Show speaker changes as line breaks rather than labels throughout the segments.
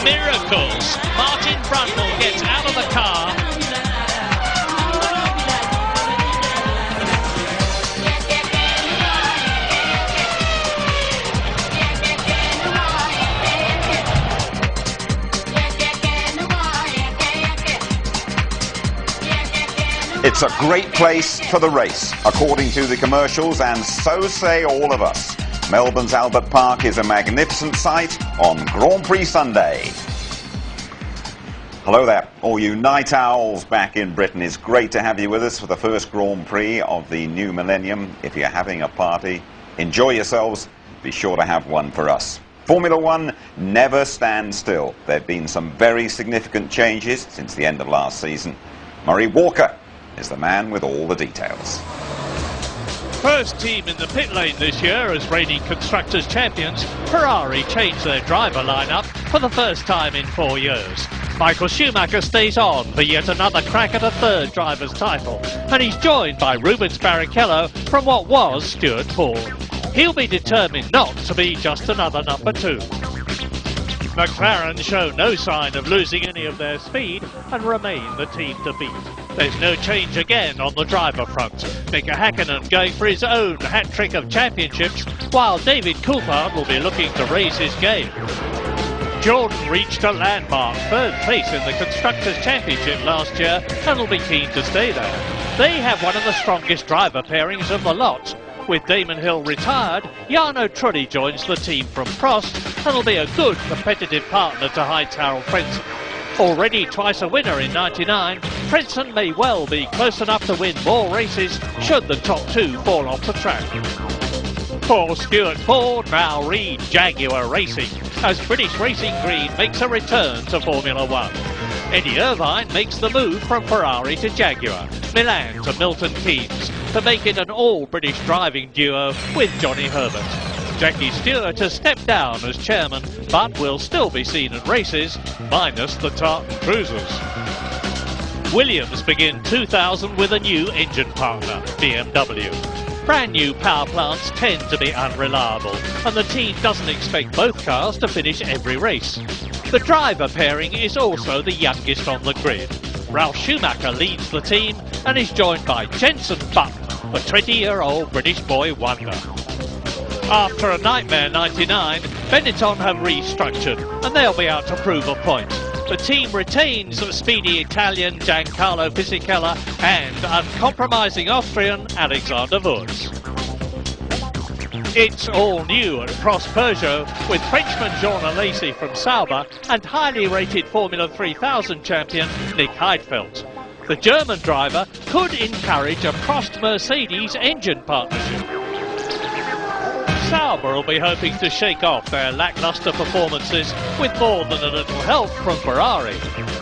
miracles. Martin Brundle gets out of the car.
It's a great place for the race, according to the commercials, and so say all of us. Melbourne's Albert Park is a magnificent sight on Grand Prix Sunday. Hello there, all you night owls back in Britain. It's great to have you with us for the first Grand Prix of the new millennium. If you're having a party, enjoy yourselves. Be sure to have one for us. Formula One never stands still. There have been some very significant changes since the end of last season. Murray Walker is the man with all the details.
First team in the pit lane this year as reigning Constructors' Champions, Ferrari changed their driver lineup for the first time in 4 years. Michael Schumacher stays on for yet another crack at a third driver's title, and he's joined by Rubens Barrichello from what was Stuart Ford. He'll be determined not to be just another number 2. McLaren show no sign of losing any of their speed and remain the team to beat. There's no change again on the driver front. Mika Häkkinen going for his own hat-trick of championships, while David Coulthard will be looking to raise his game. Jordan reached a landmark third place in the Constructors' Championship last year and will be keen to stay there. They have one of the strongest driver pairings of the lot. With Damon Hill retired, Jarno Trulli joins the team from Prost and will be a good competitive partner to Heinz-Harald Frentzen. Already twice a winner in '99, Frentzen may well be close enough to win more races should the top 2 fall off the track. For Stuart Ford, now read Jaguar Racing as British Racing Green makes a return to Formula One. Eddie Irvine makes the move from Ferrari to Jaguar, Milan to Milton Keynes, to make it an all-British driving duo with Johnny Herbert. Jackie Stewart has stepped down as chairman, but will still be seen at races, minus the Tartan Cruisers. Williams begin 2000 with a new engine partner, BMW. Brand new power plants tend to be unreliable, and the team doesn't expect both cars to finish every race. The driver pairing is also the youngest on the grid. Ralf Schumacher leads the team and is joined by Jenson Button, the 20-year-old British boy wonder. After a nightmare '99, Benetton have restructured and they'll be out to prove a point. The team retains speedy Italian Giancarlo Fisichella and uncompromising Austrian Alexander Wurz. It's all new at Prost Peugeot with Frenchman Jean Alesi from Sauber and highly rated Formula 3000 champion Nick Heidfeld. The German driver could encourage a Prost-Mercedes engine partnership. Sauber will be hoping to shake off their lacklustre performances with more than a little help from Ferrari.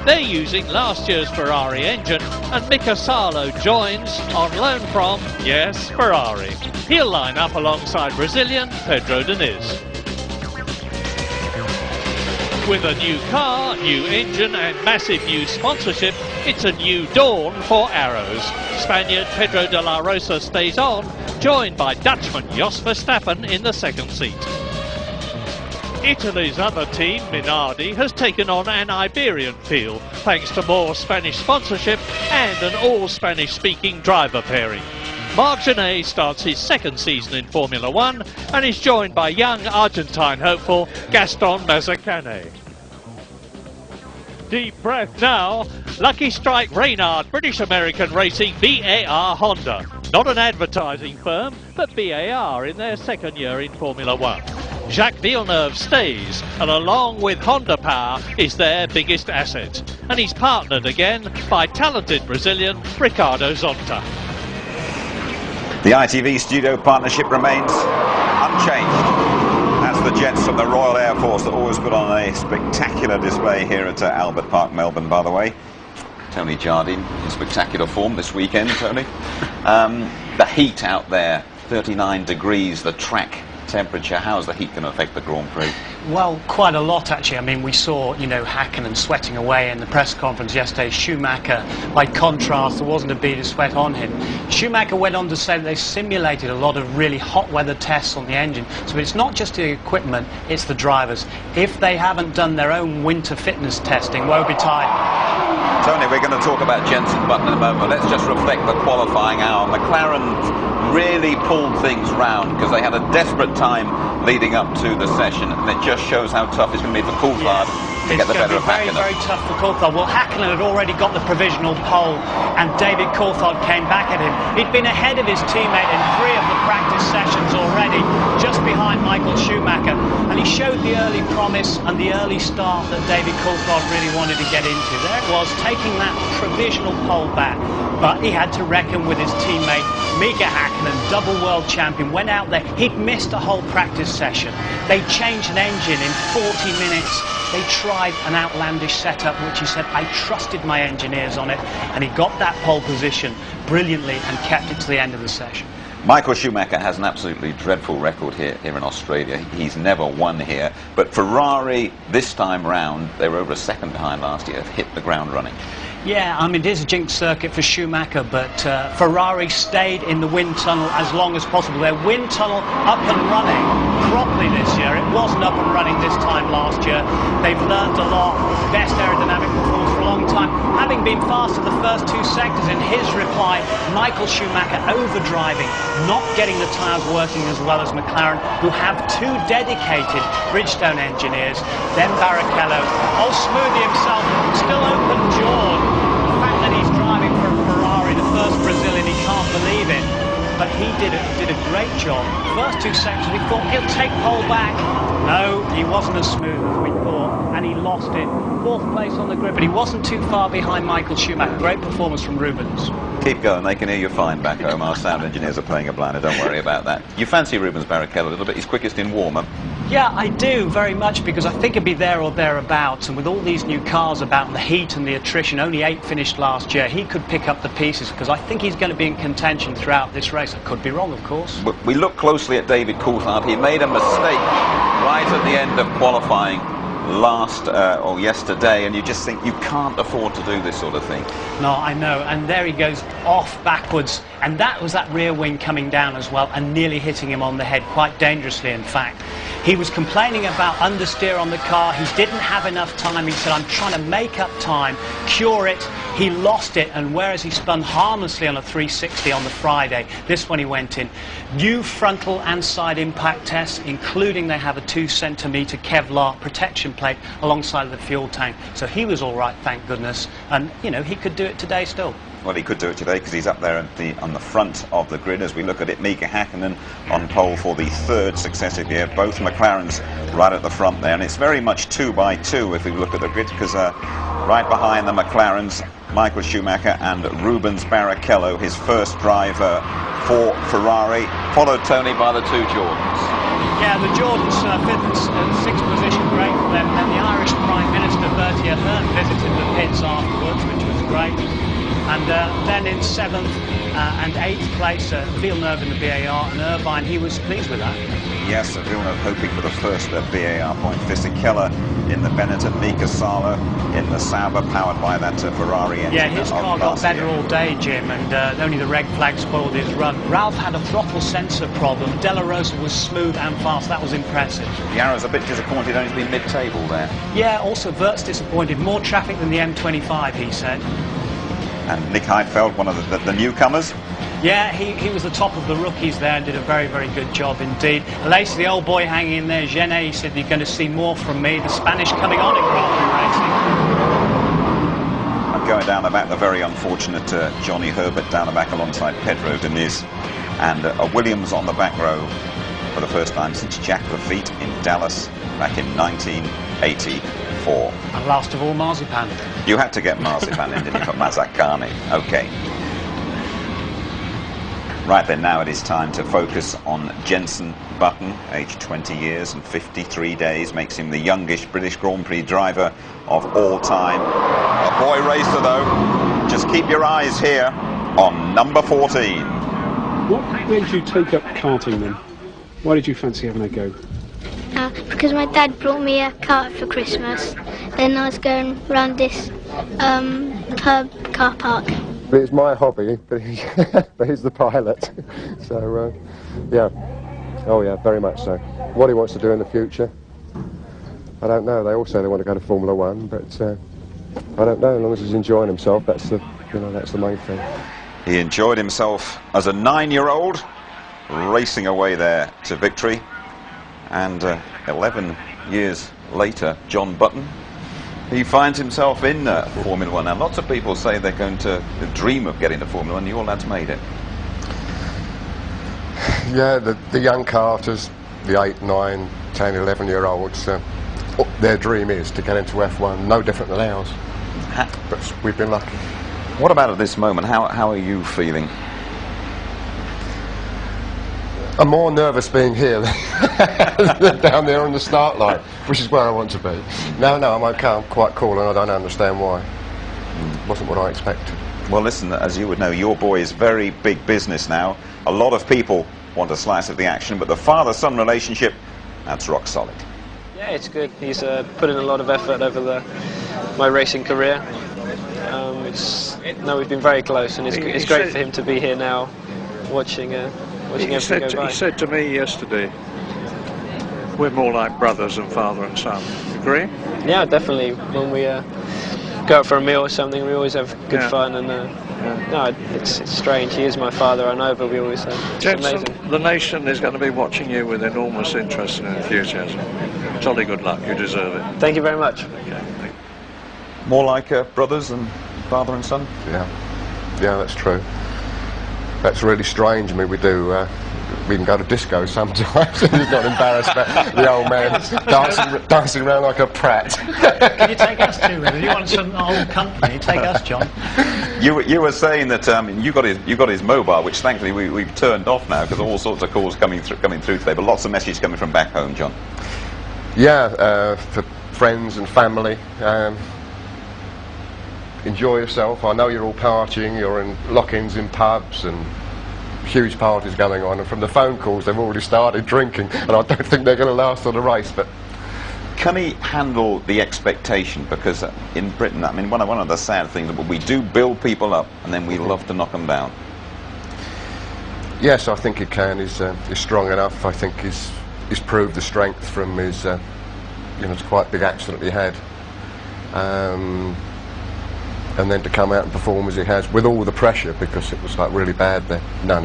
They're using last year's Ferrari engine and Mika Salo joins on loan from, yes, Ferrari. He'll line up alongside Brazilian Pedro Diniz. With a new car, new engine and massive new sponsorship, it's a new dawn for Arrows. Spaniard Pedro de la Rosa stays on, joined by Dutchman Jos Verstappen in the second seat. Italy's other team, Minardi, has taken on an Iberian feel, thanks to more Spanish sponsorship and an all-Spanish speaking driver pairing. Marc Genet starts his second season in Formula One and is joined by young Argentine hopeful Gaston Mazzacane. Deep breath now. Lucky Strike Reynard, British American Racing, BAR Honda. Not an advertising firm, but BAR in their second year in Formula One. Jacques Villeneuve stays, and along with Honda Power is their biggest asset. And he's partnered again by talented Brazilian Ricardo Zonta.
The ITV studio partnership remains unchanged. That's the jets from the Royal Air Force that always put on a spectacular display here at Albert Park, Melbourne, by the way. Tony Jardine in spectacular form this weekend, Tony. The heat out there, 39 degrees, the track temperature. How's the heat going to affect the Grand Prix?
Well, quite a lot actually. I mean, we saw, you know, Hakkinen sweating away in the press conference yesterday. Schumacher, by contrast, there wasn't a bead of sweat on him. Schumacher went on to say that they simulated a lot of really hot weather tests on the engine. So it's not just the equipment, it's the drivers. If they haven't done their own winter fitness testing, woe betide.
Tony, we're going to talk about Jenson Button in a moment. Let's just reflect the qualifying hour. McLaren really pulled things round because they had a desperate time leading up to the session, and it just shows how tough it's going to be for Coulthard to get the better of Hakkinen.
It's going to be very, very tough for Coulthard. Well, Hakkinen had already got the provisional pole, and David Coulthard came back at him. He'd been ahead of his teammate in 3 of the practice sessions already, just behind Michael Schumacher, and he showed the early promise and the early start that David Coulthard really wanted to get into. There it was, taking that provisional pole back, but he had to reckon with his teammate Mika Hakkinen, double world champion, went out there. He'd missed a whole practice session. They changed an engine in 40 minutes. They tried an outlandish setup, which he said, I trusted my engineers on it, and he got that pole position brilliantly and kept it to the end of the session.
Michael Schumacher has an absolutely dreadful record here in Australia. He's never won here, but Ferrari this time round, they were over a second behind last year, have hit the ground running.
Yeah, I mean, it is a jinx circuit for Schumacher, but Ferrari stayed in the wind tunnel as long as possible. Their wind tunnel up and running properly this year. It wasn't up and running this time last year. They've learned a lot. Best aerodynamic performance for a long time. Having been fast in the first 2 sectors, in his reply, Michael Schumacher overdriving, not getting the tyres working as well as McLaren, who have 2 dedicated Bridgestone engineers. Then Barrichello, Smoothie himself, still open-jawed. The fact that he's driving for Ferrari, the first Brazilian, he can't believe it. But he did a great job. First 2 sectors, we thought he'll take pole back. No, he wasn't as smooth as we thought, and he lost it. 4th place on the grid, but he wasn't too far behind Michael Schumacher. Great performance from Rubens.
Keep going, they can hear you fine back home. Our sound engineers are playing a blinder, don't worry about that. You fancy Rubens Barrichello a little bit? He's quickest in warm-up.
Yeah, I do, very much, because I think he'd be there or thereabouts, and with all these new cars about and the heat and the attrition, only 8 finished last year, he could pick up the pieces, because I think he's going to be in contention throughout this race. I could be wrong, of course.
But we look closely at David Coulthard. He made a mistake right at the end of qualifying yesterday, and you just think you can't afford to do this sort of thing.
No, I know, and there he goes off backwards, and that was that rear wing coming down as well and nearly hitting him on the head, quite dangerously in fact. He was complaining about understeer on the car. He didn't have enough time. He said, I'm trying to make up time, cure it. He lost it, and whereas he spun harmlessly on a 360 on the Friday, this one he went in. New frontal and side impact tests, including they have a 2-centimetre Kevlar protection plate alongside of the fuel tank. So he was all right, thank goodness. And, you know, he could do it today still.
Well, he could do it today because he's up there on the front of the grid. As we look at it, Mika Hakkinen on pole for the 3rd successive year. Both McLarens right at the front there, and it's very much 2 by 2 if we look at the grid, because right behind the McLarens, Michael Schumacher and Rubens Barrichello, his first driver for Ferrari, followed, Tony, by the 2 Jordans.
Yeah, the Jordans, 5th and 6th position, great for them. And then the Irish Prime Minister, Bertie Ahern, visited the pits afterwards, which was great. And then in 7th and 8th place, Villeneuve in the BAR, and Irvine, he was pleased with that.
Yes, Villeneuve hoping for the first BAR point. Fisichella in the Benetton, Mika Salo in the Sauber, powered by that Ferrari engine.
Yeah, his car got better all day, Jim, and only the red flag spoiled his run. Ralph had a throttle sensor problem. Della Rosa was smooth and fast. That was impressive.
The Arrow's a bit disappointed only to be mid-table there.
Yeah, also Wirtz disappointed. More traffic than the M25, he said.
And Nick Heidfeld, one of the newcomers.
Yeah, he was the top of the rookies there and did a very, very good job indeed. Lacey, the old boy hanging in there, Genet, he said, you're going to see more from me. The Spanish coming on in Grand Prix racing.
And going down the back, the very unfortunate Johnny Herbert down the back alongside Pedro Diniz. And a Williams on the back row for the first time since Jacques Lafitte in Dallas back in 1984.
And last of all, Marzipan.
You had to get Marzipan in, didn't you, for Mazzacane? Okay. Right then, now it is time to focus on Jenson Button, aged 20 years and 53 days, makes him the youngest British Grand Prix driver of all time. A boy racer, though. Just keep your eyes here on number 14.
What made you take up karting then? Why did you fancy having a go?
Because my dad brought me a kart for Christmas. Then I was going round this car park.
It's my hobby, but, but he's the pilot. So, yeah. Oh, yeah, very much so. What he wants to do in the future, I don't know. They all say they want to go to Formula One, but I don't know. As long as he's enjoying himself, that's the, that's the main thing.
He enjoyed himself as a 9-year-old, racing away there to victory. And 11 years later, John Button, he finds himself in Formula One. Now, lots of people say they're going to dream of getting to Formula One. Your lad's made it.
Yeah, the young karters, the 8, 9, 10, 11-year-olds, their dream is to get into F1, no different than ours. But we've been lucky.
What about at this moment? How are you feeling?
I'm more nervous being here than down there on the start line, which is where I want to be. No, I'm okay, I'm quite cool, and I don't understand why. It wasn't what I expected.
Well, listen, as you would know, your boy is very big business now. A lot of people want a slice of the action, but the father-son relationship, that's rock solid.
Yeah, it's good. He's put in a lot of effort over my racing career. We've been very close, and it's great for him to be here now, watching everything go by.
He said to me yesterday, we're more like brothers than father and son. Agree?
Yeah, definitely. When we go out for a meal or something, we always have good fun. And no, it's strange. He is my father, I know, but we always it's
Jensen,
amazing.
the nation is going to be watching you with enormous interest and enthusiasm. Jolly good luck. You deserve it.
Thank you very much.
Okay.
More like brothers than father and son?
Yeah, that's true. That's really strange. I mean, we can go to disco sometimes. He's not embarrassed about the old man dancing around like a prat.
Can you take us too? If you want some old company, take us, John.
You were saying that you got his mobile, which thankfully we've turned off now because all sorts of calls coming through today, but lots of messages coming from back home, John.
Yeah, for friends and family. Enjoy yourself. I know you're all partying, you're in lock-ins in pubs and huge parties going on, and from the phone calls they've already started drinking, and I don't think they're going to last on the race. But
can he handle the expectation? Because in Britain, I mean, one of the sad things, but we do build people up and then we love to knock them down.
Yes, I think he can. He's strong enough. I think he's proved the strength from his it's quite a big accident he had. And then to come out and perform as he has, with all the pressure, because it was like really bad there. No.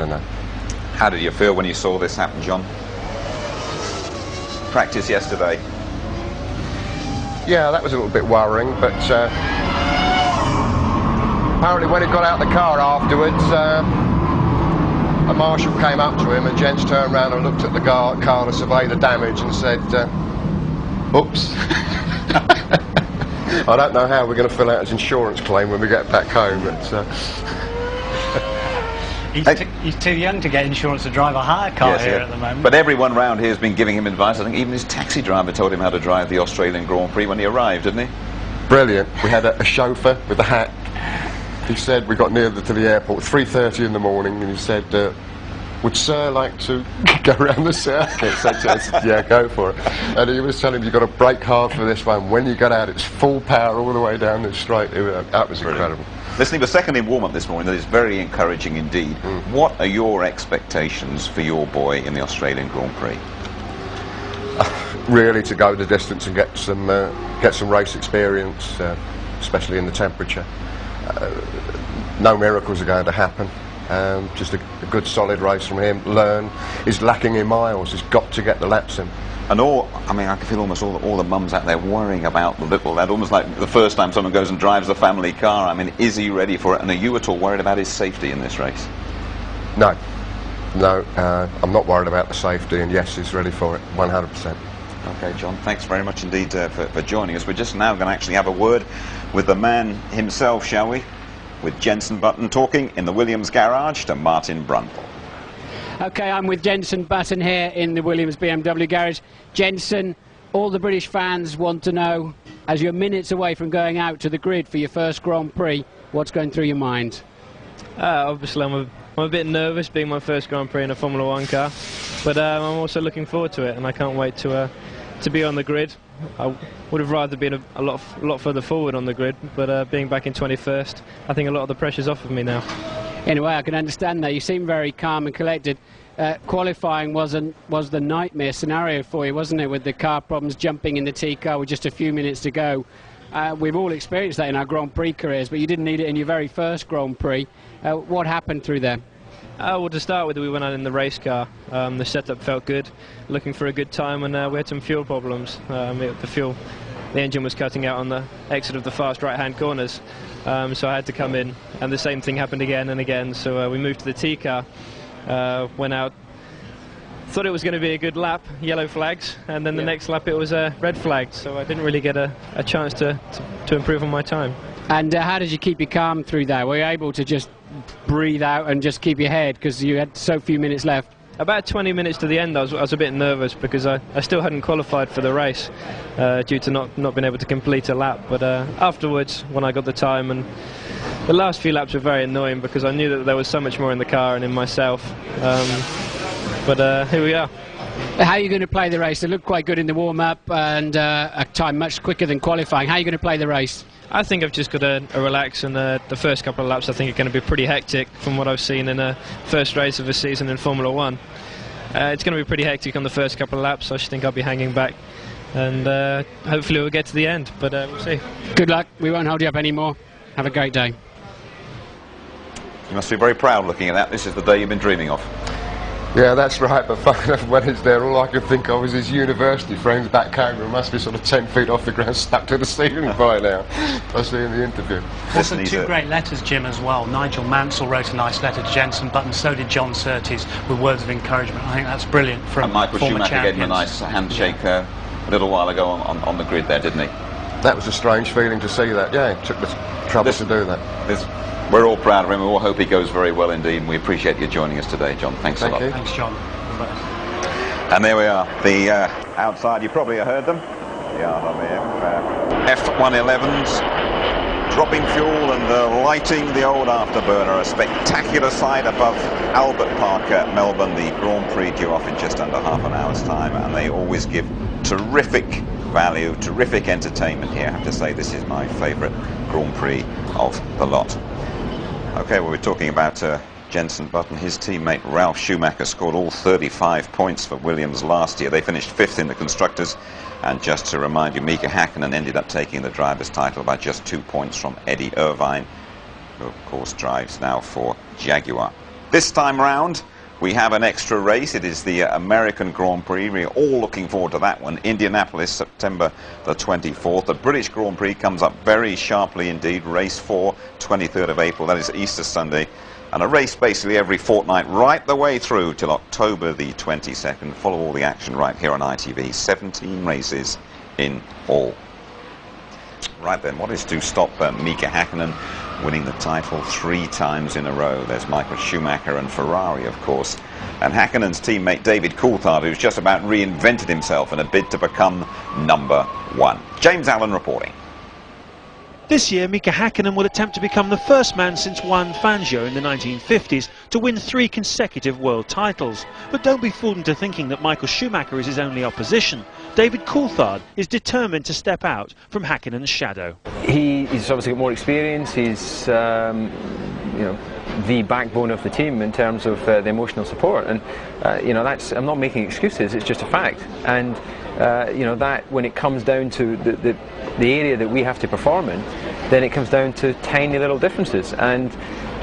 How did you feel when you saw this happen, John? Practice yesterday.
Yeah, that was a little bit worrying, but apparently when he got out of the car afterwards, a marshal came up to him and Jens turned around and looked at the car to survey the damage and said, oops. I don't know how we're going to fill out his insurance claim when we get back home, but
he's too young to get insurance to drive a hire car at the moment.
But everyone round here has been giving him advice. I think even his taxi driver told him how to drive the Australian Grand Prix when he arrived, didn't he?
Brilliant. We had a chauffeur with a hat. He said, we got near to the airport, 3:30 in the morning, and he said, would Sir like to go around the circuit? So I said, yeah, go for it. And he was telling him, you've got to brake hard for this one. When you get out, it's full power all the way down the straight. That was incredible.
Listen, he was second in warm-up this morning. That is very encouraging indeed. What are your expectations for your boy in the Australian Grand Prix?
Really to go the distance and get some race experience, especially in the temperature. No miracles are going to happen. Just a good solid race from him. Learn. He's lacking in miles. He's got to get the laps in.
And I can feel almost all the mums out there worrying about the little lad, almost like the first time someone goes and drives the family car. I mean, is he ready for it? And are you at all worried about his safety in this race?
No, I'm not worried about the safety, and yes, he's ready for it, 100%.
Okay, John, thanks very much indeed for joining us. We're just now going to actually have a word with the man himself, shall we? With Jensen Button talking in the Williams garage to Martin Brundle.
Okay, I'm with Jensen Button here in the Williams BMW garage. Jensen, all the British fans want to know, as you're minutes away from going out to the grid for your first Grand Prix, what's going through your mind?
Obviously I'm a bit nervous being my first Grand Prix in a Formula One car.
but I'm also looking forward to it, and I can't wait to be on the grid. I would have rather been a lot further forward on the grid, but being back in 21st, I think a lot of the pressure's off of me now.
Anyway, I can understand that. You seem very calm and collected. Qualifying was the nightmare scenario for you, wasn't it, with the car problems, jumping in the T car with just a few minutes to go. We've all experienced that in our Grand Prix careers, but you didn't need it in your very first Grand Prix. What happened through there?
Well, to start with, we went out in the race car. The setup felt good, looking for a good time, and we had some fuel problems. The engine was cutting out on the exit of the fast right-hand corners, so I had to come in, and the same thing happened again and again. So we moved to the T car, went out, thought it was going to be a good lap, yellow flags, and then the next lap it was red flagged, so I didn't really get a chance to improve on my time.
And how did you keep your calm through that? Were you able to just breathe out and just keep your head because you had so few minutes left?
About 20 minutes to the end I was a bit nervous because I still hadn't qualified for the race due to not being able to complete a lap, but afterwards when I got the time, and the last few laps were very annoying because I knew that there was so much more in the car and in myself, but here we are.
How are you going to play the race? It looked quite good in the warm-up and a time much quicker than qualifying. How are you going to play the race?
I think I've just got to relax, and the first couple of laps I think are going to be pretty hectic from what I've seen in the first race of the season in Formula 1. It's going to be pretty hectic on the first couple of laps. I think I'll be hanging back, and hopefully we'll get to the end, but we'll see.
Good luck. We won't hold you up anymore. Have a great day.
You must be very proud looking at that. This is the day you've been dreaming of.
Yeah, that's right, but funny enough, when it's there, all I could think of is his university friends back home who must be sort of 10 feet off the ground, stuck to the ceiling by now. I see in the interview.
Also, two great letters, Jim, as well. Nigel Mansell wrote a nice letter to Jenson Button, so did John Surtees, with words of encouragement. I think that's brilliant from
and Michael
former
Schumacher
champions.
gave him a nice handshake a little while ago on the grid there, didn't he?
That was a strange feeling to see that, yeah, it took the trouble to do that.
We're all proud of him, we all hope he goes very well indeed, and we appreciate you joining us today, John. Thanks a lot.
You.
Thanks, John.
And there we are, the outside, you probably heard them. The F111s dropping fuel and lighting the old afterburner. A spectacular sight above Albert Park at Melbourne. The Grand Prix due off in just under half an hour's time, and they always give terrific value, terrific entertainment here. I have to say this is my favourite Grand Prix of the lot. Okay, well, we're talking about Jenson Button. His teammate Ralf Schumacher scored all 35 points for Williams last year. They finished 5th in the Constructors, and just to remind you, Mika Häkkinen ended up taking the driver's title by just 2 points from Eddie Irvine, who of course drives now for Jaguar. This time round we have an extra race. It is the American Grand Prix. We're all looking forward to that one. Indianapolis, September the 24th. The British Grand Prix comes up very sharply indeed. Race 4, 23rd of April. That is Easter Sunday. And a race basically every fortnight right the way through till October the 22nd. Follow all the action right here on ITV. 17 races in all. Right then, what is to stop Mika Häkkinen winning the title 3 times in a row? There's Michael Schumacher and Ferrari, of course. And Häkkinen's teammate David Coulthard, who's just about reinvented himself in a bid to become #1. James Allen reporting.
This year, Mika Häkkinen will attempt to become the first man since Juan Fangio in the 1950s to win 3 consecutive world titles. But don't be fooled into thinking that Michael Schumacher is his only opposition. David Coulthard is determined to step out from Häkkinen's shadow.
He's obviously got more experience. He's you know, the backbone of the team in terms of the emotional support, and you know, I'm not making excuses. It's just a fact. And you know, that when it comes down to the area that we have to perform in, then it comes down to tiny little differences, and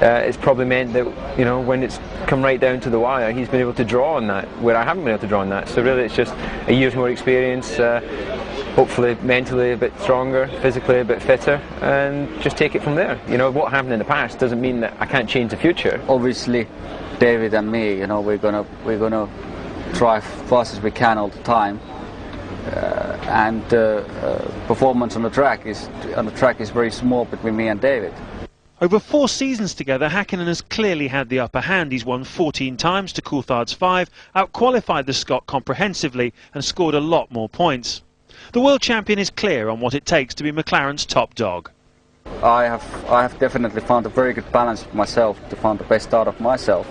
it's probably meant that, you know, when it's come right down to the wire, he's been able to draw on that where I haven't been able to draw on that. So really it's just a year's more experience, hopefully mentally a bit stronger, physically a bit fitter, and just take it from there. You know, what happened in the past doesn't mean that I can't change the future.
Obviously David and me, you know, we're gonna try as fast as we can all the time. And performance on the track is very small between me and David.
Over 4 seasons together, Häkkinen has clearly had the upper hand. He's won 14 times to Coulthard's 5, out-qualified the Scot comprehensively and scored a lot more points. The world champion is clear on what it takes to be McLaren's top dog.
I have definitely found a very good balance with myself, to find the best out of myself,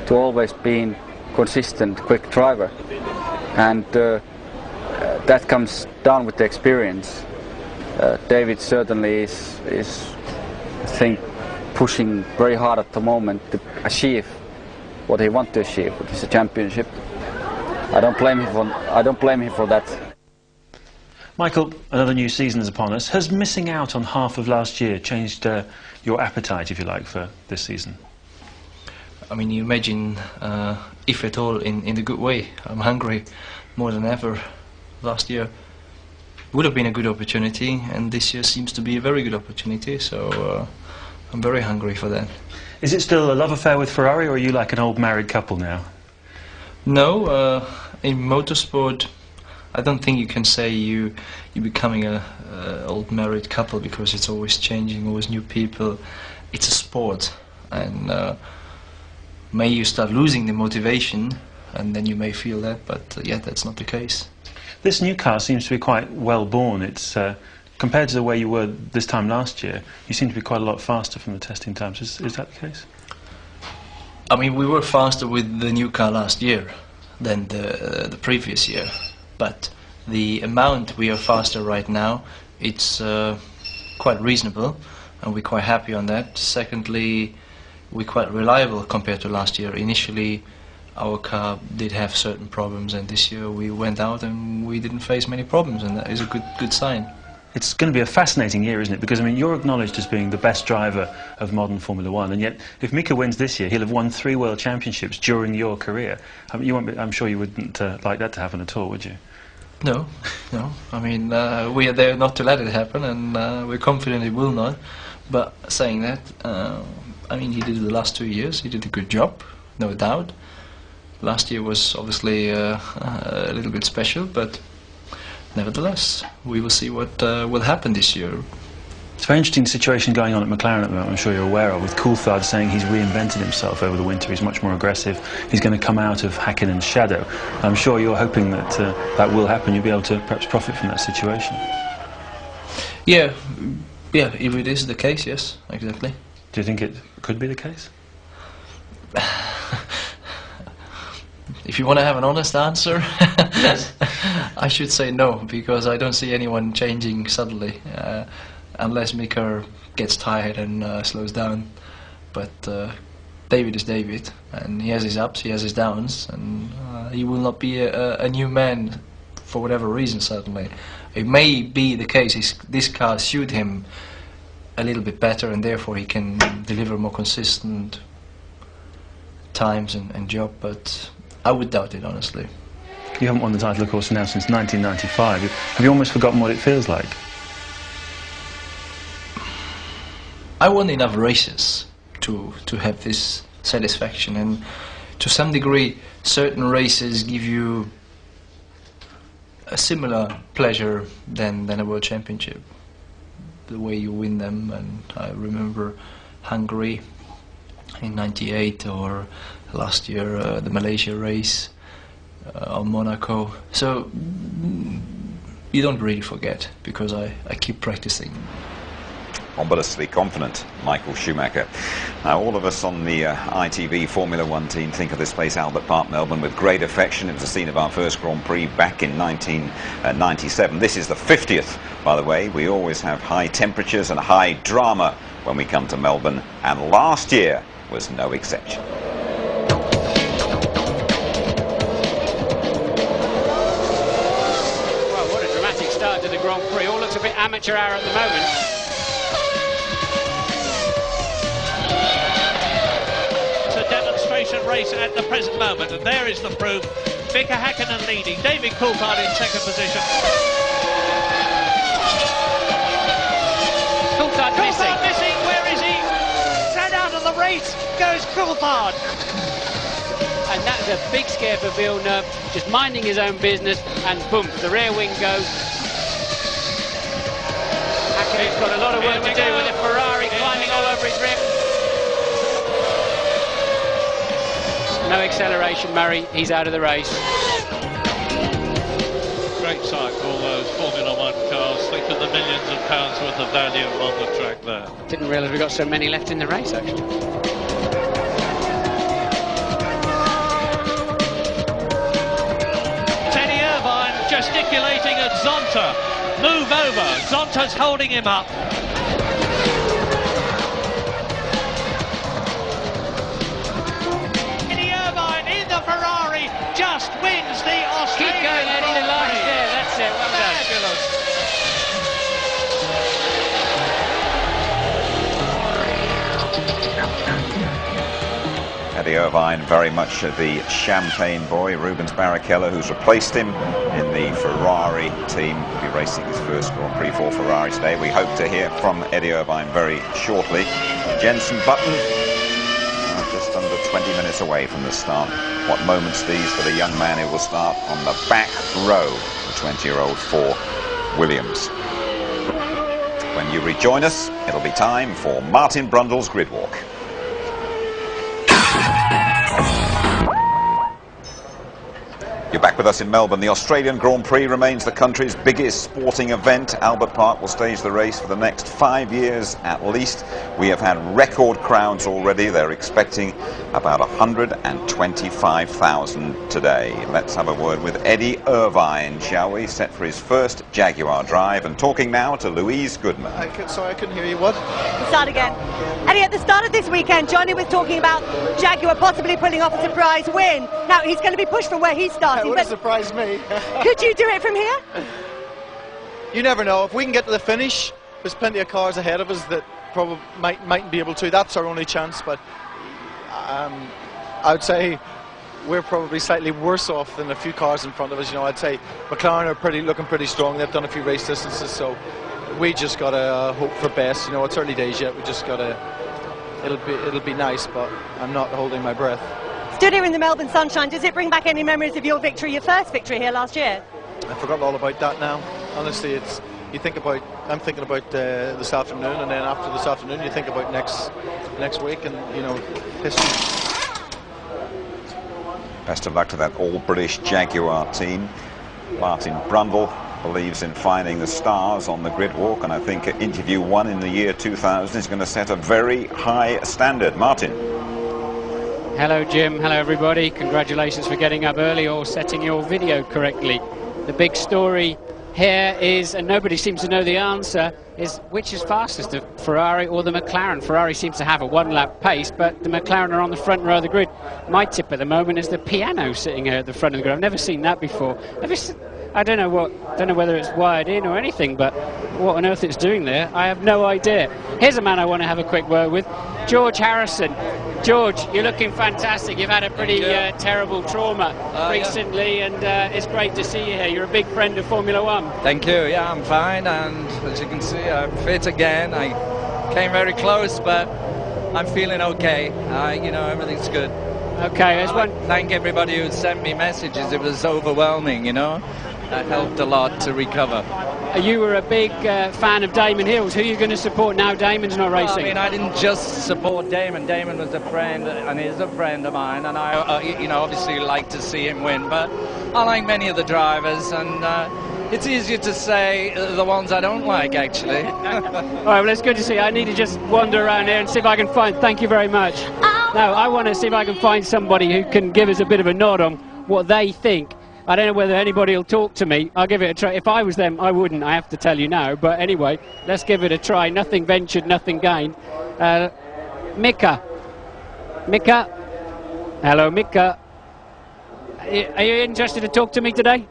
to always being consistent, quick driver, and that comes down with the experience. David certainly is, I think, pushing very hard at the moment to achieve what he wants to achieve, which is a championship. I don't blame him for that.
Michael, another new season is upon us. Has missing out on half of last year changed your appetite, if you like, for this season?
I mean, you imagine, if at all, in the good way. I'm hungry more than ever. Last year would have been a good opportunity, and this year seems to be a very good opportunity, so I'm very hungry for that.
Is it still a love affair with Ferrari, or are you like an old married couple now?
No, in motorsport, I don't think you can say you're becoming a old married couple, because it's always changing, always new people. It's a sport, and may you start losing the motivation, and then you may feel that, but yeah, that's not the case.
This new car seems to be quite well born. It's compared to the way you were this time last year, you seem to be quite a lot faster from the testing times. Is that the case?
I mean, we were faster with the new car last year than the previous year, but the amount we are faster right now, it's quite reasonable, and we're quite happy on that. Secondly, we're quite reliable compared to last year. Initially, our car did have certain problems, and this year we went out and we didn't face many problems, and that is a good sign.
It's going to be a fascinating year, isn't it? Because, I mean, you're acknowledged as being the best driver of modern Formula One, and yet if Mika wins this year, he'll have won 3 World Championships during your career. I'm sure you wouldn't like that to happen at all, would you?
No. I mean, we are there not to let it happen, and we're confident it will not. But saying that, I mean, he did it the last 2 years. He did a good job, no doubt. Last year was obviously a little bit special, but nevertheless, we will see what will happen this year.
It's a very interesting situation going on at McLaren at the moment, I'm sure you're aware of, with Coulthard saying he's reinvented himself over the winter. He's much more aggressive. He's going to come out of Häkkinen's shadow. I'm sure you're hoping that that will happen. You'll be able to perhaps profit from that situation.
Yeah, if it is the case, yes, exactly.
Do you think it could be the case?
If you want to have an honest answer,
yes.
I should say no, because I don't see anyone changing suddenly, unless Mika gets tired and slows down. But David is David, and he has his ups, he has his downs, and he will not be a new man for whatever reason suddenly. It may be the case this car suit him a little bit better, and therefore he can deliver more consistent times and job, but I would doubt it, honestly.
You haven't won the title, of course, now since 1995. Have you almost forgotten what it feels like?
I won enough races to have this satisfaction, and to some degree certain races give you a similar pleasure than a World Championship, the way you win them. And I remember Hungary in '98, or last year the Malaysia race, or Monaco. So you don't really forget, because I keep practicing.
Ominously confident, Michael Schumacher. Now, all of us on the ITV Formula One team think of this place, Albert Park, Melbourne, with great affection. It was the scene of our first Grand Prix back in 1997. This is the 50th, by the way. We always have high temperatures and high drama when we come to Melbourne, and last year was no exception.
Well, what a dramatic start to the Grand Prix. All looks a bit amateur hour at the moment.
Race at the present moment, and there is the proof. Mika Häkkinen leading, David Coulthard in second position.
Coulthard missing,
where is he? And out of the race goes Coulthard.
And that's a big scare for Villeneuve, just minding his own business, and boom, the rear wing goes. Häkkinen's got a lot of work to do with the Ferrari climbing all over his rear. No acceleration, Murray. He's out of the race.
Great sight for all those Formula One cars. Think of the millions of pounds worth of value on the track there.
Didn't realise we got so many left in the race, actually.
gesticulating at Zonta. Move over. Zonta's holding him up. Eddie Irvine in the Ferrari just wins the Australian
Keep going, Eddie, the line is there. That's it. Well done.
Fabulous.
Eddie Irvine, very much the champagne boy. Rubens Barrichello, who's replaced him in the Ferrari team, will be racing his first Grand Prix for Ferrari today. We hope to hear from Eddie Irvine very shortly. Jenson Button, just under 20 minutes away from the start. What moments these for the young man who will start on the back row, the 20-year-old for Williams. When you rejoin us, it'll be time for Martin Brundle's Grid Walk. You're back with us in Melbourne. The Australian Grand Prix remains the country's biggest sporting event. Albert Park will stage the race for the next 5 years at least. We have had record crowds already. They're expecting about 125,000 today. Let's have a word with Eddie Irvine, shall we? Set for his first Jaguar drive. And talking now to Louise Goodman.
Sorry, I couldn't hear you. What?
Start again. Eddie, at the start of this weekend, Johnny was talking about Jaguar possibly pulling off a surprise win. Now, he's going to be pushed from where he started.
That would surprise me.
Could you do it from here?
You never know. If we can get to the finish, there's plenty of cars ahead of us that probably mightn't be able to. That's our only chance, but I would say we're probably slightly worse off than a few cars in front of us. You know, I'd say McLaren are looking pretty strong. They've done a few race distances, so we just got to hope for best. You know, it's early days yet. We just got to. It'll be nice, but I'm not holding my breath.
Stood here in the Melbourne sunshine, does it bring back any memories of your victory, your first victory here last year?
I forgot all about that now. Honestly, I'm thinking about this afternoon, and then after this afternoon you think about next week, and you know, history.
Best of luck to that all-British Jaguar team. Martin Brundle believes in finding the stars on the grid walk, and I think interview 1 in the year 2000 is going to set a very high standard. Martin.
Hello Jim, hello everybody. Congratulations for getting up early or setting your video correctly. The big story here is, and nobody seems to know the answer, is which is fastest, the Ferrari or the McLaren. Ferrari seems to have a one-lap pace, but the McLaren are on the front row of the grid. My tip at the moment is the piano sitting here at the front of the grid. I've never seen that before. I don't know whether it's wired in or anything, but what on earth it's doing there, I have no idea. Here's a man I want to have a quick word with, George Harrison. George, you're looking fantastic. You've had a pretty terrible trauma recently, and it's great to see you here. You're a big friend of Formula One.
Thank you. Yeah, I'm fine, and as you can see, I'm fit again. I came very close, but I'm feeling okay. You know, everything's good.
Okay,
thank everybody who sent me messages. It was overwhelming, you know. That helped a lot to recover.
You were a big fan of Damon Hills. Who are you going to support now Damon's not racing?
Well, I mean, I didn't just support Damon. Damon was a friend and is a friend of mine, and I, you know, obviously like to see him win. But I like many of the drivers, and it's easier to say the ones I don't like, actually.
All right, well, it's good to see you. I need to just wander around here and see if I can find... Thank you very much. Now, I want to see if I can find somebody who can give us a bit of a nod on what they think. I don't know whether anybody will talk to me. I'll give it a try. If I was them, I wouldn't, I have to tell you now. But anyway, let's give it a try. Nothing ventured, nothing gained. Mika. Mika. Hello, Mika. Are you interested to talk to me today?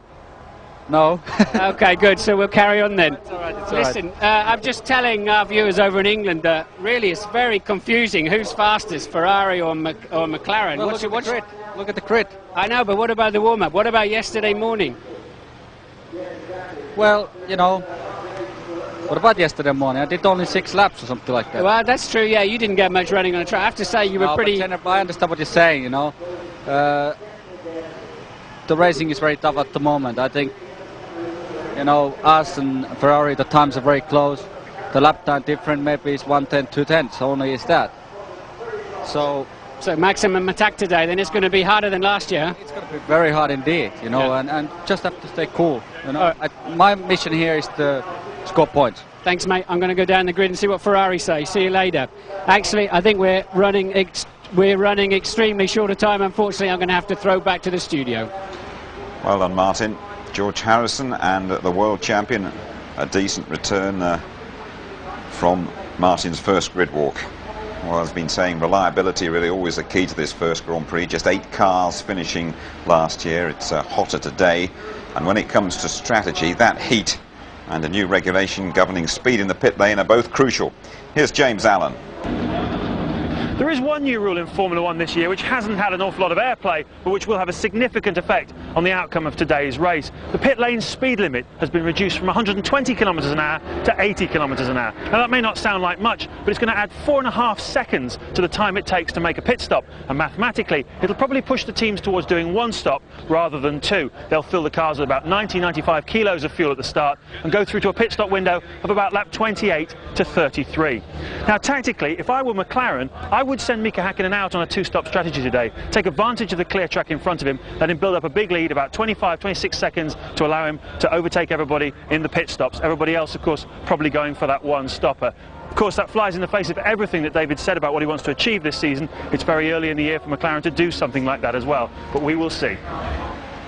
No.
Okay, good. So we'll carry on then.
It's all right, it's
Listen, I'm just telling our viewers over in England that really it's very confusing. Who's fastest, Ferrari or McLaren?
Well, look at the grid.
I know, but what about the warm-up? What about yesterday morning?
Well, you know, what about yesterday morning? I did only 6 laps or something like that.
Well, that's true, yeah. You didn't get much running on the track. I have to say you were pretty...
But I understand what you're saying, you know. The racing is very tough at the moment. I think, you know, us and Ferrari, the times are very close. The lap time different maybe is 1/10, 2/10, only is that. So
maximum attack today, then it's going to be harder than last year.
It's going to be very hard indeed, you know, and just have to stay cool. You know, my mission here is to score points.
Thanks, mate. I'm going to go down the grid and see what Ferrari say. See you later. Actually, I think we're running extremely short of time. Unfortunately, I'm going to have to throw back to the studio.
Well done, Martin. George Harrison and the world champion. A decent return from Martin's first grid walk. Well, I've been saying reliability really always the key to this first Grand Prix. Just 8 cars finishing last year. It's hotter today. And when it comes to strategy, that heat and a new regulation governing speed in the pit lane are both crucial. Here's James Allen.
There is one new rule in Formula One this year which hasn't had an awful lot of airplay, but which will have a significant effect on the outcome of today's race. The pit lane speed limit has been reduced from 120 kilometres an hour to 80 kilometres an hour. Now that may not sound like much, but it's going to add 4.5 seconds to the time it takes to make a pit stop. And mathematically, it'll probably push the teams towards doing 1 stop rather than 2. They'll fill the cars with about 90-95 kilos of fuel at the start and go through to a pit stop window of about lap 28 to 33. Now tactically, if I were McLaren, I would send Mika Hakkinen out on a 2-stop strategy today. Take advantage of the clear track in front of him, let him build up a big lead, about 25-26 seconds, to allow him to overtake everybody in the pit stops. Everybody else, of course, probably going for that 1-stopper. Of course, that flies in the face of everything that David said about what he wants to achieve this season. It's very early in the year for McLaren to do something like that as well, but we will see.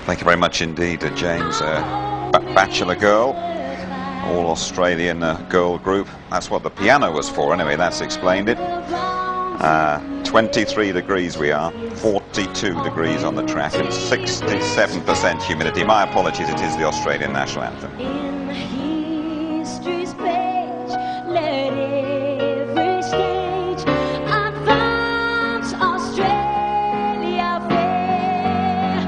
Thank you very much indeed, James. Bachelor girl, all Australian girl group. That's what the piano was for anyway, that's explained it. 23 degrees we are, 42 degrees on the track and 67% humidity. My apologies, it is the Australian national anthem.
In history's page, let every stage advance Australia fair.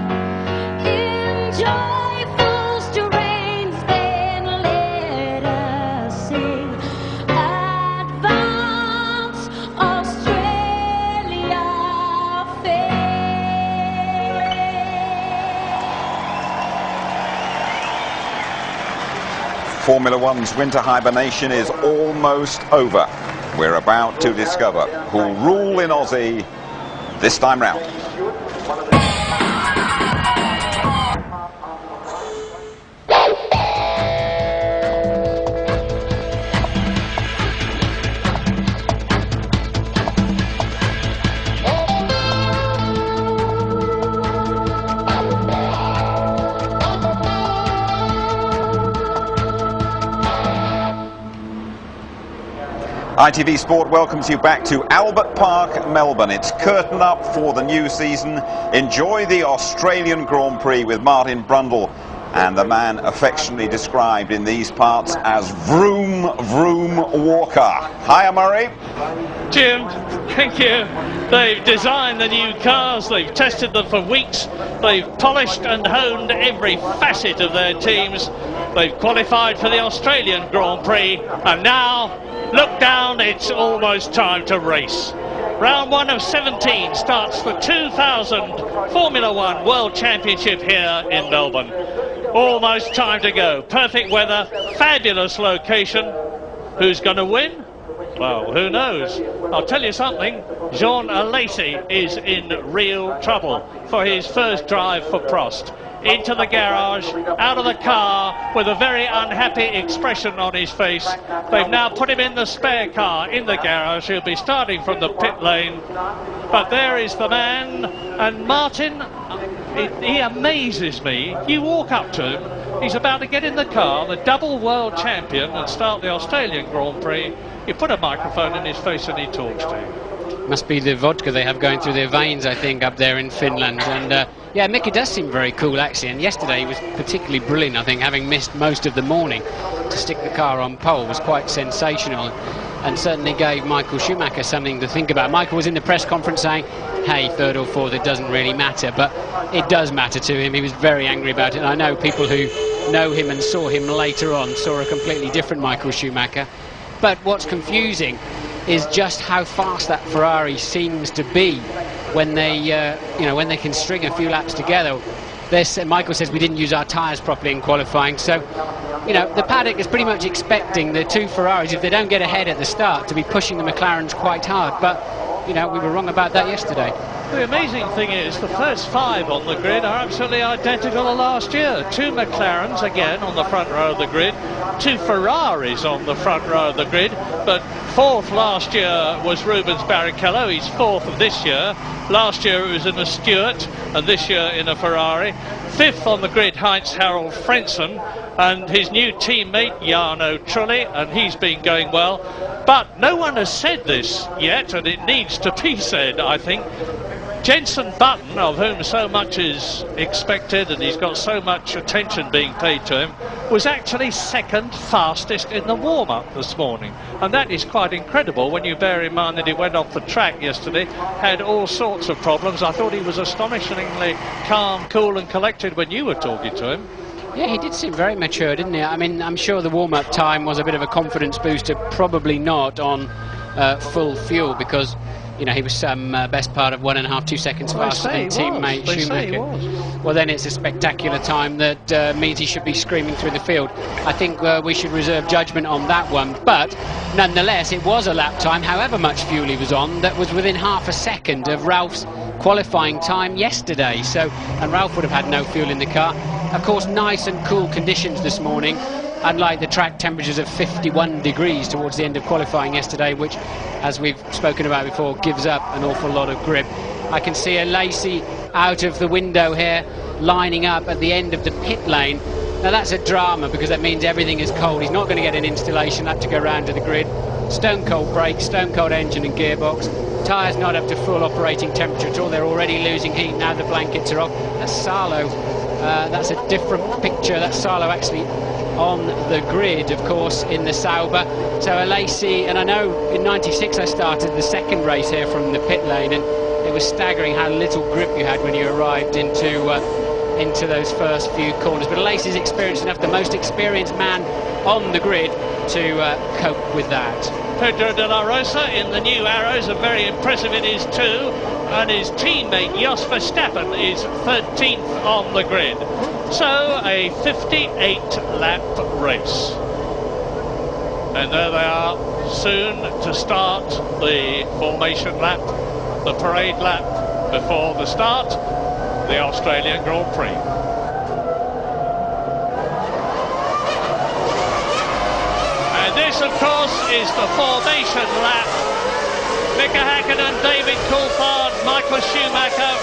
In joyful strains, then let us sing. Advance Australia fair.
Formula One's winter hibernation is almost over. We're about to discover who'll rule in Aussie this time round. ITV Sport welcomes you back to Albert Park, Melbourne. It's curtain up for the new season. Enjoy the Australian Grand Prix with Martin Brundle and the man affectionately described in these parts as Vroom Vroom Walker. Hiya, Murray.
Jim, thank you. They've designed the new cars, they've tested them for weeks, they've polished and honed every facet of their teams. They've qualified for the Australian Grand Prix, and now, look down, it's almost time to race. Round 1 of 17 starts the 2000 Formula One World Championship here in Melbourne. Almost time to go. Perfect weather, fabulous location. Who's going to win? Well, who knows? I'll tell you something, Jean Alesi is in real trouble for his first drive for Prost. Into the garage, out of the car, with a very unhappy expression on his face. They've now put him in the spare car in the garage. He'll be starting from the pit lane. But there is the man, and Martin, he amazes me. You walk up to him, he's about to get in the car, the double world champion, and start the Australian Grand Prix. You put a microphone in his face and he talks to you.
Must be the vodka they have going through their veins, I think, up there in Finland. And yeah, Mickey does seem very cool, actually. And yesterday he was particularly brilliant, I think, having missed most of the morning. To stick the car on pole was quite sensational, and certainly gave Michael Schumacher something to think about. Michael was in the press conference saying, hey, 3rd or 4th, it doesn't really matter. But it does matter to him. He was very angry about it. And I know people who know him and saw him later on saw a completely different Michael Schumacher. But what's confusing is just how fast that Ferrari seems to be when they, when they can string a few laps together. Michael says we didn't use our tyres properly in qualifying, so the paddock is pretty much expecting the two Ferraris, if they don't get ahead at the start, to be pushing the McLarens quite hard. But we were wrong about that yesterday.
The amazing thing is the first 5 on the grid are absolutely identical to last year. 2 McLarens again on the front row of the grid, 2 Ferraris on the front row of the grid, but 4th last year was Rubens Barrichello. He's 4th of this year. Last year it was in a Stewart, and this year in a Ferrari. Fifth on the grid, Heinz-Harald Frentzen, and his new teammate, Jarno Trulli, and he's been going well. But no one has said this yet, and it needs to be said, I think. Jenson Button, of whom so much is expected and he's got so much attention being paid to him, was actually second fastest in the warm-up this morning, and that is quite incredible when you bear in mind that he went off the track yesterday, had all sorts of problems. I thought he was astonishingly calm, cool and collected when you were talking to him.
Yeah, he did seem very mature, didn't he? I mean, I'm sure the warm-up time was a bit of a confidence booster, probably not on full fuel, because you know, he was best part of 1.5, 2 seconds faster than teammate Schumacher. Well, then it's a spectacular time that means he should be screaming through the field. I think we should reserve judgment on that one, but nonetheless, it was a lap time, however much fuel he was on, that was within half a second of Ralph's qualifying time yesterday. So, and Ralph would have had no fuel in the car. Of course, nice and cool conditions this morning, unlike the track temperatures of 51 degrees towards the end of qualifying yesterday, which, as we've spoken about before, gives up an awful lot of grip. I can see a Lacey out of the window here, lining up at the end of the pit lane. Now that's a drama, because that means everything is cold. He's not going to get an installation lap to go round to the grid. Stone cold brakes, stone cold engine and gearbox. Tyres not up to full operating temperature at all. They're already losing heat now the blankets are off. That's Sarlo. That's a different picture. That's Sarlo actually on the grid, of course, in the Sauber. So a Lacey, and I know in '96 I started the second race here from the pit lane, and it was staggering how little grip you had when you arrived into those first few corners. But Lacey's experienced enough, the most experienced man on the grid, to cope with that.
Pedro de la Rosa in the new Arrows are very impressive in his two, and his teammate Jos Verstappen is 13th on the grid. So a 58-lap race. And there they are, soon to start the formation lap, the parade lap before the start, the Australian Grand Prix. And this, of course, is the formation lap. Mika Häkkinen, David Coulthard, Michael Schumacher,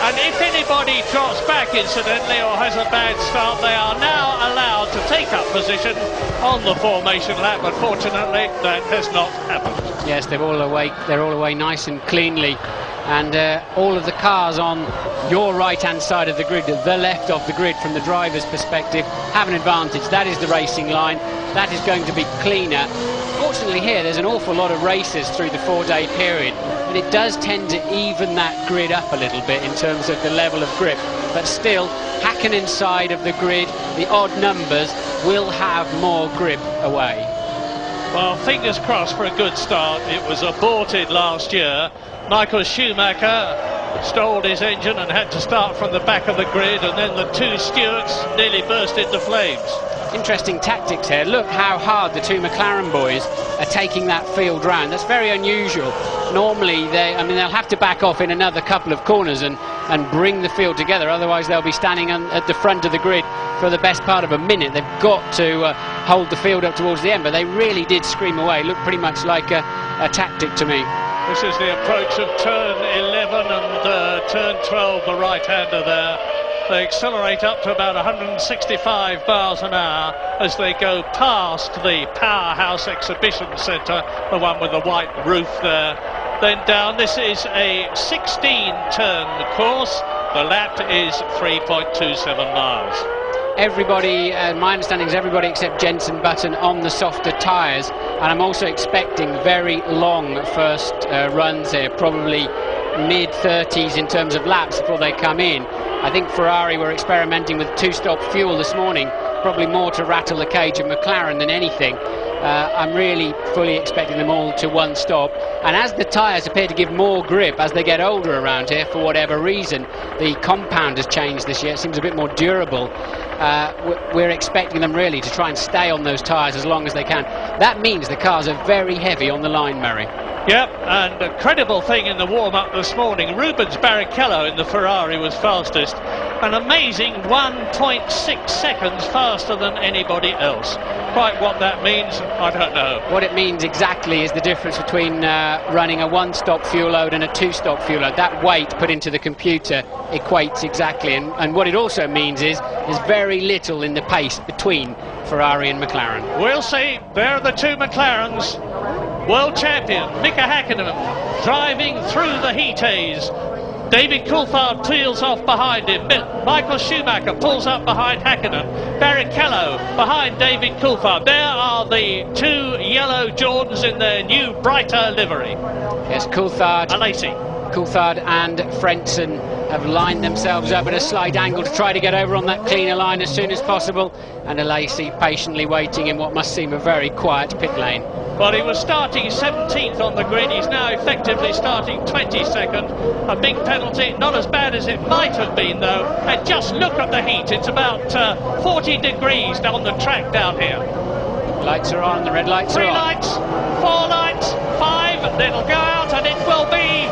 and if anybody drops back incidentally or has a bad start, they are now allowed to take up position on the formation lap. Unfortunately, that has not happened.
Yes, they're all away nice and cleanly, and all of the cars on your right-hand side of the grid, the left of the grid from the driver's perspective, have an advantage. That is the racing line. That is going to be cleaner. Fortunately here, there's an awful lot of races through the 4-day period, and it does tend to even that grid up a little bit in terms of the level of grip. But still, Häkkinen's side of the grid, the odd numbers, will have more grip away.
Well, fingers crossed for a good start. It was aborted last year. Michael Schumacher stalled his engine and had to start from the back of the grid, and then the two stewards nearly burst into flames.
Interesting tactics here. Look how hard the two McLaren boys are taking that field round. That's very unusual. Normally, they'll have to back off in another couple of corners and bring the field together. Otherwise, they'll be standing at the front of the grid for the best part of a minute. They've got to hold the field up towards the end, but they really did scream away. It looked pretty much like a tactic to me.
This is the approach of turn 11 and turn 12, the right-hander there. They accelerate up to about 165 miles an hour as they go past the Powerhouse Exhibition Centre, the one with the white roof there. Then down, this is a 16-turn course. The lap is 3.27 miles.
Everybody, my understanding is everybody except Jenson Button on the softer tyres, and I'm also expecting very long first runs here, probably mid-30s in terms of laps before they come in. I think Ferrari were experimenting with two-stop fuel this morning, probably more to rattle the cage of McLaren than anything. I'm really fully expecting them all to one stop, and as the tyres appear to give more grip as they get older around here for whatever reason, the compound has changed this year. It seems a bit more durable. We're expecting them really to try and stay on those tyres as long as they can. That means the cars are very heavy on the line, Murray.
Yep, and a credible thing in the warm-up this morning, Rubens Barrichello in the Ferrari was fastest. An amazing 1.6 seconds faster than anybody else. Quite what that means, I don't know.
What it means exactly is the difference between running a one-stop fuel load and a two-stop fuel load. That weight put into the computer equates exactly, and what it also means is there's very little in the pace between Ferrari and McLaren.
We'll see. There are the two McLarens. World champion Mika Häkkinen driving through the heat haze. David Coulthard peels off behind him. Michael Schumacher pulls up behind Häkkinen. Barrichello behind David Coulthard. There are the two yellow Jordans in their new brighter livery.
Yes, Coulthard.
Alesi.
Coulthard and Frentzen have lined themselves up at a slight angle to try to get over on that cleaner line as soon as possible, and Alesi patiently waiting in what must seem a very quiet pit lane.
Well, he was starting 17th on the grid. He's now effectively starting 22nd. A big penalty, not as bad as it might have been, though. And just look at the heat. It's about 40 degrees on the track down here.
Lights are on, the red lights are on.
3 lights, 4 lights, 5. It'll go out, and it will be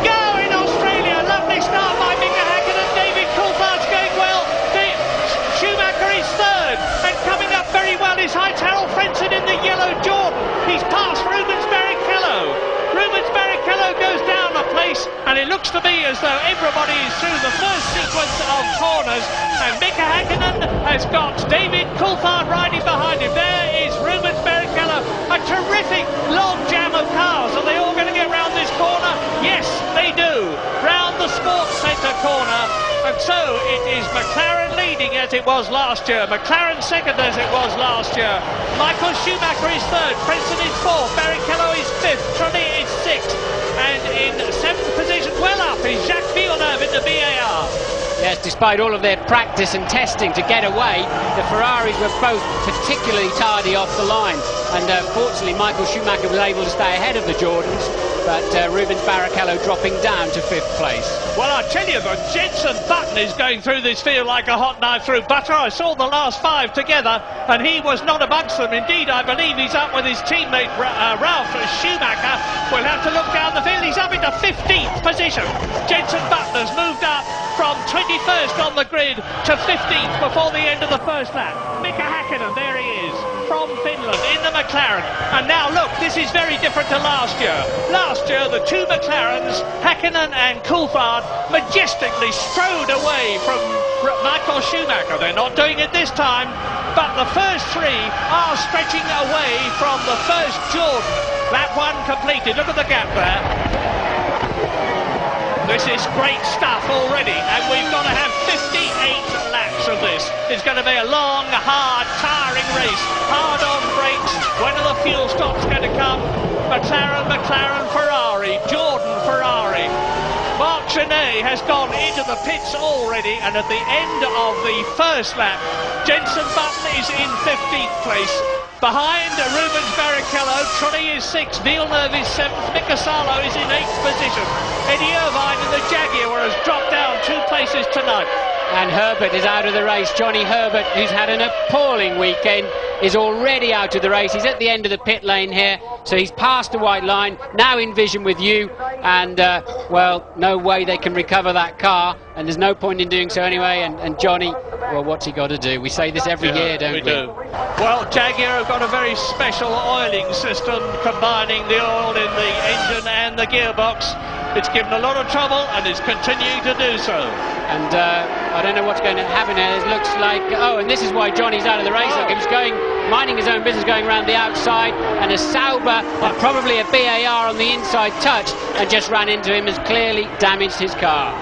go in Australia. Lovely start by Mika Häkkinen. David Coulthard's going well. Schumacher is third, and coming up very well is Harold Frentzen in the yellow Jordan. He's passed Rubens Barrichello. Rubens Barrichello goes down a place, and it looks to me as though everybody is through the first sequence of corners, and Mika Häkkinen has got David Coulthard riding behind him. There is Rubens Barrichello. A terrific long jam of cars. Are they all going to get round this corner? Yes, they do. Round the Sports Centre corner. And so it is McLaren leading as it was last year. McLaren second as it was last year. Michael Schumacher is third. Frentzen is fourth. Barrichello is fifth. Trulli is sixth. And in seventh position, well up, is Jacques Villeneuve in the VAR.
Yes, despite all of their practice and testing to get away, the Ferraris were both particularly tardy off the line. And fortunately, Michael Schumacher was able to stay ahead of the Jordans, but Rubens Barrichello dropping down to fifth place.
Well, I tell you, the Jenson Button is going through this field like a hot knife through butter. I saw the last 5 together, and he was not amongst them. Indeed, I believe he's up with his teammate Ralf Schumacher. We'll have to look down the field. He's up into 15th position. Jenson Button has moved up from 21st on the grid to 15th before the end of the first lap. Mika Häkkinen, there he is, from Finland in the McLaren. And now look, this is very different to last year. Last year, the two McLarens, Häkkinen and Coulthard, majestically strode away from Michael Schumacher. They're not doing it this time, but the first 3 are stretching away from the first Jordan. Lap 1 completed. Look at the gap there. This is great stuff already, and we've got to have 58 laps of this. It's going to be a long, hard, tiring race. Hard on brakes. When are the fuel stops going to come? McLaren, Ferrari, Jordan, Ferrari. Marc Genet has gone into the pits already, and at the end of the first lap, Jenson Button is in 15th place. Behind Rubens Barrichello, Trulli is 6th, Villeneuve is 7th, Mika Salo is in 8th position. Eddie Irvine in the Jaguar has dropped down 2 places tonight.
And Herbert is out of the race. Johnny Herbert, who's had an appalling weekend, is already out of the race. He's at the end of the pit lane here, so he's past the white line, now in vision with you, and well, no way they can recover that car, and there's no point in doing so anyway. And Johnny, well, what's he got to do? We say this every year, don't we?
We do. Well, Jaguar have got a very special oiling system combining the oil in the engine and the gearbox. It's given a lot of trouble, and it's continuing to do so.
And I don't know what's going to happen here. It looks like, oh, and this is why Johnny's out of the race. Look, he was minding his own business, going around the outside, and a Sauber and probably a BAR on the inside touch, and just ran into him, has clearly damaged his car.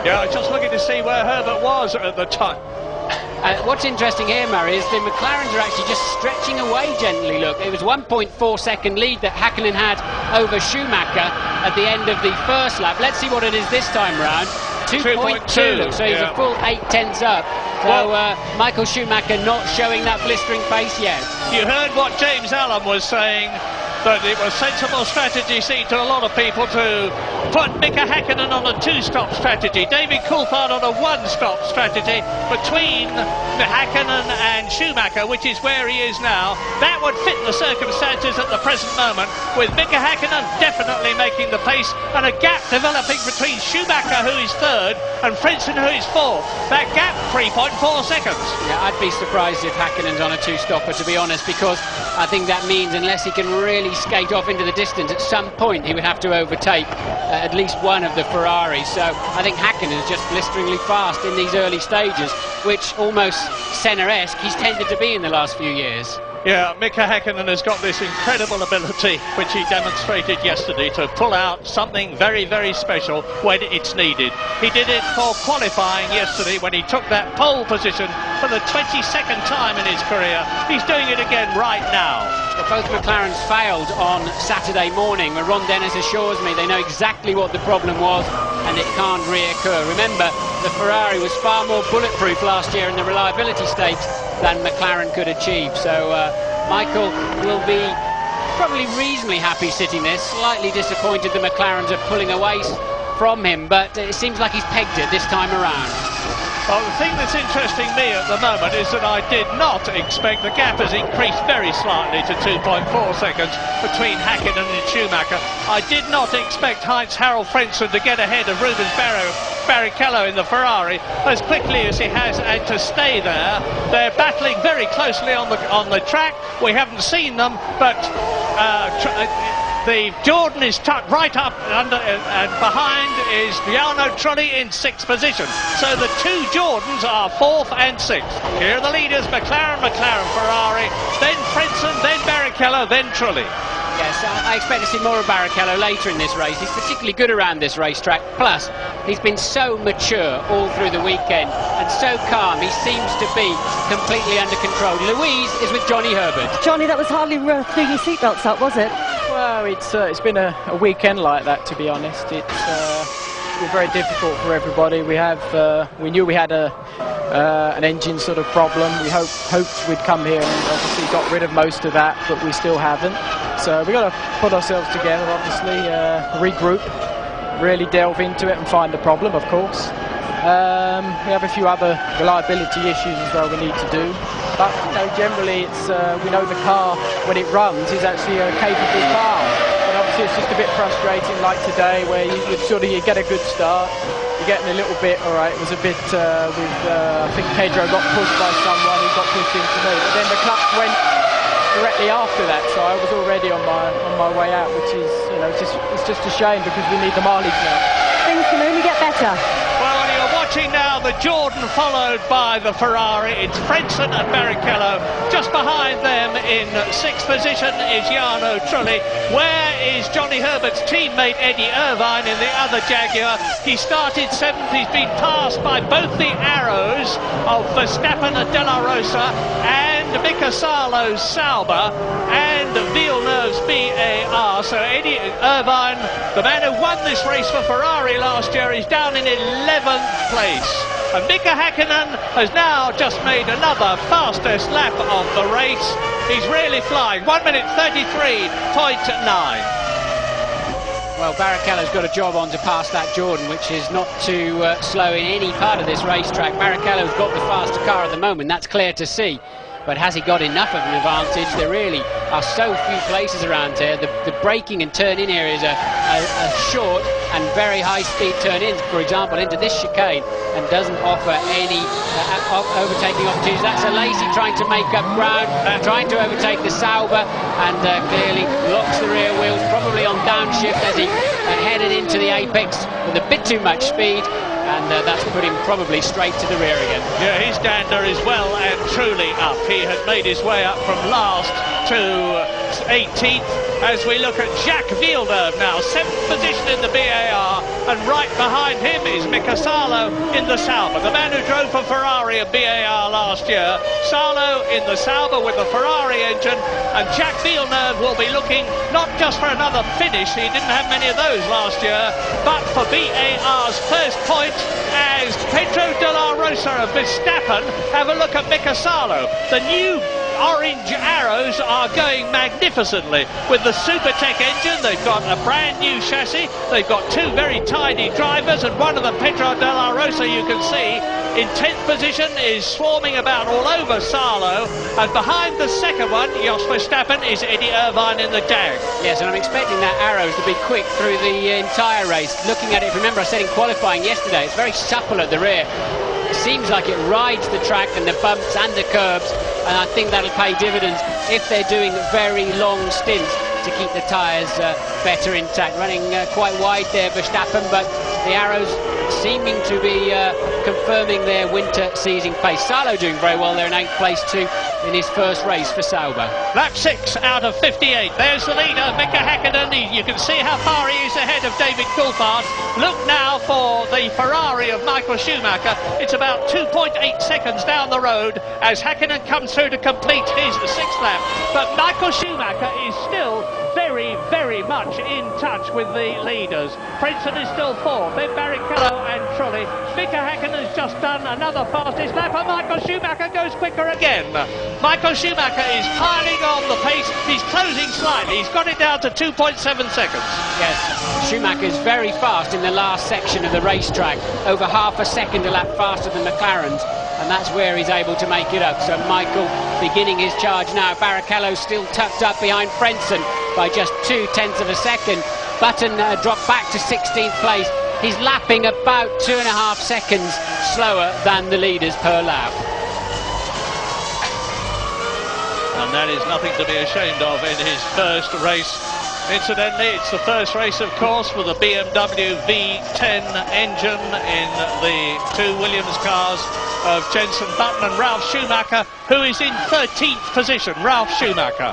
Yeah, I was just looking to see where Herbert was at the time.
What's interesting here, Murray, is the McLarens are actually just stretching away gently. Look, it was 1.4 second lead that Häkkinen had over Schumacher at the end of the first lap. Let's see what it is this time round. 2.2, so he's a full 8/10 up. So Michael Schumacher not showing that blistering face yet.
You heard what James Allen was saying. But it was sensible strategy, seemed to a lot of people, to put Mika Häkkinen on a two-stop strategy, David Coulthard on a one-stop strategy between Häkkinen and Schumacher, which is where he is now. That would fit the circumstances at the present moment, with Mika Häkkinen definitely making the pace and a gap developing between Schumacher, who is third, and Frentzen, who is fourth. That gap, 3.4 seconds.
Yeah, I'd be surprised if Häkkinen's on a two-stopper, to be honest, because I think that means unless he can really skate off into the distance, at some point he would have to overtake at least one of the Ferraris. So I think Häkkinen is just blisteringly fast in these early stages, which almost Senna-esque he's tended to be in the last few years.
Yeah, Mika Häkkinen has got this incredible ability, which he demonstrated yesterday, to pull out something very, very special when it's needed. He did it for qualifying yesterday when he took that pole position for the 22nd time in his career. He's doing it again right now.
Well, both McLarens failed on Saturday morning, where Ron Dennis assures me they know exactly what the problem was and it can't reoccur. Remember, the Ferrari was far more bulletproof last year in the reliability stakes than McLaren could achieve. So Michael will be probably reasonably happy sitting there, slightly disappointed the McLarens are pulling away from him, but it seems like he's pegged it this time around.
Well, the thing that's interesting me at the moment is that I did not expect, the gap has increased very slightly to 2.4 seconds between Häkkinen and Schumacher. I did not expect Heinz-Harald Frentzen to get ahead of Rubens Barrichello in the Ferrari as quickly as he has, and to stay there. They're battling very closely on the track. We haven't seen them, but the Jordan is tucked right up under, and behind is Jarno Trulli in 6th position. So the two Jordans are 4th and 6th. Here are the leaders: McLaren, Ferrari, then Frentzen, then Barrichello, then Trulli.
Yes, I expect to see more of Barrichello later in this race. He's particularly good around this racetrack. Plus, he's been so mature all through the weekend and so calm. He seems to be completely under control. Louise is with Johnny Herbert.
Johnny, that was hardly worth doing your seatbelts up, was it?
Well, it's been a weekend like that, to be honest. It's been very difficult for everybody. We knew we had an engine sort of problem. We hoped we'd come here and obviously got rid of most of that, but we still haven't. So we've got to put ourselves together, obviously, regroup, really delve into it and find the problem, of course. We have a few other reliability issues as well we need to do. But, you know, generally it's, we know the car, when it runs, is actually a capable car. But obviously it's just a bit frustrating, like today, where you get a good start. You're getting a little bit, all right, it was a bit I think Pedro got pushed by someone who got pushed into me. But then the clutch went directly after that, so I was already on my way out, which is, you know, it's just a shame because we need the mileage now.
Things can only get better.
Well, you're watching now the Jordan followed by the Ferrari. It's Frentzen and Barrichello. Just behind them in 6th position is Jarno Trulli. Where is Johnny Herbert's teammate Eddie Irvine in the other Jaguar? He started 7th. He's been passed by both the arrows of Verstappen and De La Rosa and Mika Salo's Sauber and Villeneuve's BAR. So Eddie Irvine, the man who won this race for Ferrari last year, is down in 11th place. And Mika Häkkinen has now just made another fastest lap of the race. He's really flying. 1 minute 33.9.
Well, Barrichello's got a job on to pass that Jordan, which is not too slow in any part of this racetrack. Barrichello's got the faster car at the moment, that's clear to see. But has he got enough of an advantage? There really are so few places around here. The braking and turn-in areas are short and very high-speed turn-ins, for example, into this chicane, and doesn't offer any overtaking opportunities. That's a Lacey trying to make up ground, trying to overtake the Sauber, and clearly locks the rear wheels, probably on downshift as he headed into the apex with a bit too much speed. And that's put him probably straight to the rear again. Yeah, his dander is well and truly up. He had made his way up from last to 18th as we look at Jacques Villeneuve now, 7th position in the BAR, and right behind him is Mika Salo in the Sauber, the man who drove for Ferrari and BAR last year. Salo in the Sauber with the Ferrari engine, and Jacques Villeneuve will be looking not just for another finish, he didn't have many of those last year, but for BAR's first point as Pedro de la Rosa of Verstappen have a look at Mika Salo, the new
orange arrows are going magnificently with the Supertech engine. They've got a brand new chassis, they've got two very tidy drivers, and one of them, Pedro de la Rosa, you can see in 10th position, is swarming about all over Salo, and behind the second one, Jos Verstappen, is Eddie Irvine in the Jag.
Yes, and I'm expecting that arrows to be quick through the entire race. Looking at it, remember I said in qualifying yesterday, it's very supple at the rear. It seems like it rides the track and the bumps and the curbs, and I think that'll pay dividends if they're doing very long stints to keep the tyres better intact. Running quite wide there, Verstappen, but the arrows seeming to be confirming their winter season pace. Salo doing very well there in 8th place too in his first race for Sauber.
Lap 6 out of 58. There's the leader, Mika Häkkinen. You can see how far he is ahead of David Coulthard. Look now for the Ferrari of Michael Schumacher. It's about 2.8 seconds down the road as Häkkinen comes through to complete his 6th lap. But Michael Schumacher is still very, very much in touch with the leaders. Princeton is still 4th, then Barrichello and Trulli. Mika Häkkinen has just done another fastest lap, and Michael Schumacher goes quicker again. Michael Schumacher is piling on the pace. He's closing slightly. He's got it down to 2.7 seconds.
Yes, Schumacher is very fast in the last section of the racetrack, over half a second a lap faster than McLaren's, and that's where he's able to make it up. So Michael beginning his charge now. Barrichello still tucked up behind Frentzen by just 0.2 of a second. Button dropped back to 16th place. He's lapping about 2.5 seconds slower than the leaders per lap.
And that is nothing to be ashamed of in his first race. Incidentally, it's the first race, of course, for the BMW V10 engine in the two Williams cars of Jenson Button and Ralf Schumacher, who is in 13th position, Ralf Schumacher.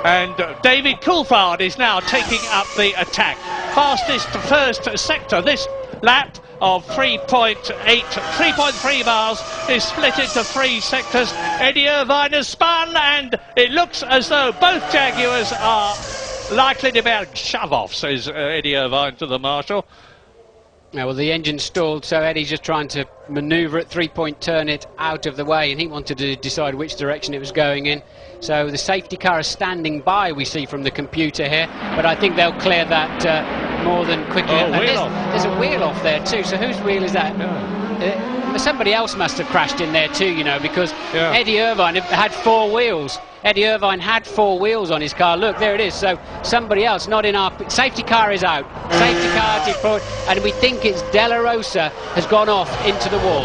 And David Coulthard is now taking up the attack. Fastest first sector this lap of 3.3 miles is split into 3 sectors. Eddie Irvine has spun, and it looks as though both Jaguars are likely to be able to shove off, says Eddie Irvine to the marshal.
Yeah, well, the engine stalled, so Eddie's just trying to manoeuvre it, 3-point turn it out of the way, and he wanted to decide which direction it was going in. So the safety car is standing by, we see from the computer here, but I think they'll clear that more than quickly.
Oh,
there's a wheel off there too, so whose wheel is that? Somebody else must have crashed in there too, you know, because Eddie Irvine had 4 wheels. Eddie Irvine had 4 wheels on his car. Look, there it is. So somebody else, not in our... Safety car is out. Safety car deployed, and we think it's De La Rosa has gone off into the wall.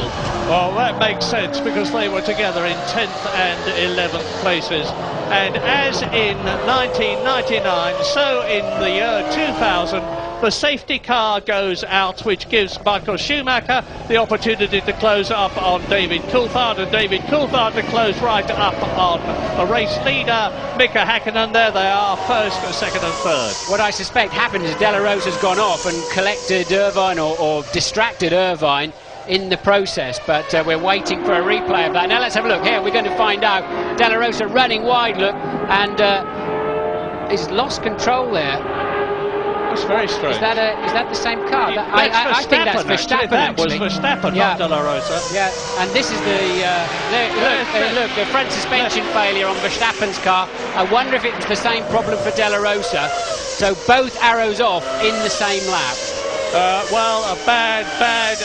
Well, that makes sense because they were together in 10th and 11th places. And as in 1999, so in the year 2000, the safety car goes out, which gives Michael Schumacher the opportunity to close up on David Coulthard, and David Coulthard to close right up on a race leader, Mika Häkkinen. There they are, first, second and third.
What I suspect happened is De La Rosa's gone off and collected Irvine or distracted Irvine in the process, but we're waiting for a replay of that. Now let's have a look here. We're going to find out. De La Rosa running wide, look, and he's lost control there.
That's very strange.
Is that the same car?
I
think that's Verstappen.
That was Verstappen, not De La Rosa.
Yeah, and this is the look, the front suspension failure on Verstappen's car. I wonder if it was the same problem for De La Rosa. So both arrows off in the same lap.
Well, a bad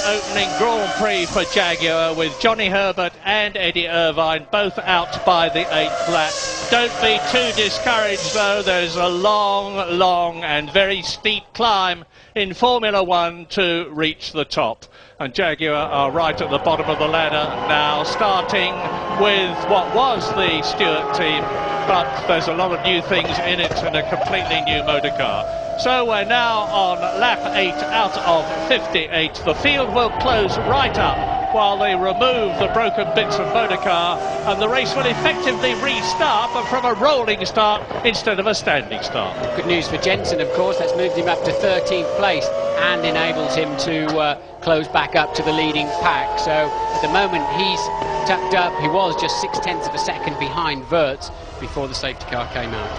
opening Grand Prix for Jaguar with Johnny Herbert and Eddie Irvine both out by the 8th lap. Don't be too discouraged though, there's a long and very steep climb in Formula 1 to reach the top. And Jaguar are right at the bottom of the ladder now, starting with what was the Stewart team, but there's a lot of new things in it and a completely new motor car. So we're now on lap 8 out of 58. The field will close right up while they remove the broken bits of motor car, and the race will effectively restart, but from a rolling start instead of a standing start.
Good news for Jenson, of course. That's moved him up to 13th place and enables him to close back up to the leading pack. So at the moment he's tucked up. He was just 0.6 of a second behind Wirtz before the safety car came out.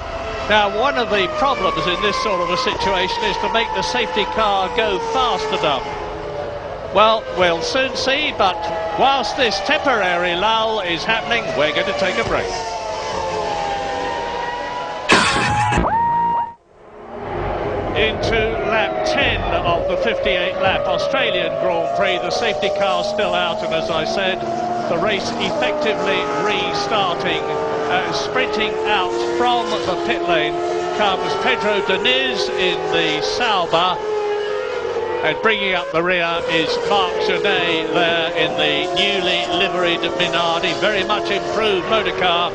Now, one of the problems in this sort of a situation is to make the safety car go fast enough. Well, we'll soon see, but whilst this temporary lull is happening, we're going to take a break. into lap 10 of the 58-lap Australian Grand Prix. The safety car still out, and as I said, the race effectively restarting. Sprinting out from the pit lane comes Pedro Diniz in the Sauber, and bringing up the rear is Marc Genet there in the newly liveried Minardi, very much improved motor car.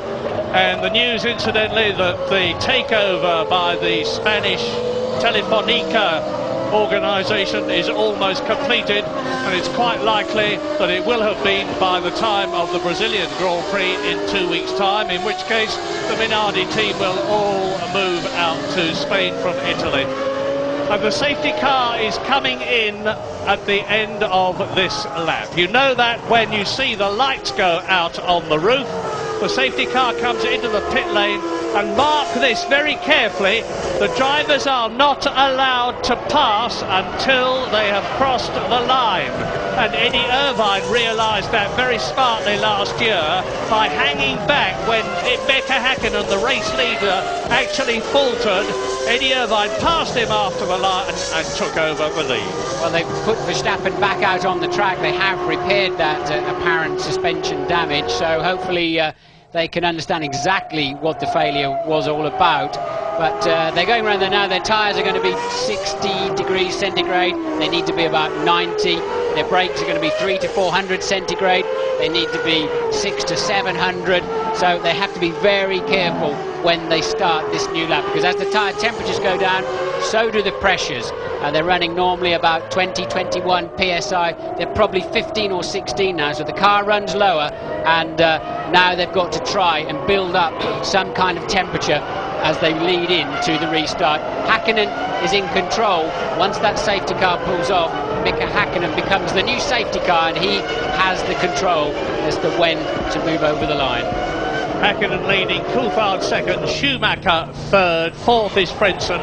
And the news, incidentally, that the takeover by the Spanish Telefonica organisation is almost completed, and it's quite likely that it will have been by the time of the Brazilian Grand Prix in 2 weeks' time, in which case the Minardi team will all move out to Spain from Italy. And the safety car is coming in at the end of this lap. You know that when you see the lights go out on the roof. The safety car comes into the pit lane, and mark this very carefully, the drivers are not allowed to pass until they have crossed the line. And Eddie Irvine realised that very smartly last year by hanging back when Mika Häkkinen, the race leader, actually faltered. Eddie Irvine passed him after the line and took over the lead.
Well, they've put Verstappen back out on the track. They have repaired that apparent suspension damage, so hopefully they can understand exactly what the failure was all about. But they're going around there now. Their tyres are going to be 60 degrees centigrade. They need to be about 90. Their brakes are going to be 300 to 400 centigrade. They need to be 600 to 700. So they have to be very careful when they start this new lap, because as the tyre temperatures go down, so do the pressures. They're running normally about 20, 21 psi. They're probably 15 or 16 now, so the car runs lower, and now they've got to try and build up some kind of temperature as they lead into the restart. Häkkinen is in control. Once that safety car pulls off, Mika Häkkinen becomes the new safety car, and he has the control as to when to move over the line.
Häkkinen leading, Coulthard second, Schumacher third, fourth is Frentzen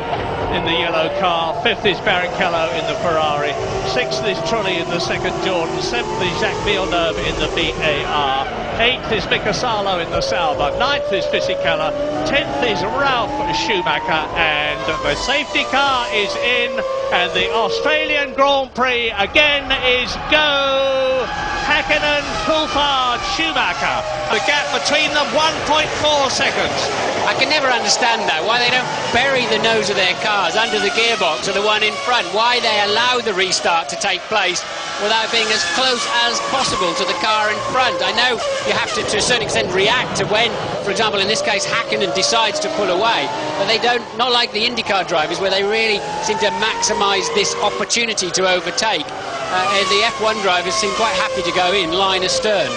in the yellow car, fifth is Barrichello in the Ferrari, sixth is Trulli in the second Jordan, seventh is Jacques Villeneuve in the BAR, eighth is Mika Salo in the Sauber, ninth is Fisichella, 10th is Ralf Schumacher, and the safety car is in, and the Australian Grand Prix again is go! Häkkinen, Coulthard, Schumacher. The gap between them 1.4 seconds.
I can never understand that, why they don't bury the nose of their cars under the gearbox of the one in front, why they allow the restart to take place without being as close as possible to the car in front. I know you have to a certain extent react to when, for example, in this case, Häkkinen decides to pull away, but they don't, not like the IndyCar drivers where they really seem to maximise this opportunity to overtake. The F1 drivers seem quite happy to go in line astern.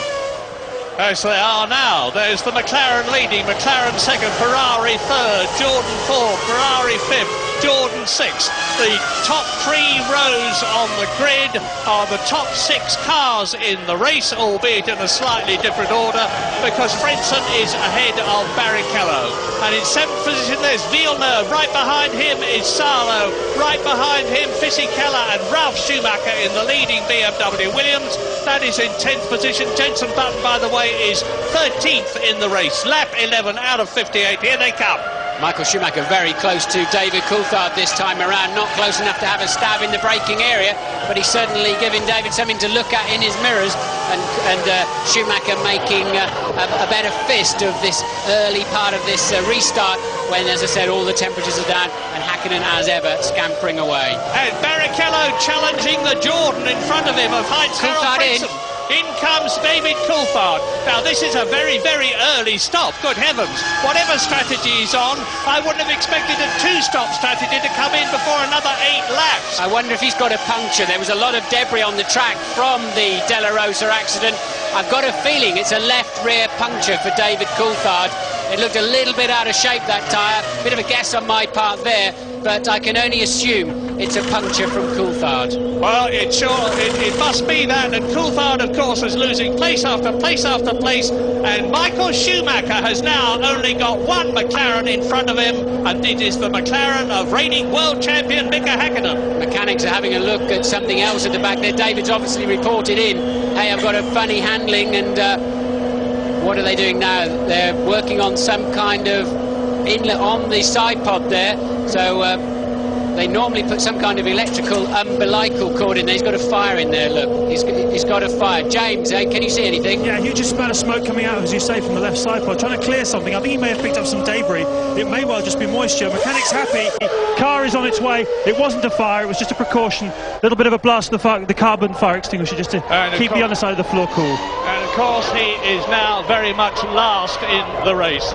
As they are now. There's the McLaren leading, McLaren second, Ferrari third, Jordan fourth, Ferrari fifth, Jordan sixth. The top 3 rows on the grid are the top 6 cars in the race, albeit in a slightly different order, because Frentzen is ahead of Barrichello. And in 7th position there's Villeneuve, right behind him is Salo, right behind him Fisichella and Ralf Schumacher in the leading BMW Williams. That is in 10th position. Jenson Button, by the way, is 13th in the race. Lap 11 out of 58. Here they come.
Michael Schumacher very close to David Coulthard this time around, not close enough to have a stab in the braking area, but he's certainly giving David something to look at in his mirrors, and Schumacher making a better fist of this early part of this restart when, as I said, all the temperatures are down, and Häkkinen, as ever, scampering away.
And Barrichello challenging the Jordan in front of him of Heinz-Harald Frentzen. In comes David Coulthard. Now this is a very, very early stop. Good heavens. Whatever strategy he's on, I wouldn't have expected a 2-stop strategy to come in before another 8 laps.
I wonder if he's got a puncture. There was a lot of debris on the track from the De La Rosa accident. I've got a feeling it's a left rear puncture for David Coulthard. It looked a little bit out of shape, that tyre. Bit of a guess on my part there, but I can only assume it's a puncture from Coulthard.
Well, it must be that, and Coulthard, of course, is losing place after place after place, and Michael Schumacher has now only got one McLaren in front of him, and it is the McLaren of reigning world champion Mika Häkkinen.
Mechanics are having a look at something else at the back there. David's obviously reported in, hey, I've got a funny handling, and what are they doing now? They're working on some kind of inlet on the side pod there, so they normally put some kind of electrical umbilical cord in there. He's got a fire in there, look. He's got a fire. James, can you see anything?
Yeah, huge amount of smoke coming out, as you say, from the left side pod, trying to clear something. I think he may have picked up some debris. It may well just be moisture. Mechanic's happy. Car is on its way. It wasn't a fire, it was just a precaution. A little bit of a blast of the carbon fire extinguisher just to keep the underside of the floor cool.
And of course he is now very much last in the race.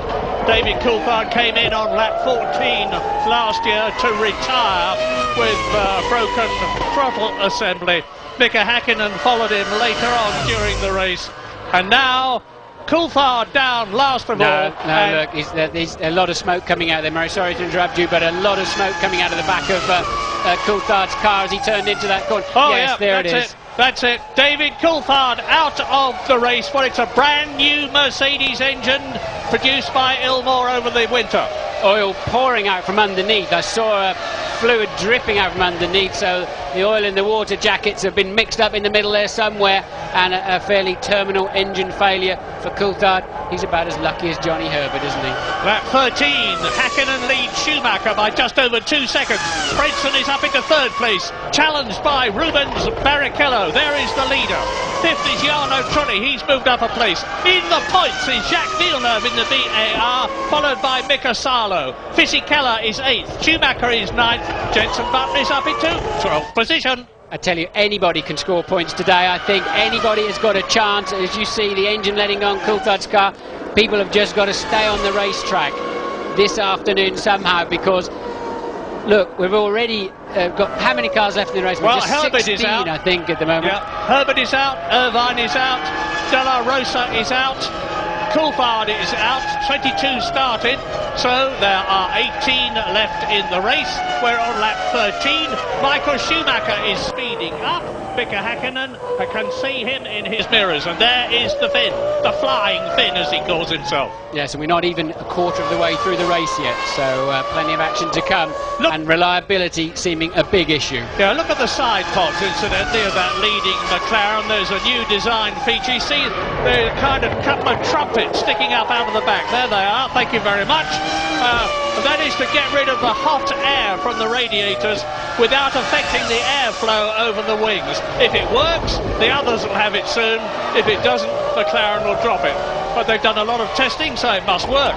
David Coulthard came in on lap 14 last year to retire with broken throttle assembly. Mika Häkkinen followed him later on during the race, and now Coulthard down last of all.
No, look, there's a lot of smoke coming out there, Murray. Sorry to interrupt you, but a lot of smoke coming out of the back of Coulthard's car as he turned into that corner.
Oh,
yes,
yeah,
there it is.
That's it. David Coulthard out of the race. Well, it's a brand new Mercedes engine produced by Ilmor over the winter.
Oil pouring out from underneath. I saw fluid dripping out from underneath, so the oil and the water jackets have been mixed up in the middle there somewhere, and a fairly terminal engine failure for Coulthard. He's about as lucky as Johnny Herbert, isn't he?
Lap 13, Häkkinen leads Schumacher by just over 2 seconds. Fredson is up into third place, challenged by Rubens Barrichello. There is the leader. Fifth is Jarno Trulli, he's moved up a place. In the points is Jacques Villeneuve in the VAR, followed by Mika Salo. Fisichella is 8th, Schumacher is 9th, Jenson Button is up into 12th position.
I tell you, anybody can score points today. I think anybody has got a chance. As you see the engine letting on Coulthard's car, people have just got to stay on the racetrack this afternoon somehow, because look, we've already got how many cars left in the race?
Well,
just
Herbert
16,
is out,
I think, at the moment.
Yeah. Herbert is out, Irvine is out, Della Rosa is out, Coulthard is out, 22 started, so there are 18 left in the race. We're on lap 13. Michael Schumacher is speeding up. Mika Häkkinen, I can see him in his mirrors, and there is the Finn, the flying Finn as he calls himself.
Yes, and we're not even a quarter of the way through the race yet, so plenty of action to come, and reliability seeming a big issue.
Yeah, look at the side pods, incidentally, of that leading McLaren. There's a new design feature. You see the kind of couple of trumpets sticking up out of the back. There they are, thank you very much. That is to get rid of the hot air from the radiators without affecting the airflow over the wings. If it works, the others will have it soon. If it doesn't, McLaren will drop it. But they've done a lot of testing, so it must work.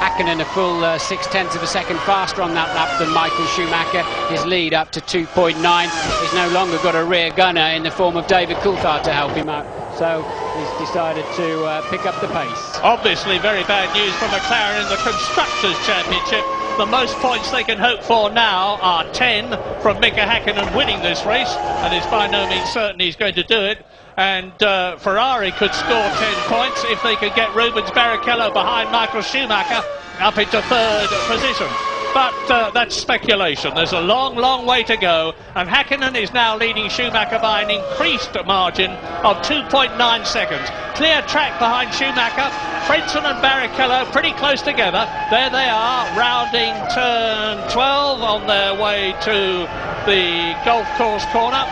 Häkkinen a full 0.6 of a second faster on that lap than Michael Schumacher. His lead up to 2.9. He's no longer got a rear gunner in the form of David Coulthard to help him out. So he's decided to pick up the pace.
Obviously very bad news for McLaren in the Constructors' Championship. The most points they can hope for now are 10 from Mika Häkkinen winning this race, and it's by no means certain he's going to do it. And Ferrari could score 10 points if they could get Rubens Barrichello behind Michael Schumacher up into third position. But that's speculation. There's a long, long way to go, and Häkkinen is now leading Schumacher by an increased margin of 2.9 seconds. Clear track behind Schumacher. Fredson and Barrichello pretty close together. There they are, rounding turn 12 on their way to the golf course corner.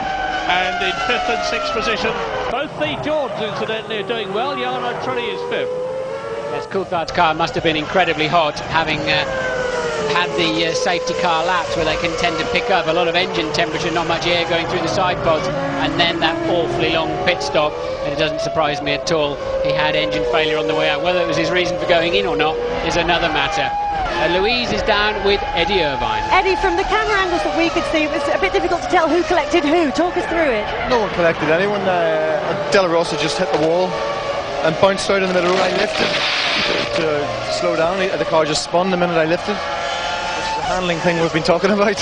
And in 5th and 6th position, both the Jordans, incidentally, are doing well. Jarno Trulli is 5th.
Yes, Coulthard's car must have been incredibly hot, having had the safety car laps where they can tend to pick up a lot of engine temperature, not much air going through the side pods, and then that awfully long pit stop. And it doesn't surprise me at all. He had engine failure on the way out. Whether it was his reason for going in or not is another matter. Louise is down with Eddie Irvine.
Eddie, from the camera angles that we could see, it was a bit difficult to tell who collected who. Talk us through it.
No one collected anyone. Della Rosa just hit the wall and bounced out in the middle. I lifted to slow down. The car just spun the minute I lifted. It's the handling thing we've been talking about.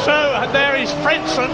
So there is Fredson,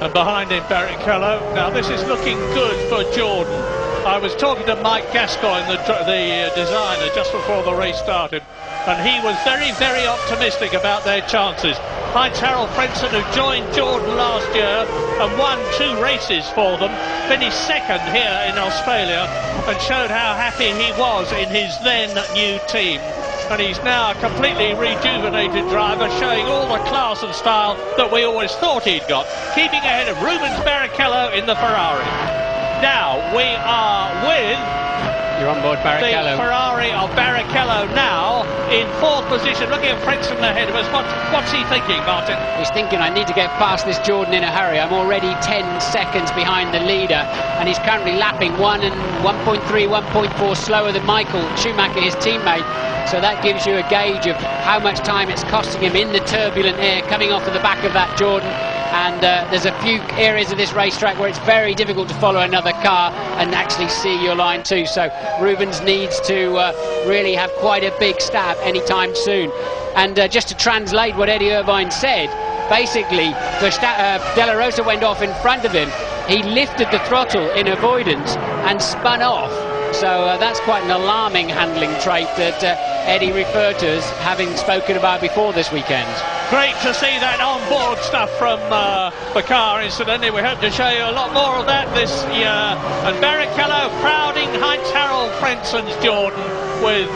and behind him Barrichello. Now this is looking good for Jordan. I was talking to Mike Gascoigne, the designer, just before the race started, and he was very, very optimistic about their chances. Heinz-Harald Frentzen, who joined Jordan last year and won 2 races for them, finished second here in Australia and showed how happy he was in his then new team. And he's now a completely rejuvenated driver, showing all the class and style that we always thought he'd got, keeping ahead of Rubens Barrichello in the Ferrari. Now we are with
You're on board Barrichello.
The Ferrari of Barrichello now, in 4th position, looking at Frentzen ahead of us. What's he thinking, Martin?
He's thinking, I need to get past this Jordan in a hurry. I'm already 10 seconds behind the leader, and he's currently lapping 1.3, 1.4 slower than Michael Schumacher, his teammate. So that gives you a gauge of how much time it's costing him in the turbulent air coming off of the back of that Jordan. And there's a few areas of this racetrack where it's very difficult to follow another car and actually see your line too. So Rubens needs to really have quite a big stab anytime soon. And just to translate what Eddie Irvine said, basically De La Rosa went off in front of him. He lifted the throttle in avoidance and spun off. So that's quite an alarming handling trait that Eddie referred to as having spoken about before this weekend.
Great to see that on-board stuff from the car, incidentally. We hope to show you a lot more of that this year. And Barrichello crowding Heinz-Harald Frentzen's Jordan with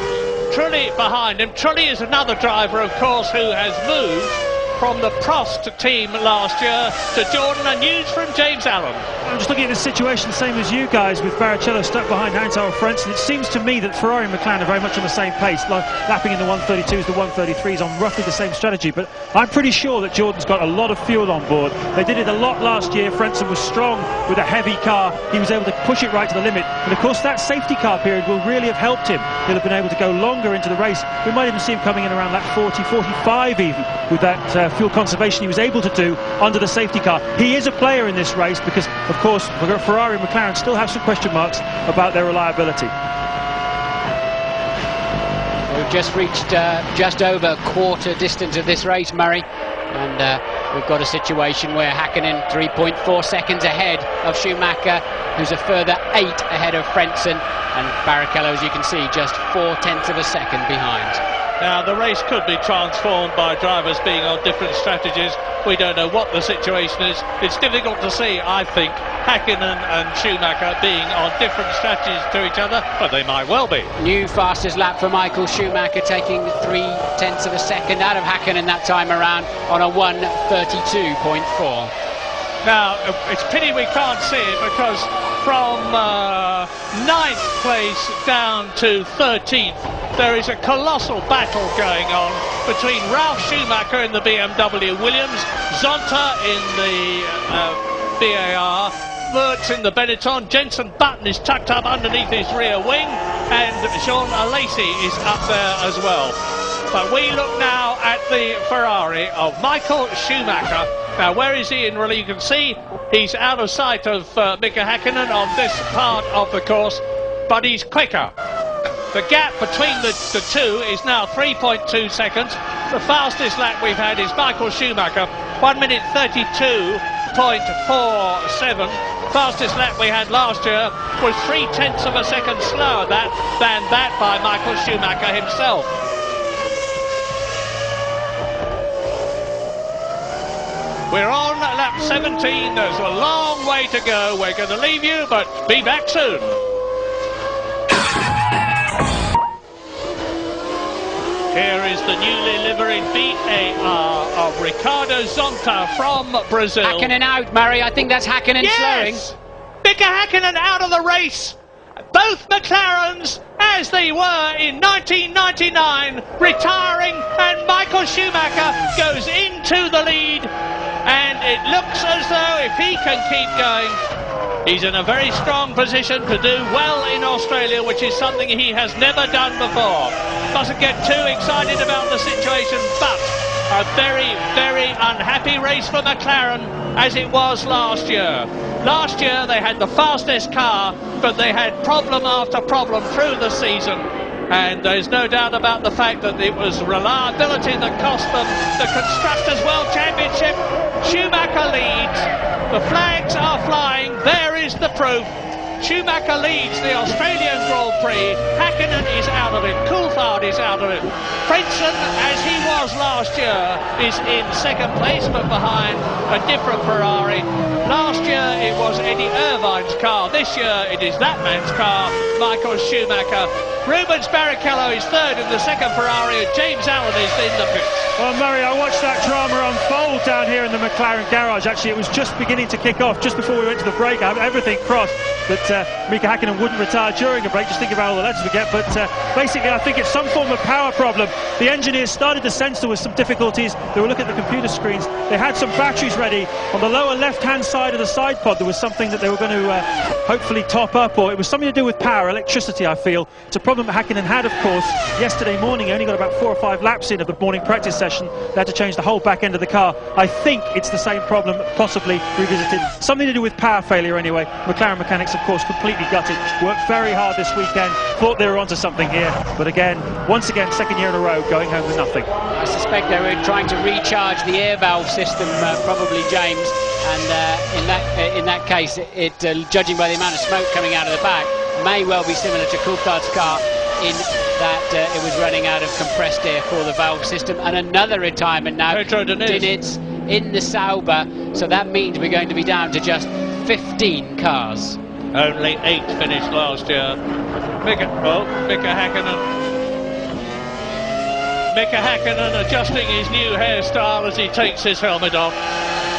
Trulli behind him. Trulli is another driver, of course, who has moved from the Prost team last year to Jordan, and news from James Allen.
I'm just looking at this situation, same as you guys, with Barrichello stuck behind Heinz-Harald Frentzen. It seems to me that Ferrari and McLaren are very much on the same pace, like lapping in the 132s, the 133s, on roughly the same strategy. But I'm pretty sure that Jordan's got a lot of fuel on board. They did it a lot last year. Frentzen was strong with a heavy car. He was able to push it right to the limit. And of course, that safety car period will really have helped him. He'll have been able to go longer into the race. We might even see him coming in around lap 40, 45 even, with that fuel conservation he was able to do under the safety car. He is a player in this race because, of course, Ferrari and McLaren still have some question marks about their reliability.
We've just reached just over quarter distance of this race, Murray, and we've got a situation where Häkkinen 3.4 seconds ahead of Schumacher, who's a further 8 ahead of Frentzen, and Barrichello, as you can see, just 0.4 of a second behind.
Now, the race could be transformed by drivers being on different strategies. We don't know what the situation is. It's difficult to see, I think, Häkkinen and Schumacher being on different strategies to each other, but they might well be.
New fastest lap for Michael Schumacher, taking 0.3 of a second out of Häkkinen that time around on a 1:32.4.
Now, it's a pity we can't see it because from 9th place down to 13th, there is a colossal battle going on between Ralf Schumacher in the BMW Williams, Zonta in the BAR, Wurz in the Benetton, Jenson Button is tucked up underneath his rear wing, and Jean Alesi is up there as well. But we look now at the Ferrari of Michael Schumacher. Now, where is he in rally? You can see he's out of sight of Mika Häkkinen on this part of the course, but he's quicker. The gap between the two is now 3.2 seconds. The fastest lap we've had is Michael Schumacher, 1:32.47. Fastest lap we had last year was 0.3 of a second slower than that by Michael Schumacher himself. We're on lap 17. There's a long way to go. We're going to leave you, but be back soon. Here is the newly liveried BAR of Ricardo Zonta from Brazil.
Häkkinen out, Murray. I think that's Häkkinen slowing.
Mika Häkkinen out of the race. Both McLarens, as they were in 1999, retiring, and Michael Schumacher goes into the lead. And it looks as though if he can keep going, he's in a very strong position to do well in Australia, which is something he has never done before. Mustn't get too excited about the situation, but a very, very unhappy race for McLaren, as it was last year. Last year they had the fastest car, but they had problem after problem through the season. And there's no doubt about the fact that it was reliability that cost them the Constructors' World Championship. Schumacher leads. The flags are flying. There is the proof. Schumacher leads the Australian Grand Prix. Häkkinen is out of it. Coulthard is out of it. Frentzen, as he was last year, is in second place, but behind a different Ferrari. Last year it was Eddie Irvine's car. This year it is that man's car, Michael Schumacher. Rubens Barrichello is third in the second Ferrari, and James Allen is in the pits.
Well, Murray, I watched that drama unfold down here in the McLaren garage. Actually, it was just beginning to kick off, just before we went to the break. Everything crossed. But Mika Häkkinen wouldn't retire during a break. Just think about all the letters we get. But basically, I think it's some form of power problem. The engineers started to sense there was some difficulties. They were looking at the computer screens. They had some batteries ready. On the lower left-hand side of the side pod, there was something that they were going to hopefully top up, or it was something to do with power, electricity, I feel. It's a problem that Häkkinen had, of course, yesterday morning. He only got about 4 or 5 laps in of the morning practice session. They had to change the whole back end of the car. I think it's the same problem, possibly revisited. Something to do with power failure anyway. McLaren mechanics, of course, completely gutted. Worked very hard this weekend. Thought they were onto something here. But again, once again, second year in a row, going home with nothing.
I suspect they were trying to recharge the air valve system, probably, James. And in that case, judging by the amount of smoke coming out of the back, may well be similar to Coulthard's car in that it was running out of compressed air for the valve system. And another retirement now. Dinitz in the Sauber, so that means we're going to be down to just 15 cars.
Only 8 finished last year. Mika Häkkinen adjusting his new hairstyle as he takes his helmet off.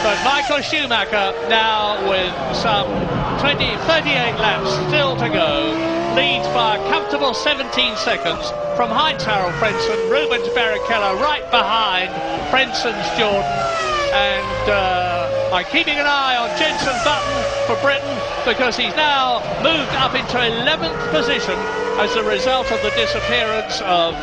But Michael Schumacher now with some 38 laps still to go, leads by a comfortable 17 seconds from Heinz-Harald Frentzen. Rubens Barrichello right behind Frentzen's Jordan, and I'm keeping an eye on Jenson Button for Britain, because he's now moved up into 11th position as a result of the disappearance of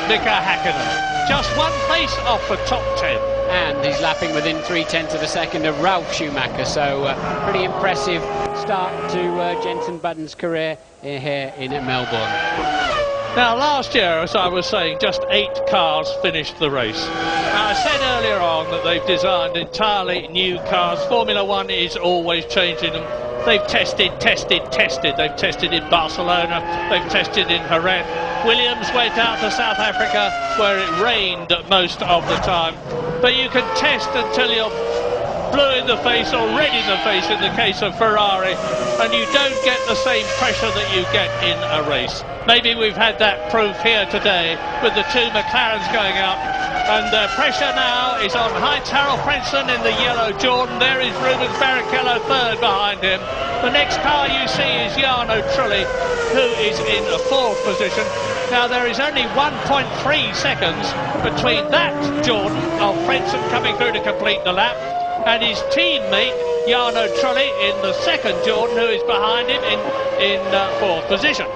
Mika Häkkinen. Just 1 place off the top 10.
And he's lapping within 3/10 of a second of Ralf Schumacher, so pretty impressive start to Jenson Button's career here in Melbourne.
Now, last year, as I was saying, just 8 cars finished the race. Now, I said earlier on that they've designed entirely new cars. Formula One is always changing them. They've tested. They've tested in Barcelona, they've tested in Jerez. Williams went out to South Africa, where it rained most of the time. But you can test until you're blue in the face or red in the face in the case of Ferrari, and you don't get the same pressure that you get in a race. Maybe we've had that proof here today with the 2 McLarens going out, and the pressure now is on Heinz-Harald Frentzen in the yellow Jordan. There is Rubens Barrichello third behind him. The next car you see is Jarno Trulli, who is in a 4th position. Now, there is only 1.3 seconds between that Jordan of Frentzen coming through to complete the lap and his teammate Jarno Trulli in the 2nd Jordan, who is behind him in 4th position.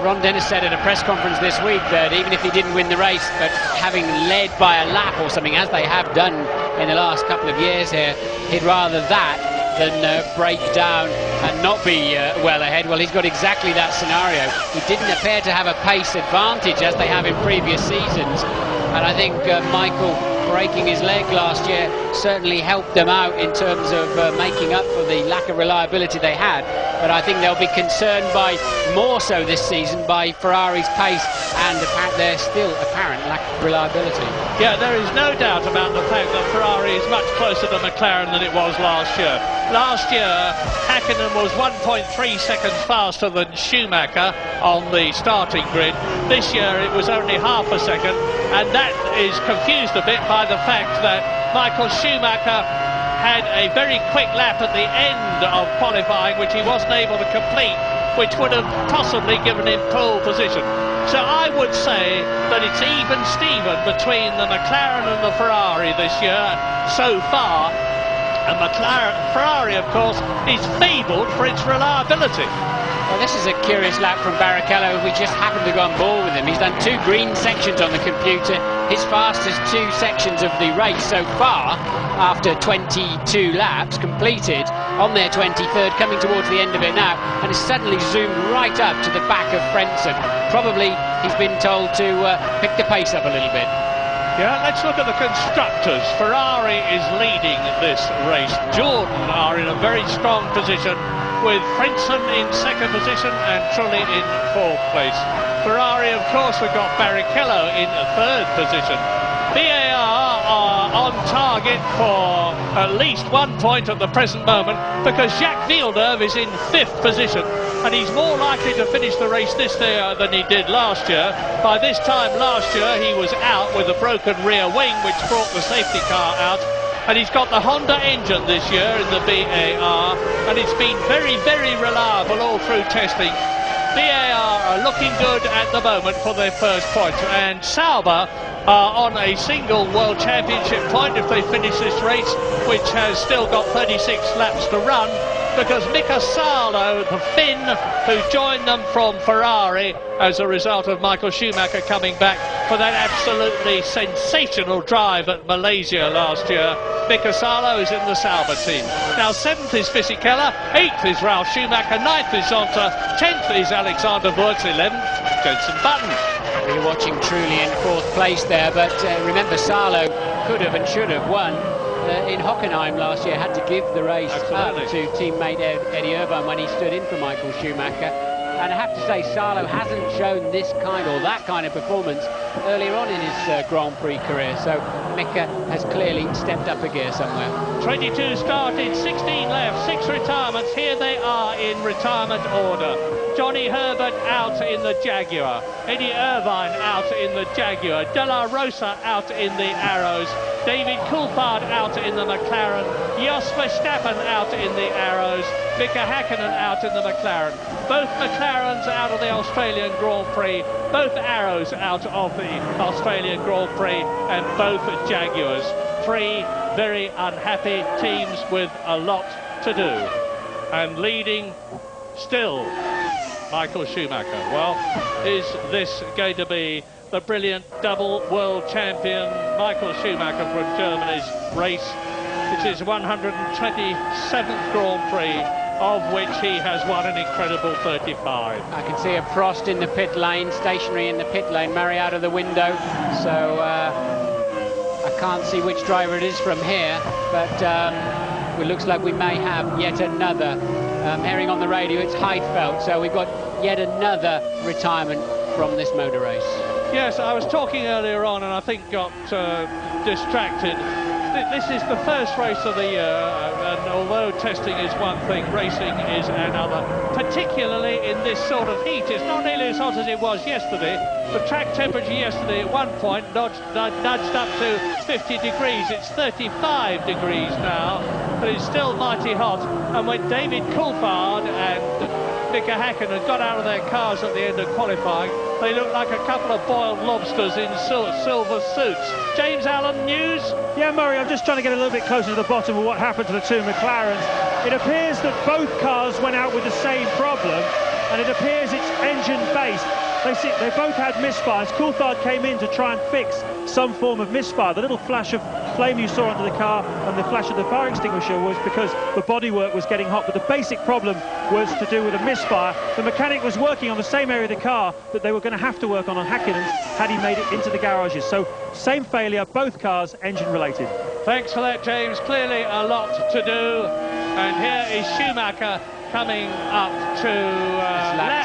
Ron Dennis said at a press conference this week that even if he didn't win the race, but having led by a lap or something, as they have done in the last couple of years here, he'd rather that than break down and not be well ahead. Well, he's got exactly that scenario. He didn't appear to have a pace advantage as they have in previous seasons, and I think Michael breaking his leg last year certainly helped them out in terms of making up for the lack of reliability they had. But I think they'll be concerned by, more so this season, by Ferrari's pace and their still apparent lack of reliability.
Yeah, there is no doubt about the fact that Ferrari is much closer to McLaren than it was last year. Last year, Häkkinen was 1.3 seconds faster than Schumacher on the starting grid. This year it was only half a second, and that is confused a bit by the fact that Michael Schumacher had a very quick lap at the end of qualifying, which he wasn't able to complete, which would have possibly given him pole position. So I would say that it's even Steven between the McLaren and the Ferrari this year so far. And Ferrari, of course, is fabled for its reliability.
Well, this is a curious lap from Barrichello. We just happened to go on board with him. He's done 2 green sections on the computer, his fastest 2 sections of the race so far, after 22 laps completed, on their 23rd, coming towards the end of it now, and has suddenly zoomed right up to the back of Frentzen. Probably he's been told to pick the pace up a little bit.
Yeah, let's look at the constructors. Ferrari is leading this race. Jordan are in a very strong position, with Frentzen in 2nd position and Trulli in 4th place. Ferrari, of course, we've got Barrichello in 3rd position. VAR are on target for at least 1 point at the present moment, because Jacques Villeneuve is in 5th position, and he's more likely to finish the race this year than he did last year. By this time last year he was out with a broken rear wing, which brought the safety car out, and he's got the Honda engine this year in the BAR, and it's been very, very reliable all through testing. BAR are looking good at the moment for their first point, and Sauber are on a single World Championship point if they finish this race, which has still got 36 laps to run, because Mika Salo, the Finn, who joined them from Ferrari as a result of Michael Schumacher coming back for that absolutely sensational drive at Malaysia last year. Mika Salo is in the Sauber team. Now 7th is Fisichella, 8th is Ralf Schumacher, 9th is Zonta, 10th is Alexander Wurz, 11th Jenson Button.
We're watching truly in 4th place there, but remember Salo could have and should have won. In Hockenheim last year, had to give the race up to teammate Eddie Irvine when he stood in for Michael Schumacher. And I have to say, Salo hasn't shown this kind or that kind of performance earlier on in his Grand Prix career. So Mika has clearly stepped up a gear somewhere.
22 started, 16 left, 6 retirements. Here they are in retirement order. Johnny Herbert out in the Jaguar. Eddie Irvine out in the Jaguar. De La Rosa out in the Arrows. David Coulthard out in the McLaren. Jos Verstappen out in the Arrows. Mika Häkkinen out in the McLaren. Both McLarens out of the Australian Grand Prix. Both Arrows out of the Australian Grand Prix. And both Jaguars. 3 very unhappy teams with a lot to do. And leading still Michael Schumacher. Well, is this going to be the brilliant double world champion Michael Schumacher from Germany's race? It's his 127th Grand Prix, of which he has won an incredible 35.
I can see a Prost in the pit lane, stationary in the pit lane, Murray out of the window, so I can't see which driver it is from here, but it looks like we may have yet another. Hearing on the radio, it's Heidfeld, so we've got yet another retirement from this motor race.
Yes, I was talking earlier on and I think got distracted. This is the first race of the year, and although testing is one thing, racing is another, particularly in this sort of heat. It's not nearly as hot as it was yesterday. The track temperature yesterday at one point nudged up to 50 degrees. It's 35 degrees now, but it's still mighty hot. And when David Coulthard and Mika Häkkinen got out of their cars at the end of qualifying, they looked like a couple of boiled lobsters in silver suits. James Allen, news?
Yeah, Murray, I'm just trying to get a little bit closer to the bottom of what happened to the 2 McLarens. It appears that both cars went out with the same problem, and it appears it's engine-based. They both had misfires. Coulthard came in to try and fix some form of misfire. The little flash of flame you saw under the car and the flash of the fire extinguisher was because the bodywork was getting hot, but the basic problem was to do with a misfire. The mechanic was working on the same area of the car that they were going to have to work on Häkkinen's had he made it into the garages. So same failure, both cars engine related.
Thanks for that, James. Clearly a lot to do. And here is Schumacher coming up to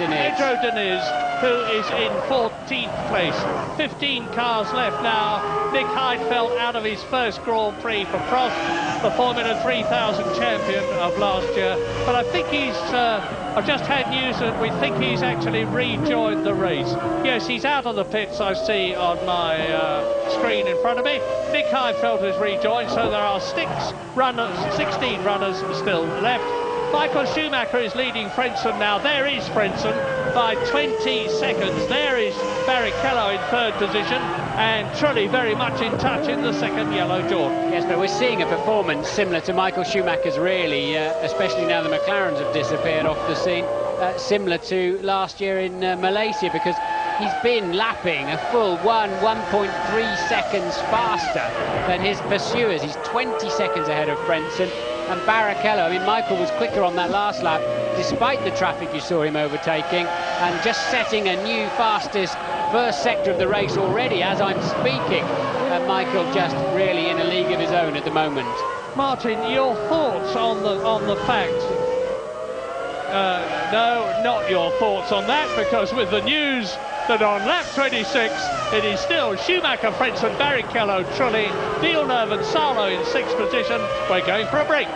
Pedro Diniz, who is in 14th place. 15 cars left now. Nick Heidfeld out of his first Grand Prix for Prost, the Formula 3000 champion of last year. But I think he's, I've just had news that we think he's actually rejoined the race. Yes, he's out of the pits, I see on my screen in front of me. Nick Heidfeld has rejoined, so there are 16 runners still left. Michael Schumacher is leading Frentzen now. There is Frentzen by 20 seconds. There is Barrichello in 3rd position, and Trulli very much in touch in the 2nd yellow Jordan.
Yes, but we're seeing a performance similar to Michael Schumacher's, really, especially now the McLarens have disappeared off the scene, similar to last year in Malaysia, because he's been lapping a full 1.3 seconds faster than his pursuers. He's 20 seconds ahead of Frentzen. And Barrichello, I mean, Michael was quicker on that last lap, despite the traffic you saw him overtaking, and just setting a new fastest first sector of the race already as I'm speaking. And Michael just really in a league of his own at the moment.
Martin, your thoughts on the fact? No, not your thoughts on that, because with the news that on lap 26 it is still Schumacher, Frentzen, Barrichello, Trulli, Villeneuve and Salo in 6th position. We're going for a break.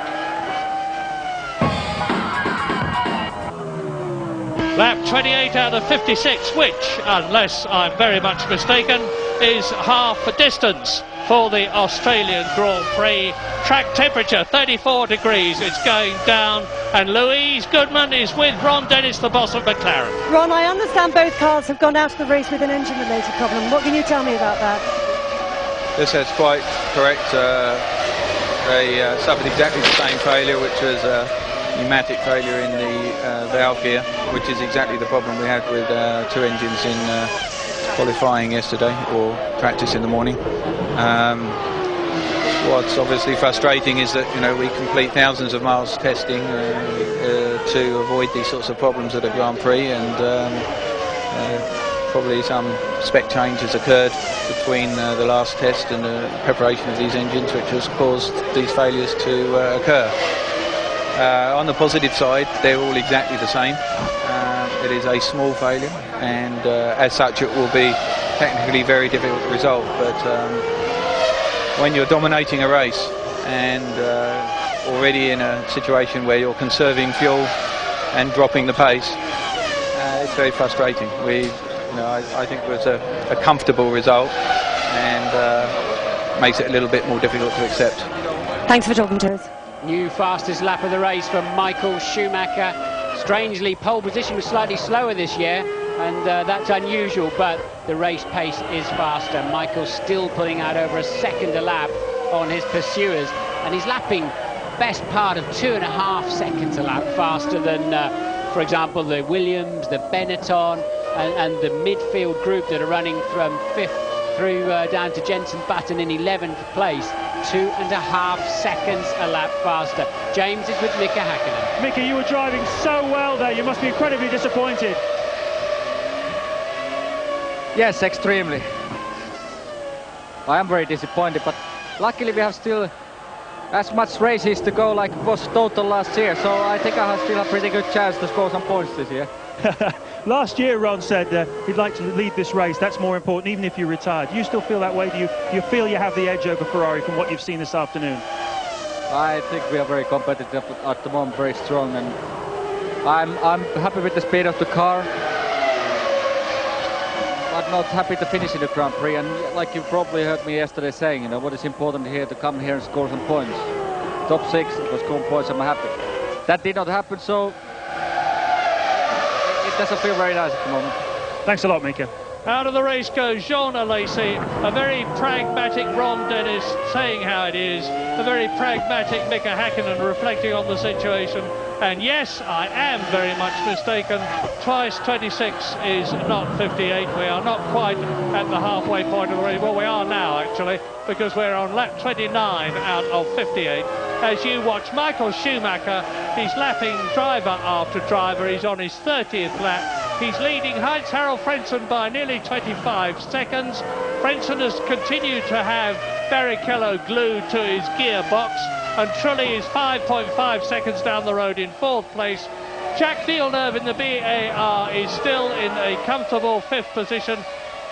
Lap 28 out of 56, which, unless I'm very much mistaken, is half the distance for the Australian Grand Prix. Track temperature 34 degrees, it's going down, and Louise Goodman is with Ron Dennis, the boss of McLaren.
Ron, I understand both cars have gone out of the race with an engine-related problem. What can you tell me about that?
Yes, that's quite correct. They suffered exactly the same failure, which was pneumatic failure in the valve gear, which is exactly the problem we had with two engines in qualifying yesterday, or practice in the morning. What's obviously frustrating is that, you know, we complete thousands of miles testing to avoid these sorts of problems at a Grand Prix, and probably some spec changes occurred between the last test and the preparation of these engines, which has caused these failures to occur. On the positive side, they're all exactly the same. It is a small failure, and as such it will be technically very difficult to resolve, but when you're dominating a race and already in a situation where you're conserving fuel and dropping the pace, it's very frustrating. I think it was a comfortable result, and makes it a little bit more difficult to accept.
Thanks for talking to us.
New fastest lap of the race for Michael Schumacher. Strangely, pole position was slightly slower this year, and that's unusual, but the race pace is faster. Michael's still pulling out over a second a lap on his pursuers, and he's lapping best part of 2.5 seconds a lap faster than, for example, the Williams, the Benetton, and the midfield group that are running from 5th through down to Jenson Button in 11th place. 2.5 seconds a lap faster. James is with Mika Hakkinen.
Mika, you were driving so well there. You must be incredibly disappointed.
Yes, extremely. I am very disappointed, but luckily we have still as much races to go like it was total last year, so I think I still have a pretty good chance to score some points this year.
Last year Ron said he'd like to lead this race. That's more important, even if you're retired. Do you still feel that way? Do you feel you have the edge over Ferrari from what you've seen this afternoon?
I think we are very competitive at the moment, very strong, and I'm happy with the speed of the car. I'm not happy to finish in the Grand Prix, and like you probably heard me yesterday saying, you know, what is important here to come here and score some points. Top 6, it was scoring points, I'm happy. That did not happen, so it doesn't feel very nice at the moment.
Thanks a lot, Mika.
Out of the race goes Jean Alesi, a very pragmatic Ron Dennis saying how it is, a very pragmatic Mika Hakkinen reflecting on the situation. And yes, I am very much mistaken. Twice 26 is not 58. We are not quite at the halfway point of the race. Well, we are now, actually, because we're on lap 29 out of 58. As you watch Michael Schumacher, he's lapping driver after driver. He's on his 30th lap. He's leading Heinz-Harald Frentzen by nearly 25 seconds. Frentzen has continued to have Barrichello glued to his gearbox, and Trulli is 5.5 seconds down the road in 4th place. Jacques Villeneuve in the BAR is still in a comfortable 5th position,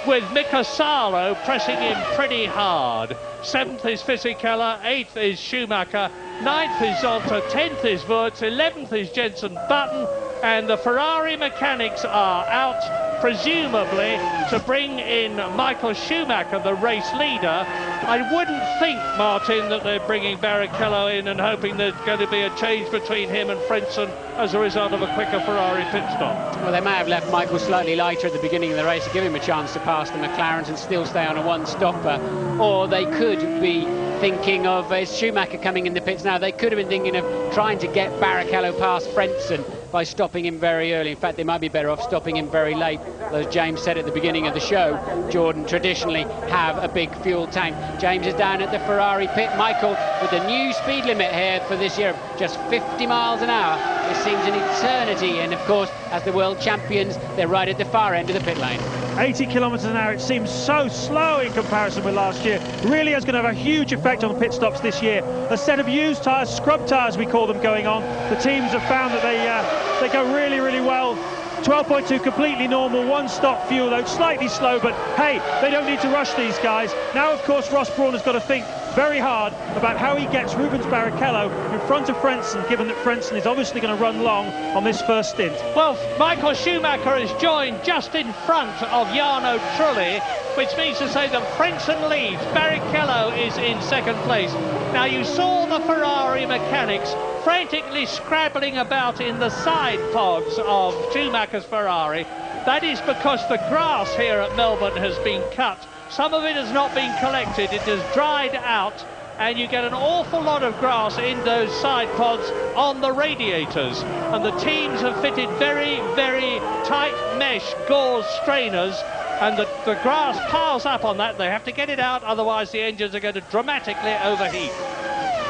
with Mika Salo pressing him pretty hard. 7th is Fisichella, 8th is Schumacher, 9th is Zonta, 10th is Wurz, 11th is Jenson Button, and the Ferrari mechanics are out, presumably to bring in Michael Schumacher, the race leader. I wouldn't think, Martin, that they're bringing Barrichello in and hoping there's going to be a change between him and Frentzen as a result of a quicker Ferrari pit stop.
Well, they may have left Michael slightly lighter at the beginning of the race to give him a chance to pass the McLarens and still stay on a one-stopper, or they could be thinking of Schumacher coming in the pits now. They could have been thinking of trying to get Barrichello past Frentzen by stopping him very early. In fact, they might be better off stopping him very late. As James said at the beginning of the show, Jordan traditionally have a big fuel tank. James is down at the Ferrari pit. Michael, with the new speed limit here for this year, just 50 miles an hour. It seems an eternity, and of course, as the world champions, they're right at the far end of the pit lane.
80 kilometres an hour, it seems so slow in comparison with last year. Really is going to have a huge effect on the pit stops this year. A set of used tyres, scrub tyres we call them, going on. The teams have found that they go really, really well. 12.2 completely normal, one-stop fuel though, slightly slow, but hey, they don't need to rush these guys. Now, of course, Ross Brawn has got to think, very hard about how he gets Rubens Barrichello in front of Frentzen, given that Frentzen is obviously going to run long on this first stint.
Well, Michael Schumacher is joined just in front of Jarno Trulli, which means to say that Frentzen leads. Barrichello is in second place. Now, you saw the Ferrari mechanics frantically scrabbling about in the side pods of Schumacher's Ferrari. That is because the grass here at Melbourne has been cut. Some of it has not been collected. It has dried out, and you get an awful lot of grass in those side pods on the radiators. And the teams have fitted very, very tight mesh gauze strainers, and the grass piles up on that. They have to get it out, otherwise the engines are going to dramatically overheat.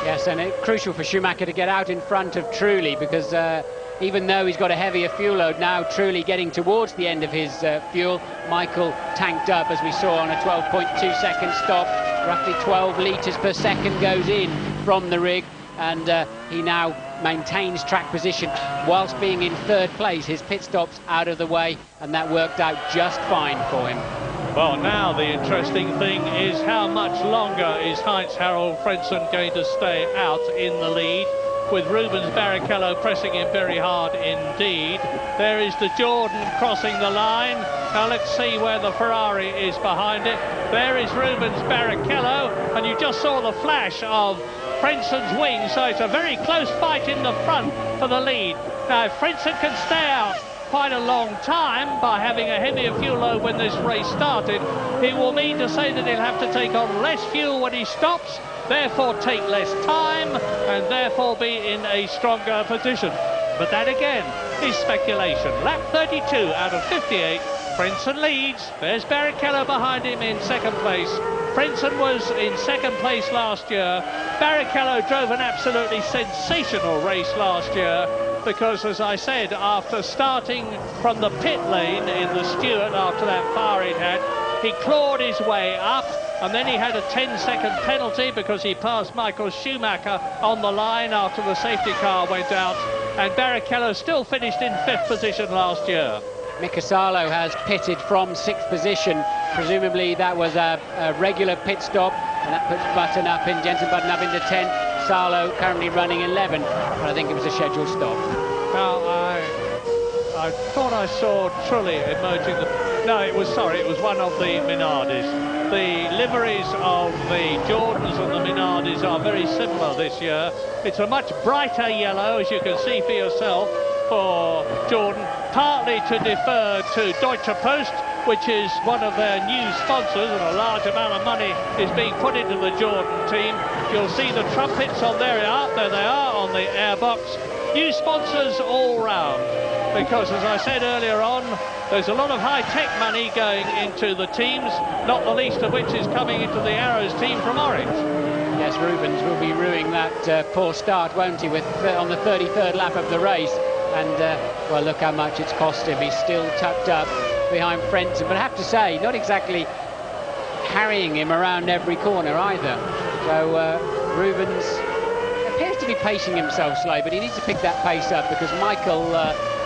Yes, and it's crucial for Schumacher to get out in front of Trulli, because even though he's got a heavier fuel load now, Trulli getting towards the end of his fuel, Michael tanked up, as we saw, on a 12.2 second stop. Roughly 12 litres per second goes in from the rig, and he now maintains track position whilst being in third place. His pit stops out of the way, and that worked out just fine for him.
Well, now the interesting thing is how much longer is Heinz-Harald Frentzen going to stay out in the lead, with Rubens Barrichello pressing him very hard indeed. There is the Jordan crossing the line. Now let's see where the Ferrari is behind it. There is Rubens Barrichello, and you just saw the flash of Frentzen's wing, so it's a very close fight in the front for the lead. Now, if Frentzen can stay out quite a long time by having a heavier fuel load when this race started, it will mean to say that he'll have to take on less fuel when he stops, therefore take less time, and therefore be in a stronger position. But that again is speculation. Lap 32 out of 58. Frentzen leads. There's Barrichello behind him in second place. Frentzen was in second place last year. Barrichello drove an absolutely sensational race last year, because, as I said, after starting from the pit lane in the Stewart after that fire he'd had, he clawed his way up, and then he had a 10-second penalty because he passed Michael Schumacher on the line after the safety car went out, and Barrichello still finished in 5th position last year.
Mika Salo has pitted from 6th position. Presumably that was a regular pit stop, and that puts Jensen Button up into 10th. Salo currently running 11th, but I think it was a scheduled stop.
Now, I thought I saw Trulli emerging. No, it was one of the Minardis. The liveries of the Jordans and the Minardis are very similar this year. It's a much brighter yellow, as you can see for yourself, for Jordan, partly to defer to Deutsche Post, which is one of their new sponsors, and a large amount of money is being put into the Jordan team. You'll see the trumpets on there they are on the airbox. New sponsors all round, because, as I said earlier on, there's a lot of high-tech money going into the teams, not the least of which is coming into the Arrows team from Orange.
Yes, Rubens will be ruining that poor start, won't he, on the 33rd lap of the race. And, well, look how much it's cost him. He's still tucked up behind Frentzen, but I have to say, not exactly carrying him around every corner either. So Rubens appears to be pacing himself slowly, but he needs to pick that pace up, because Michael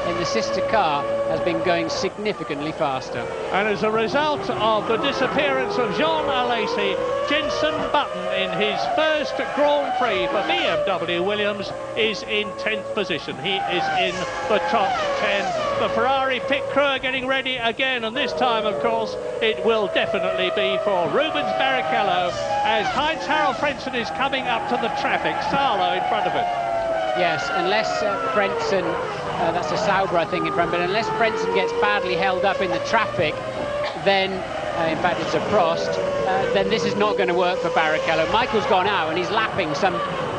in the sister car has been going significantly faster.
And as a result of the disappearance of Jean Alesi, Jensen Button in his first Grand Prix for BMW Williams is in 10th position. He is in the top 10. The Ferrari pit crew are getting ready again, and this time, of course, it will definitely be for Rubens Barrichello, as Heinz-Harald Frentzen is coming up to the traffic. Salo in front of him.
Yes, unless Frentzen, that's a Sauber I think in front, but unless Frentzen gets badly held up in the traffic, then, in fact it's a Prost, then this is not going to work for Barrichello. Michael's gone out and he's lapping some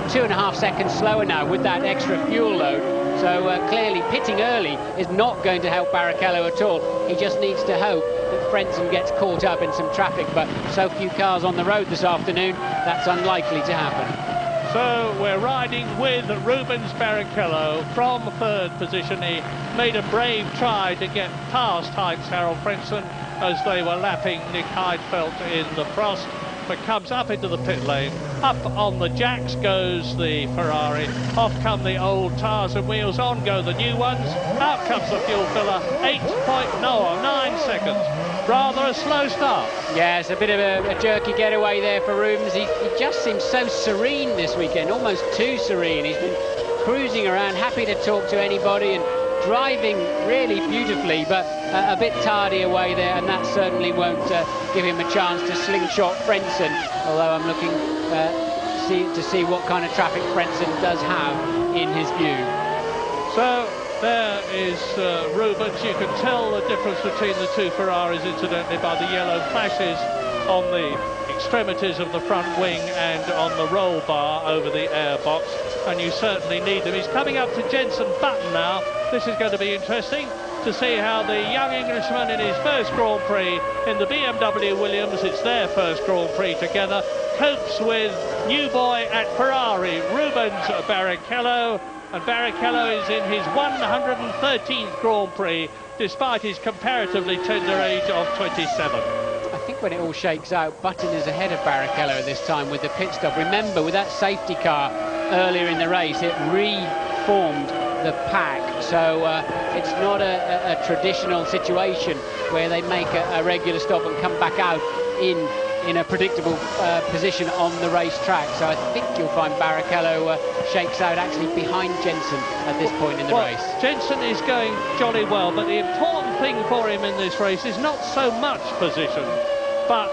2.5 seconds slower now with that extra fuel load. So clearly pitting early is not going to help Barrichello at all. He just needs to hope that Frentzen gets caught up in some traffic, but so few cars on the road this afternoon, that's unlikely to happen.
So we're riding with Rubens Barrichello from 3rd position. He made a brave try to get past Heinz-Harald Frentzen as they were lapping Nick Heidfeld in the frost, but comes up into the pit lane. Up on the jacks goes the Ferrari. Off come the old tyres and wheels, on go the new ones. Out comes the fuel filler. 9 seconds. rather a slow start.
Yeah, it's a bit of a jerky getaway there for Rubens. He just seems so serene this weekend, almost too serene. He's been cruising around, happy to talk to anybody and driving really beautifully, but a bit tardy away there, and that certainly won't give him a chance to slingshot Frentzen, although I'm looking to see what kind of traffic Frentzen does have in his view.
So there is Rubens. You can tell the difference between the two Ferraris, incidentally, by the yellow flashes on the extremities of the front wing and on the roll bar over the air box, and you certainly need them. He's coming up to Jenson Button now. This is going to be interesting to see how the young Englishman in his first Grand Prix in the BMW Williams, it's their first Grand Prix together, copes with new boy at Ferrari, Rubens Barrichello. And Barrichello is in his 113th Grand Prix, despite his comparatively tender age of 27.
I think when it all shakes out, Button is ahead of Barrichello this time with the pit stop. Remember, with that safety car earlier in the race, it reformed the pack, so it's not a traditional situation where they make a regular stop and come back out in a predictable position on the racetrack. So I think you'll find Barrichello shakes out actually behind Jenson at this point in the race.
Jenson is going jolly well, but the important thing for him in this race is not so much position, but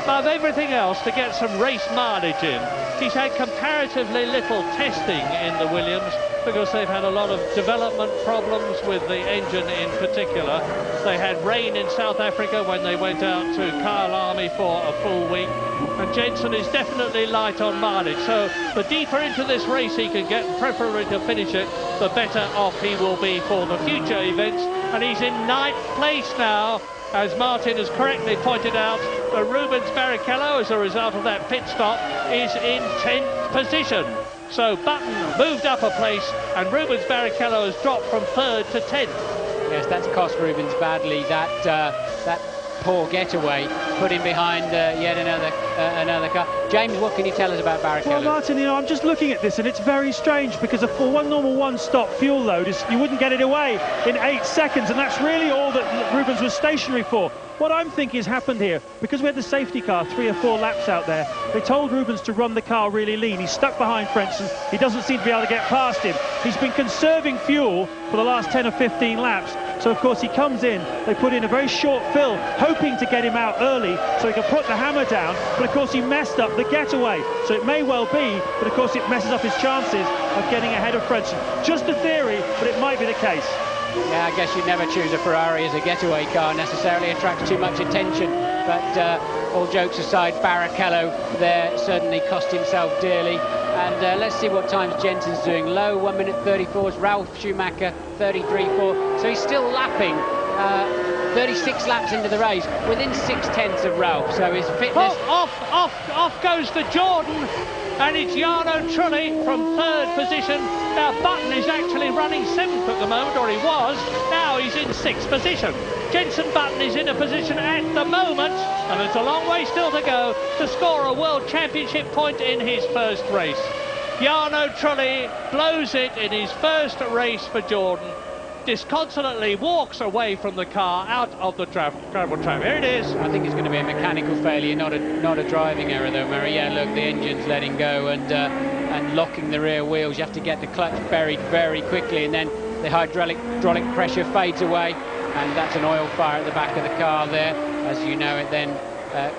above everything else, to get some race mileage in. He's had comparatively little testing in the Williams because they've had a lot of development problems with the engine in particular. They had rain in South Africa when they went out to Kyle Army for a full week, and Jenson is definitely light on mileage, so the deeper into this race he can get, preferably to finish it, the better off he will be for the future events. And he's in 9th place now, as Martin has correctly pointed out. Rubens Barrichello, as a result of that pit stop, is in 10th position. So Button moved up a place, and Rubens Barrichello has dropped from 3rd to 10th.
Yes, that's cost Rubens badly. That poor getaway put him behind yet another car. James, what can you tell us about Barrichello?
Well, Martin, you know, I'm just looking at this, and it's very strange because for one normal one-stop fuel load, you wouldn't get it away in 8 seconds, and that's really all that Rubens was stationary for. What I'm thinking has happened here, because we had the safety car 3 or 4 laps out there, they told Rubens to run the car really lean. He's stuck behind Frentzen. He doesn't seem to be able to get past him. He's been conserving fuel for the last 10 or 15 laps. So, of course, he comes in. They put in a very short fill, hoping to get him out early so he can put the hammer down. But, of course, he messed up the getaway. So it may well be, but, of course, it messes up his chances of getting ahead of Frentzen. Just a theory, but it might be the case.
Yeah, I guess you'd never choose a Ferrari as a getaway car necessarily. Attracts too much attention. But all jokes aside, Barrichello there certainly cost himself dearly. And let's see what times Jenson's doing. Low, 1 minute 34s. Ralf Schumacher, 33.4. So he's still lapping. 36 laps into the race, within 6/10 of Ralf. So his fitness...
Off goes the Jordan, and it's Jarno Trulli from 3rd position. Now Button is actually running 7th at the moment, or he was. Now he's in 6th position. Jenson Button is in a position at the moment, and it's a long way still to go, to score a World Championship point in his first race. Jarno Trulli blows it in his first race for Jordan. Disconsolately walks away from the car out of the gravel trap. Here it is.
I think it's going to be a mechanical failure, not a driving error though, Murray. Yeah, look, the engine's letting go and locking the rear wheels. You have to get the clutch buried very quickly, and then the hydraulic pressure fades away, and that's an oil fire at the back of the car there. As you know, it then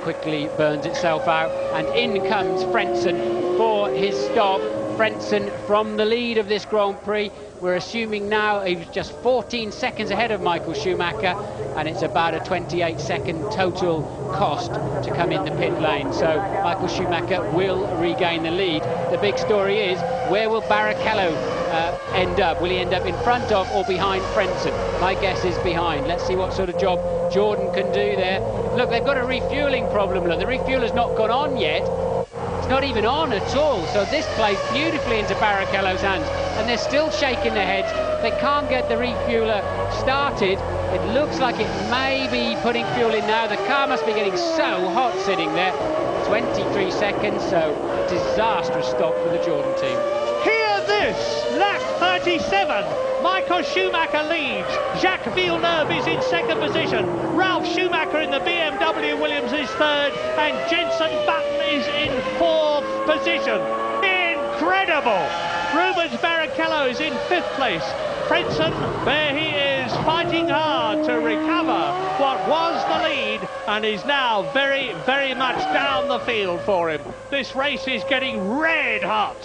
quickly burns itself out, and in comes Frentzen for his stop. Frentzen from the lead of this Grand Prix. We're assuming now he was just 14 seconds ahead of Michael Schumacher, and it's about a 28-second total cost to come in the pit lane. So Michael Schumacher will regain the lead. The big story is, where will Barrichello end up? Will he end up in front of or behind Frentzen? My guess is behind. Let's see what sort of job Jordan can do there. Look, they've got a refueling problem. Look, the refueler's not gone on yet. It's not even on at all, so this plays beautifully into Barrichello's hands, and they're still shaking their heads. They can't get the refueler started. It looks like it may be putting fuel in now. The car must be getting so hot sitting there. 23 seconds, so disastrous stop for the Jordan team.
Hear this! Yes, lap 37. Michael Schumacher leads. Jacques Villeneuve is in second position. Ralf Schumacher in the BMW Williams is third, and Jenson Button is in fourth position. Incredible! Rubens Barrichello is in fifth place. Frentzen, there he is, fighting hard to recover what was the lead, and is now very, very much down the field for him. This race is getting red hot.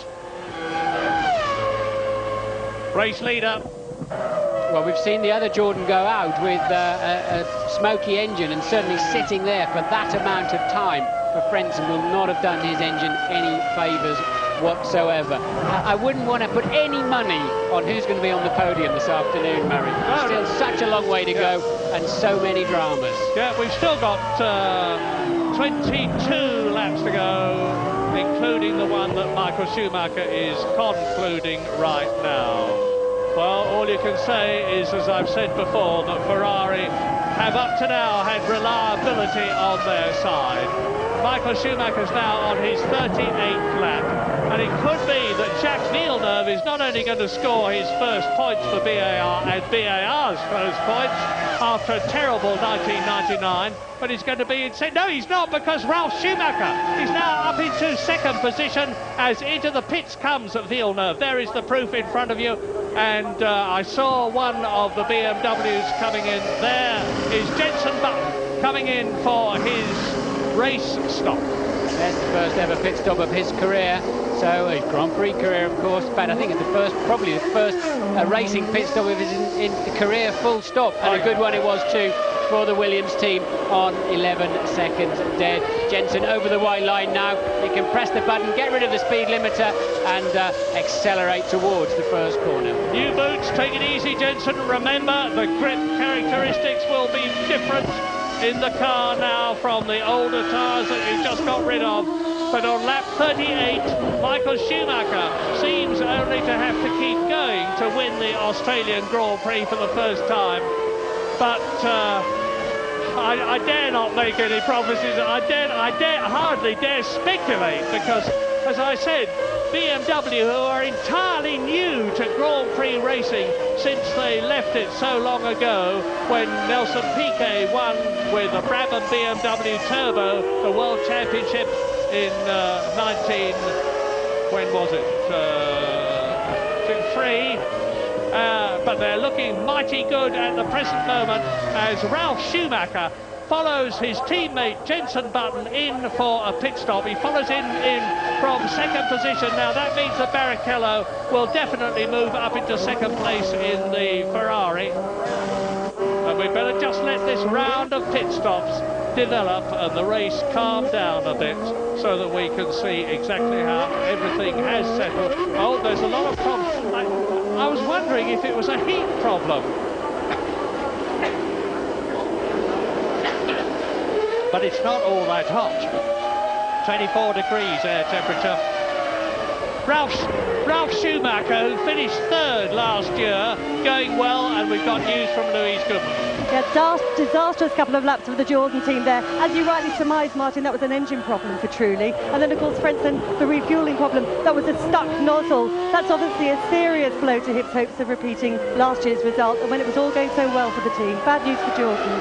Race leader.
Well, we've seen the other Jordan go out with a smoky engine, and certainly sitting there for that amount of time for Frentzen will not have done his engine any favours whatsoever. I wouldn't want to put any money on who's going to be on the podium this afternoon, Murray. Still such a long way to go, and so many dramas.
Yeah, we've still got 22 laps to go, including the one that Michael Schumacher is concluding right now. Well, all you can say is, as I've said before, that Ferrari have up to now had reliability on their side. Michael Schumacher's now on his 38th lap, and it could be that Jacques Villeneuve is not only going to score his first points for BAR and BAR's first points after a terrible 1999, but he's going to be in second. No, he's not, because Ralf Schumacher is now up into second position as into the pits comes Villeneuve. There is the proof in front of you, and I saw one of the BMWs coming in. There is Jenson Button coming in for his race stop.
That's the first ever pit stop of his career, so his Grand Prix career, of course, but I think it's the first, probably the first racing pit stop of his in career, full stop, and a good one it was too for the Williams team on 11 seconds dead. Jenson over the white line now. He can press the button, get rid of the speed limiter, and accelerate towards the first corner.
New boots, take it easy, Jenson. Remember, the grip characteristics will be different in the car now from the older tyres that you just got rid of. But on lap 38, Michael Schumacher seems only to have to keep going to win the Australian Grand Prix for the first time. But I dare not make any prophecies. I hardly dare speculate, because, as I said, BMW, who are entirely new to Grand Prix racing since they left it so long ago when Nelson Piquet won with a Brabham BMW Turbo the World Championship in when was it? 3. But they're looking mighty good at the present moment as Ralf Schumacher follows his teammate Jenson Button in for a pit stop. He follows in from second position. Now that means that Barrichello will definitely move up into second place in the Ferrari. And we better just let this round of pit stops develop and the race calm down a bit so that we can see exactly how everything has settled. Oh, there's a lot of problems. I was wondering if it was a heat problem. But it's not all that hot. 24 degrees air temperature. Ralf Schumacher, who finished third last year, going well, and we've got news from Louise Goodman.
Yeah, disastrous couple of laps for the Jordan team there. As you rightly surmised, Martin, that was an engine problem for Trulli. And then, of course, Frentzen, the refuelling problem, that was a stuck nozzle. That's obviously a serious blow to Hip's hopes of repeating last year's result, and when it was all going so well for the team. Bad news for Jordan.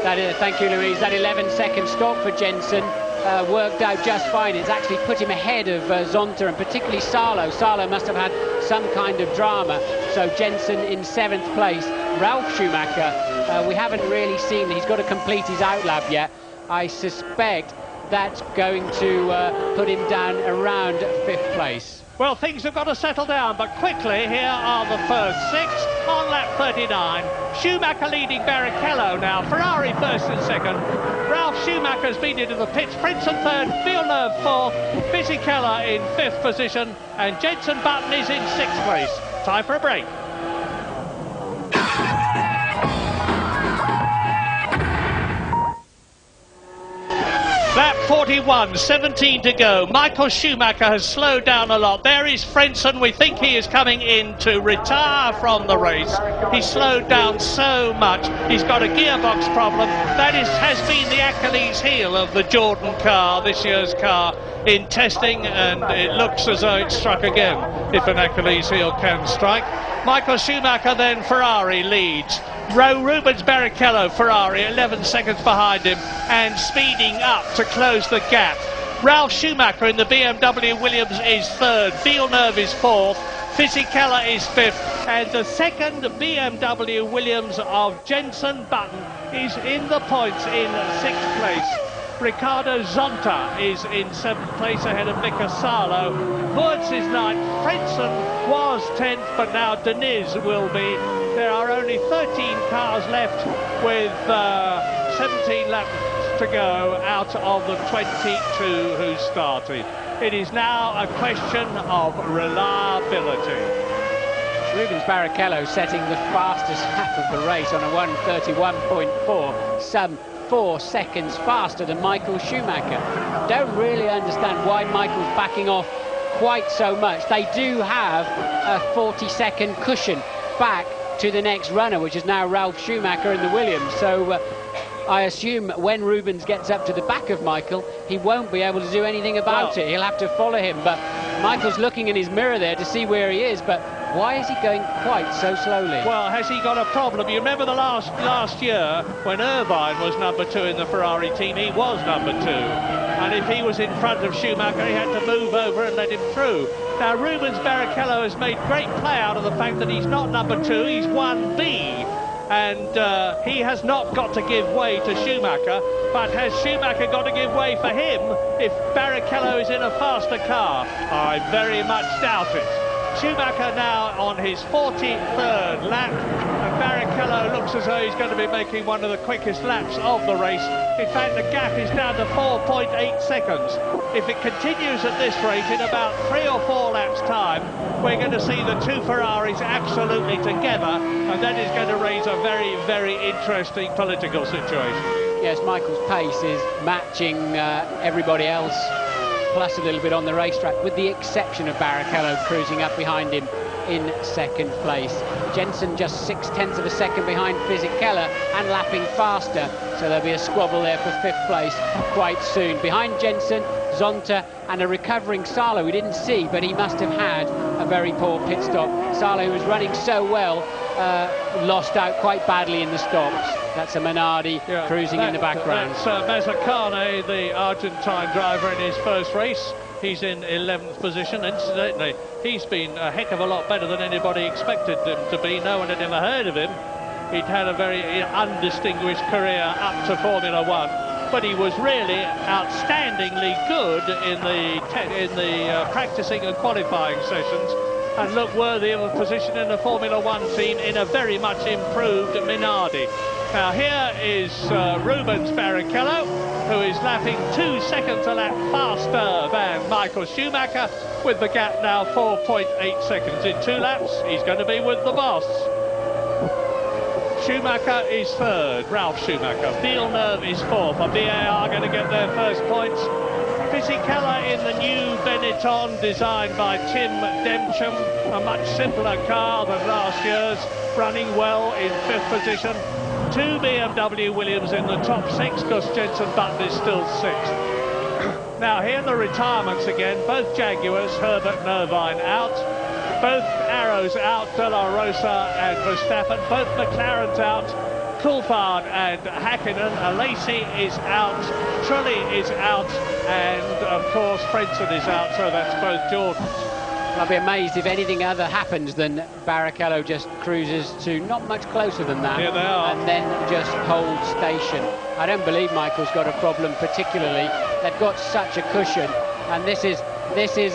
Thank you, Louise. That 11-second stop for Jenson worked out just fine. It's actually put him ahead of Zonta, and particularly Salo. Salo must have had some kind of drama. So Jenson in 7th place. Ralf Schumacher, we haven't really seen. He's got to complete his outlap yet. I suspect that's going to put him down around 5th place.
Well, things have got to settle down, but quickly, here are the first 6 on lap 39. Schumacher leading Barrichello now. Ferrari first and second. Ralf Schumacher's been into the pits. Frentzen third, Villeneuve fourth, Fisichella in 5th position, and Jenson Button is in 6th place. Time for a break. Lap 41, 17 to go. Michael Schumacher has slowed down a lot. There is Frentzen. We think he is coming in to retire from the race. He slowed down so much. He's got a gearbox problem. That has been the Achilles heel of the Jordan car, this year's car, in testing, and it looks as though it struck again, if an Achilles heel can strike. Michael Schumacher, then Ferrari leads. Rubens Barrichello, Ferrari, 11 seconds behind him and speeding up to close the gap. Ralf Schumacher in the BMW Williams is third, Villeneuve is fourth, Fisichella is fifth, and the second BMW Williams of Jenson Button is in the points in sixth place. Ricardo Zonta is in seventh place ahead of Mika Salo. Wurz is ninth. Frentzen was 10th, but now Deniz will be. There are only 13 cars left with 17 laps to go out of the 22 who started. It is now a question of reliability.
Rubens Barrichello setting the fastest lap of the race on a 1:31.4, some 4 seconds faster than Michael Schumacher. Don't really understand why Michael's backing off quite so much. They do have a 40-second cushion back to the next runner, which is now Ralf Schumacher in the Williams. So I assume when Rubens gets up to the back of Michael, he won't be able to do anything about it. He'll have to follow him. But Michael's looking in his mirror there to see where he is, but why is he going quite so slowly?
Well, has he got a problem? You remember the last year when Irvine was number 2 in the Ferrari team, he was number 2. And if he was in front of Schumacher, he had to move over and let him through. Now, Rubens Barrichello has made great play out of the fact that he's not number 2, he's 1B. And he has not got to give way to Schumacher, but has Schumacher got to give way for him if Barrichello is in a faster car? I very much doubt it. Schumacher now on his 43rd lap, and Barrichello looks as though he's going to be making one of the quickest laps of the race. In fact, the gap is down to 4.8 seconds. If it continues at this rate, in about 3 or 4 laps' time, we're going to see the two Ferraris absolutely together, and that is going to raise a very, very interesting political situation.
Yes, Michael's pace is matching everybody else, plus a little bit on the racetrack, with the exception of Barrichello cruising up behind him in second place. Jenson just 0.6 of a second behind Fisichella and lapping faster, so there'll be a squabble there for 5th place quite soon. Behind Jenson, Zonta and a recovering Salo we didn't see, but he must have had a very poor pit stop. Salo, who was running so well, lost out quite badly in the stops. That's a Minardi cruising in the background.
That's Mazzacane, the Argentine driver, in his first race. He's in 11th position. Incidentally, he's been a heck of a lot better than anybody expected him to be. No one had ever heard of him. He'd had a very undistinguished career up to Formula One, but he was really outstandingly good in the practicing and qualifying sessions, and looked worthy of a position in the Formula One team in a very much improved Minardi. Now here is Rubens Barrichello, who is lapping 2 seconds a lap faster than Michael Schumacher, with the gap now 4.8 seconds. In 2 laps, he's going to be with the boss. Schumacher is third, Ralf Schumacher. Villeneuve is fourth. A BAR going to get their first points. Fisichella in the new Benetton, designed by Tim Demcham, a much simpler car than last year's, running well in 5th position. 2 BMW Williams in the top 6, because Jenson Button is still 6th. Now here are the retirements again. Both Jaguars, Herbert and Irvine out. Both Arrows out, De La Rosa and Verstappen. Both McLarens out. Coulthard and Hakkinen. Alesi is out. Trulli is out. And of course Frentzen is out, so that's both Jordans.
I'll be amazed if anything other happens than Barrichello just cruises to not much closer than that.
Here they are.
And then just holds station. I don't believe Michael's got a problem particularly. They've got such a cushion, and this is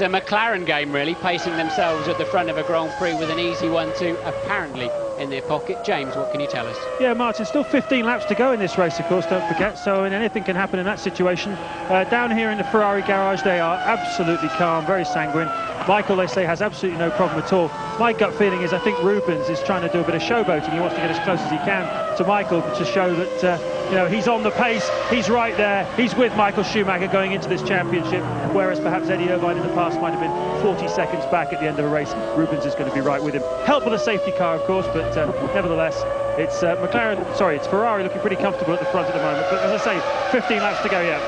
a McLaren game really, pacing themselves at the front of a Grand Prix with an easy 1-2 apparently in their pocket. James, what can you tell us?
Yeah, Martin, still 15 laps to go in this race, of course, don't forget, so anything can happen in that situation. Down here in the Ferrari garage, they are absolutely calm, very sanguine. Michael, they say, has absolutely no problem at all. My gut feeling is I think Rubens is trying to do a bit of showboating. He wants to get as close as he can to Michael to show that
You know, he's on the pace, he's right there, he's with Michael Schumacher going into this championship, whereas perhaps Eddie Irvine in the past might have been 40 seconds back at the end of a race. Rubens is going to be right with him. Help with a safety car, of course, but nevertheless, it's it's Ferrari looking pretty comfortable at the front at the moment. But as I say, 15 laps to go yet.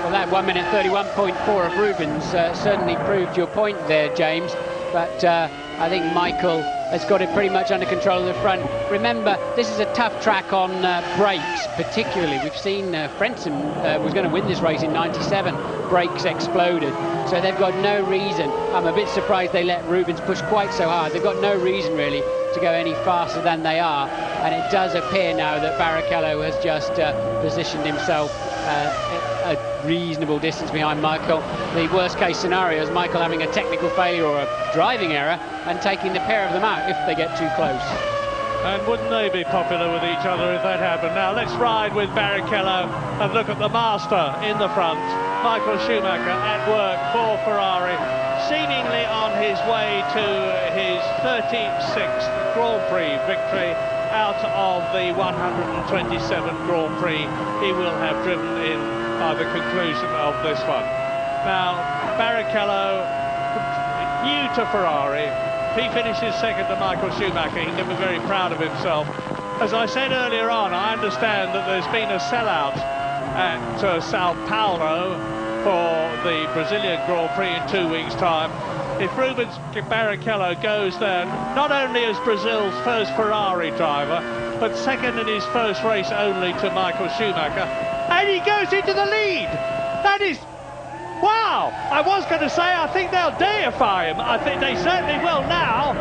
Well, that 1 minute 31.4 of Rubens certainly proved your point there, James. But I think Michael has got it pretty much under control in the front. Remember, this is a tough track on brakes, particularly. We've seen Frentzen was going to win this race in '97. Brakes exploded. So they've got no reason. I'm a bit surprised they let Rubens push quite so hard. They've got no reason, really, to go any faster than they are. And it does appear now that Barrichello has just positioned himself a reasonable distance behind Michael. The worst case scenario is Michael having a technical failure or a driving error and taking the pair of them out if they get too close.
And wouldn't they be popular with each other if that happened? Now let's ride with Barrichello and look at the master in the front. Michael Schumacher at work for Ferrari, seemingly on his way to his 36th Grand Prix victory out of the 127 Grand Prix he will have driven in by the conclusion of this one. Now, Barrichello, new to Ferrari, he finishes second to Michael Schumacher. He can be very proud of himself. As I said earlier on, I understand that there's been a sellout at Sao Paulo for the Brazilian Grand Prix in 2 weeks' time. If Rubens Barrichello goes there, not only as Brazil's first Ferrari driver, but second in his first race only to Michael Schumacher, and he goes into the lead. That is, wow! I was going to say, I think they'll deify him. I think they certainly will now.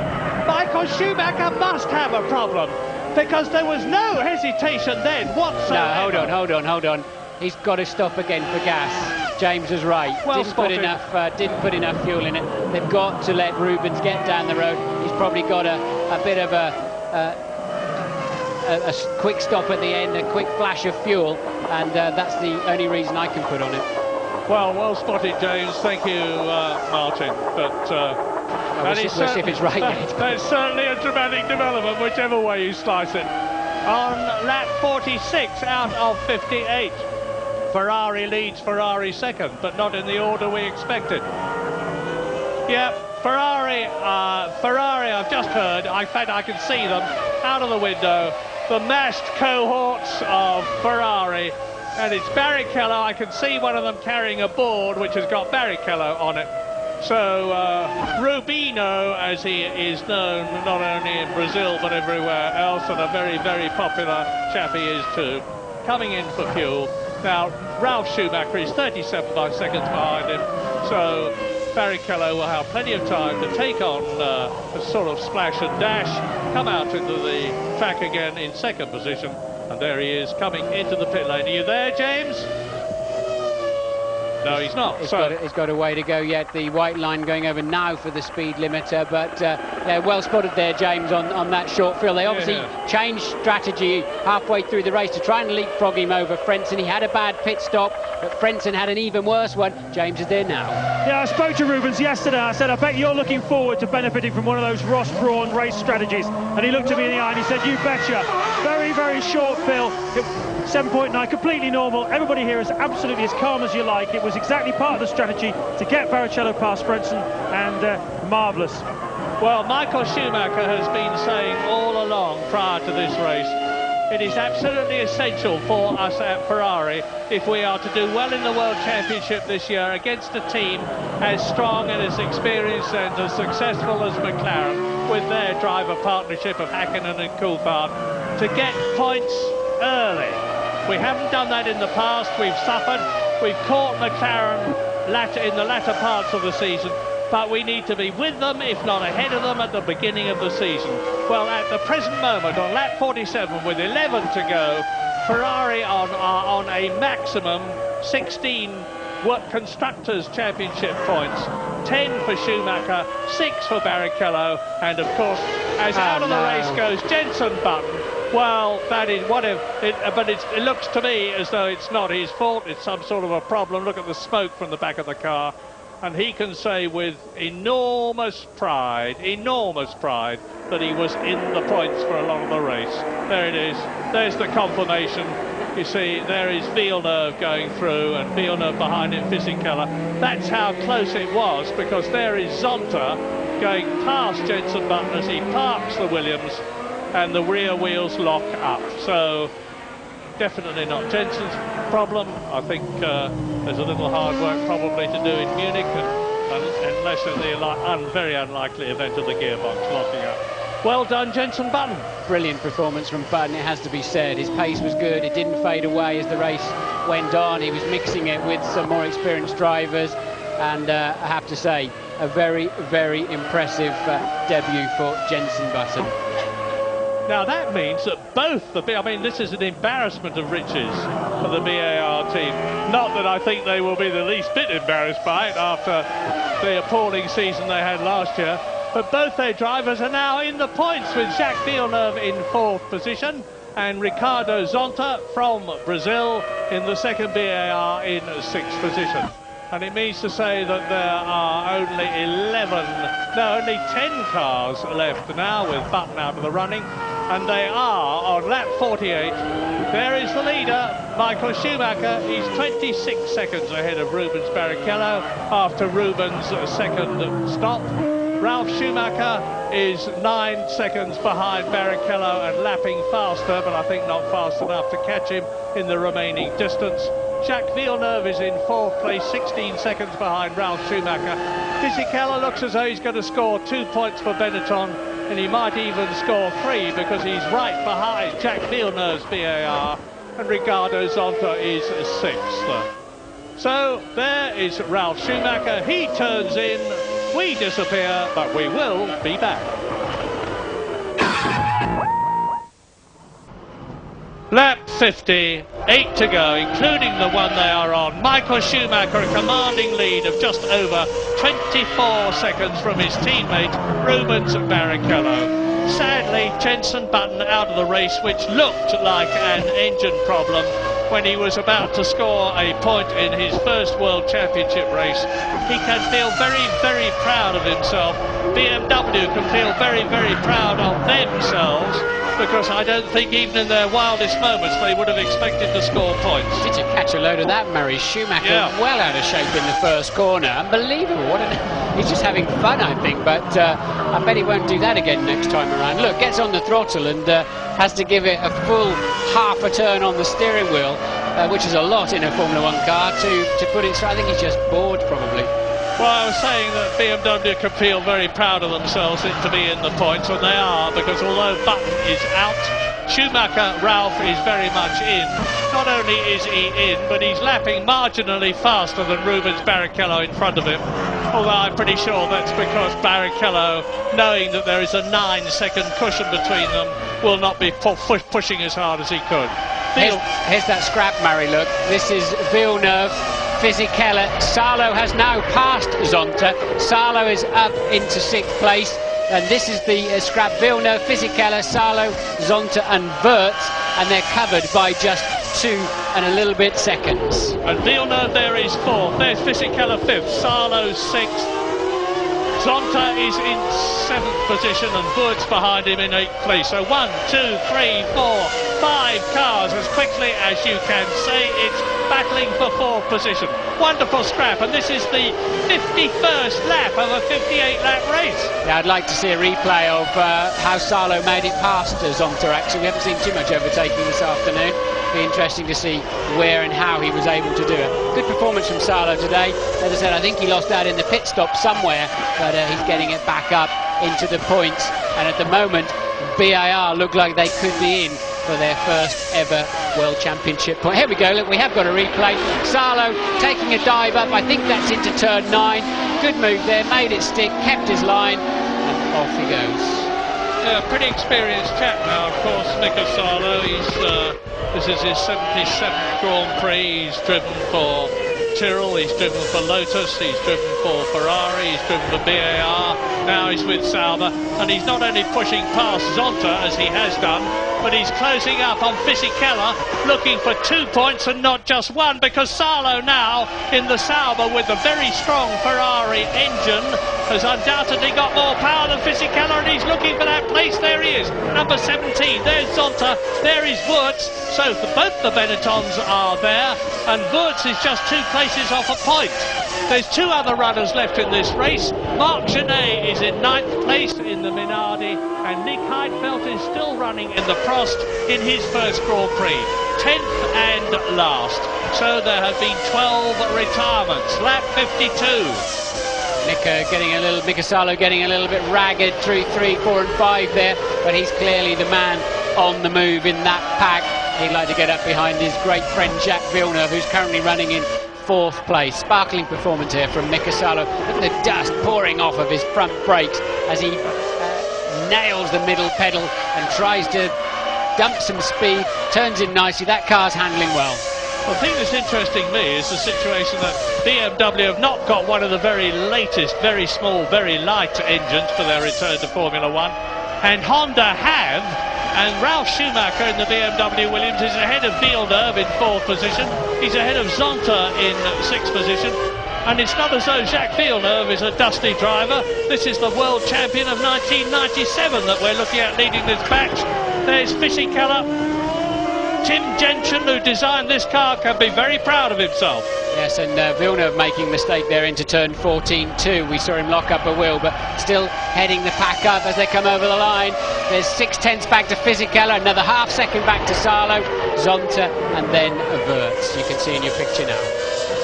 Michael Schumacher must have a problem, because there was no hesitation then whatsoever.
No, hold on. He's got to stop again for gas. James was right.
Well
didn't put enough fuel in it. They've got to let Rubens get down the road. He's probably got a bit of a quick stop at the end, a quick flash of fuel, and that's the only reason I can put on it.
Well spotted, James. Thank you, Martin. But
we'll see if it's right.
That's certainly a dramatic development, whichever way you slice it. On lap 46 out of 58. Ferrari leads, Ferrari second, but not in the order we expected. Yeah, Ferrari, I've just heard, in fact I can see them out of the window, the massed cohorts of Ferrari, and it's Barrichello. I can see one of them carrying a board which has got Barrichello on it. So Rubino, as he is known not only in Brazil but everywhere else, and a very, very popular chap he is too, coming in for fuel. Now, Ralf Schumacher is 37 seconds behind him, so Barrichello will have plenty of time to take on a sort of splash and dash, come out into the track again in second position, and there he is coming into the pit lane. Are you there, James? No, he's not.
He's got a way to go yet. The white line going over now for the speed limiter, but yeah, well spotted there, James, on that short fill. They obviously changed strategy halfway through the race to try and leapfrog him over Frentzen. He had a bad pit stop, but Frentzen had an even worse one. James is there now.
Yeah, I spoke to Rubens yesterday. I said, I bet you're looking forward to benefiting from one of those Ross Brawn race strategies. And he looked at me in the eye and he said, you betcha. Very, very short fill. 7.9, completely normal. Everybody here is absolutely as calm as you like. It was exactly part of the strategy to get Barrichello past Frentzen, and marvellous.
Well, Michael Schumacher has been saying all along prior to this race, it is absolutely essential for us at Ferrari if we are to do well in the World Championship this year against a team as strong and as experienced and as successful as McLaren, with their driver partnership of Hakkinen and Coulthard, to get points early. We haven't done that in the past. We've suffered. We've caught McLaren in the latter parts of the season, but we need to be with them, if not ahead of them, at the beginning of the season. Well, at the present moment, on lap 47, with 11 to go, Ferrari are on a maximum 16 Constructors' Championship points. 10 for Schumacher, 6 for Barrichello, and of course, as out of the race goes Jenson Button. Well, that is but it looks to me as though it's not his fault. It's some sort of a problem. Look at the smoke from the back of the car, and he can say with enormous pride, that he was in the points for a lot of the race. There it is. There's the confirmation. You see, there is Villeneuve going through, and Villeneuve behind him, Fisichella. That's how close it was, because there is Zonta going past Jenson Button as he parks the Williams, and the rear wheels lock up. So definitely not Jenson's problem. I think there's a little hard work probably to do in Munich, unless in the very unlikely event of the gearbox locking up. Well done, Jenson Button.
Brilliant performance from Button, it has to be said. His pace was good, it didn't fade away as the race went on. He was mixing it with some more experienced drivers, and I have to say, a very, very impressive debut for Jenson Button.
Now that means that I mean, this is an embarrassment of riches for the BAR team. Not that I think they will be the least bit embarrassed by it after the appalling season they had last year. But both their drivers are now in the points, with Jacques Villeneuve in 4th position and Ricardo Zonta from Brazil in the second BAR in 6th position. And it means to say that there are only 10 cars left now with Button out of the running, and they are on lap 48. There is the leader, Michael Schumacher. He's 26 seconds ahead of Rubens Barrichello after Rubens' second stop. Ralf Schumacher is 9 seconds behind Barrichello and lapping faster, but I think not fast enough to catch him in the remaining distance. Jacques Villeneuve is in 4th place, 16 seconds behind Ralf Schumacher. Fisichella looks as though he's going to score 2 points for Benetton, and he might even score 3 because he's right behind Jacques Villeneuve's BAR, and Ricardo Zonta is 6th. So there is Ralf Schumacher. He turns in. We disappear, but we will be back. Lap 50, 8 to go, including the one they are on. Michael Schumacher, a commanding lead of just over 24 seconds from his teammate, Rubens Barrichello. Sadly, Jenson Button out of the race, which looked like an engine problem when he was about to score a point in his first World Championship race. He can feel very, very proud of himself. BMW can feel very, very proud of themselves, because I don't think even in their wildest moments they would have expected to score points.
Did you catch a load of that, Murray? Schumacher well out of shape in the first corner. Unbelievable. He's just having fun, I think, but I bet he won't do that again next time around. Look, gets on the throttle and has to give it a full half a turn on the steering wheel, which is a lot in a Formula 1 car, to put it. So I think he's just bored, probably.
Well, I was saying that BMW can feel very proud of themselves to be in the points, and they are, because although Button is out, Schumacher, Ralf is very much in. Not only is he in, but he's lapping marginally faster than Rubens Barrichello in front of him. Although I'm pretty sure that's because Barrichello, knowing that there is a 9-second cushion between them, will not be pushing as hard as he could.
Here's that scrap, Murray, look. This is Villeneuve, Fisichella. Salo has now passed Zonta. Salo is up into 6th place. And this is the scrap. Villeneuve, Fisichella, Salo, Zonta and Wirtz, and they're covered by just 2 and a little bit seconds.
And Villeneuve there is 4th. There's Fisichella 5th. Salo 6th. Zonta is in 7th position and Wirtz behind him in 8th place. So 1, 2, 3, 4, 5 cars as quickly as you can say. It's battling for 4th position. Wonderful scrap, and this is the 51st lap of a 58-lap race.
Yeah, I'd like to see a replay of how Salo made it past Zonta, actually. We haven't seen too much overtaking this afternoon. Be interesting to see where and how he was able to do it. Good performance from Salo today. As I said, I think he lost out in the pit stop somewhere, but he's getting it back up into the points. And at the moment, BAR look like they could be in for their first ever World Championship point. Here we go, look, we have got a replay. Salo taking a dive up, I think that's into turn 9. Good move there, made it stick, kept his line, and off he goes.
Yeah, pretty experienced chap now, of course, Mika Salo. This is his 77th Grand Prix. He's driven for Tyrrell, he's driven for Lotus, he's driven for Ferrari, he's driven for BAR, now he's with Sauber, and he's not only pushing past Zonta as he has done, but he's closing up on Fisichella, looking for 2 points and not just one, because Salo now in the Sauber with the very strong Ferrari engine has undoubtedly got more power than Fisichella, and he's looking for that place. There he is, number 17. There's Zonta, there is Wurz. So both the Benettons are there, and Wurz is just 2 places off a point. There's 2 other runners left in this race. Marc Genet is in 9th place in the Minardi, and Nick Heidfeld is still running in the Prost in his first Grand Prix, 10th and last. So there have been 12 retirements. Lap 52.
Mika Salo getting a little bit ragged through 3, 4 and 5 there, but he's clearly the man on the move in that pack. He'd like to get up behind his great friend Jacques Villeneuve, who's currently running in 4th place. Sparkling performance here from Mika Salo. Look at the dust pouring off of his front brakes as he nails the middle pedal and tries to dump some speed, turns in nicely. That car's handling well.
The thing that's interesting me is the situation that BMW have not got one of the very latest, very small, very light engines for their return to Formula 1, and Honda have, and Ralf Schumacher in the BMW Williams is ahead of Villeneuve in 4th position. He's ahead of Zonta in 6th position. And it's not as though Jacques Villeneuve is a dusty driver. This is the world champion of 1997 that we're looking at leading this batch. There's Fisichella. Tim Gentian, who designed this car, can be very proud of himself.
Yes, and Villeneuve making a mistake there into turn 14 too. We saw him lock up a wheel, but still heading the pack up as they come over the line. There's 6/10 back to Fisichella, another half second back to Salo, Zonta, and then Wurz. You can see in your picture now.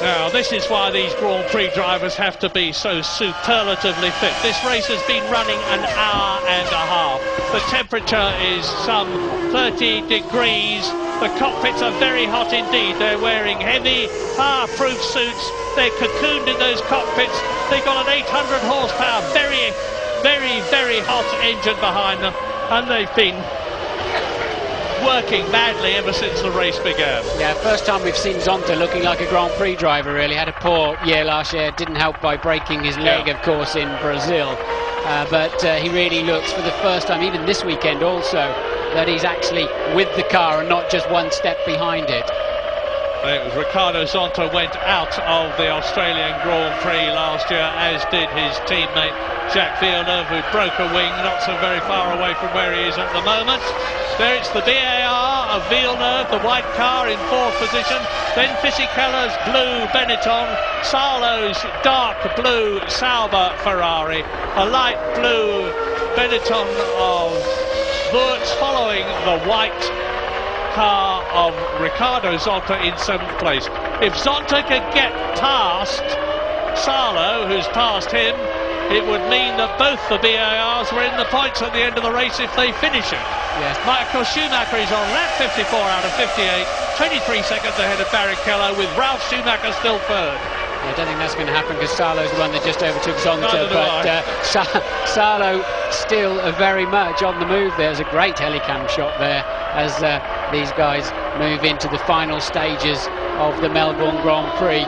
Now, this is why these Grand Prix drivers have to be so superlatively fit. This race has been running an hour and a half. The temperature is some 30 degrees. The cockpits are very hot indeed. They're wearing heavy, fireproof suits. They're cocooned in those cockpits. They've got an 800 horsepower, very, very, very hot engine behind them. And they've been working madly ever since the race began.
Yeah, first time we've seen Zonta looking like a Grand Prix driver, really. Had a poor year last year, didn't help by breaking his leg, of course, in Brazil. But he really looks, for the first time, even this weekend also, that he's actually with the car and not just one step behind it.
It was Ricardo Zonta went out of the Australian Grand Prix last year, as did his teammate Jacques Villeneuve, who broke a wing not so very far away from where he is at the moment. There it's the BAR of Villeneuve, the white car in 4th position, then Fisichella's blue Benetton, Salo's dark blue Sauber Ferrari, a light blue Benetton of Wurz, following the white car of Ricardo Zonta in 7th place. If Zonta could get past Salo, who's passed him, it would mean that both the BARs were in the points at the end of the race if they finish it.
Yes.
Michael Schumacher is on lap 54 out of 58, 23 seconds ahead of Barrichello, with Ralf Schumacher still 3rd.
I don't think that's going to happen because Salo's the one that just overtook Zonta, but Salo still very much on the move. There's a great helicam shot there as these guys move into the final stages of the Melbourne Grand Prix,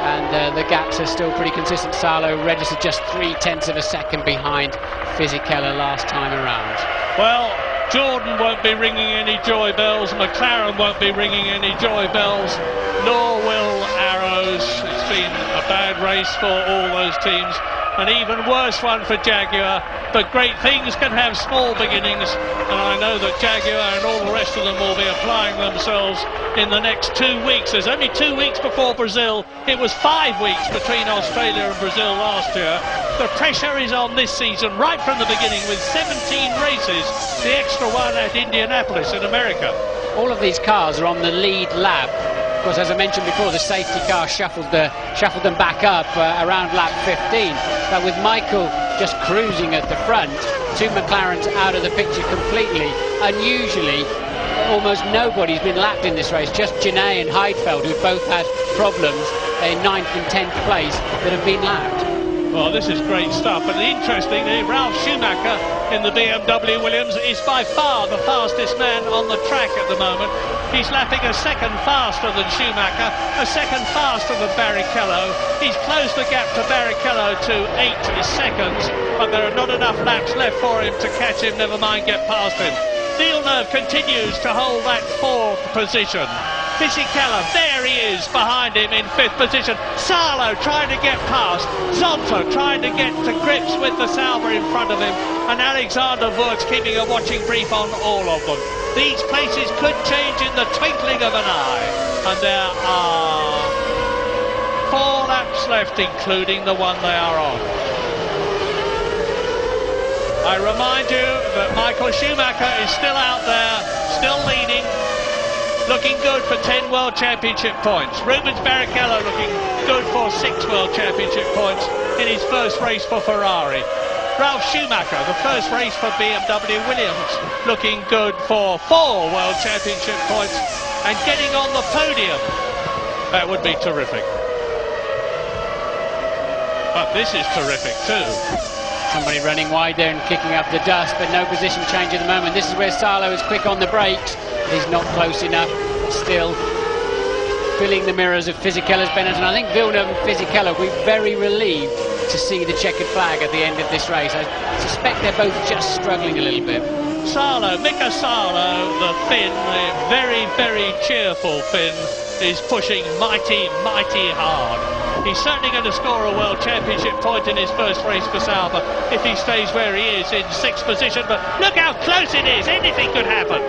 and the gaps are still pretty consistent. Salo registered just 0.3 of a second behind Fisichella last time around.
Well, Jordan won't be ringing any joy bells, McLaren won't be ringing any joy bells, nor will Arrows. It's been a bad race for all those teams, an even worse one for Jaguar, but great things can have small beginnings, and I know that Jaguar and all the rest of them will be applying themselves in the next 2 weeks. There's only 2 weeks before Brazil. It was 5 weeks between Australia and Brazil last year. The pressure is on this season right from the beginning, with 17 races, the extra one at Indianapolis in America.
All of these cars are on the lead lap. Of course, as I mentioned before, the safety car shuffled them back up around lap 15. But with Michael just cruising at the front, 2 McLarens out of the picture completely. Unusually, almost nobody's been lapped in this race. Just Genet and Heidfeld, who both had problems in 9th and 10th place, that have been lapped.
Well, this is great stuff, and interestingly, Ralf Schumacher in the BMW Williams is by far the fastest man on the track at the moment. He's lapping a second faster than Schumacher, a second faster than Barrichello. He's closed the gap to Barrichello to 8 seconds, but there are not enough laps left for him to catch him, never mind get past him. Villeneuve continues to hold that 4th position. Fisichella, there he is behind him in 5th position. Salo trying to get past. Zonta trying to get to grips with the Sauber in front of him. And Alexander Wurz keeping a watching brief on all of them. These places could change in the twinkling of an eye. And there are 4 laps left, including the one they are on. I remind you that Michael Schumacher is still out there, still leading. Looking good for 10 World Championship points. Rubens Barrichello looking good for 6 World Championship points in his first race for Ferrari. Ralf Schumacher, the first race for BMW Williams, looking good for 4 World Championship points and getting on the podium. That would be terrific. But this is terrific too.
Somebody running wide there and kicking up the dust, but no position change at the moment. This is where Salo is quick on the brakes. He's not close enough. Still filling the mirrors of Fisichella's Benetton. I think Villeneuve and Fisichella will be very relieved to see the checkered flag at the end of this race. I suspect they're both just struggling a little bit.
Salo, Mika Salo, the Finn, the very, very cheerful Finn, is pushing mighty, mighty hard. He's certainly going to score a World Championship point in his first race for Sauber if he stays where he is in 6th position, but look how close it is, anything could happen.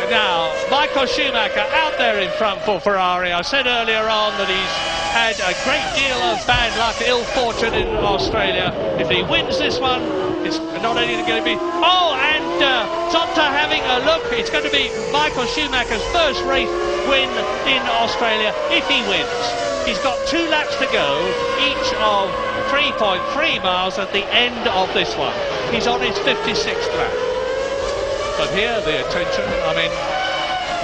And now, Michael Schumacher out there in front for Ferrari. I said earlier on that he's had a great deal of bad luck, ill fortune in Australia. If he wins this one, it's not only going to be... Oh, and Zonta having a look. It's going to be Michael Schumacher's first race win in Australia if he wins. He's got 2 laps to go, each of 3.3 miles at the end of this one. He's on his 56th lap. But here, the attention, I mean,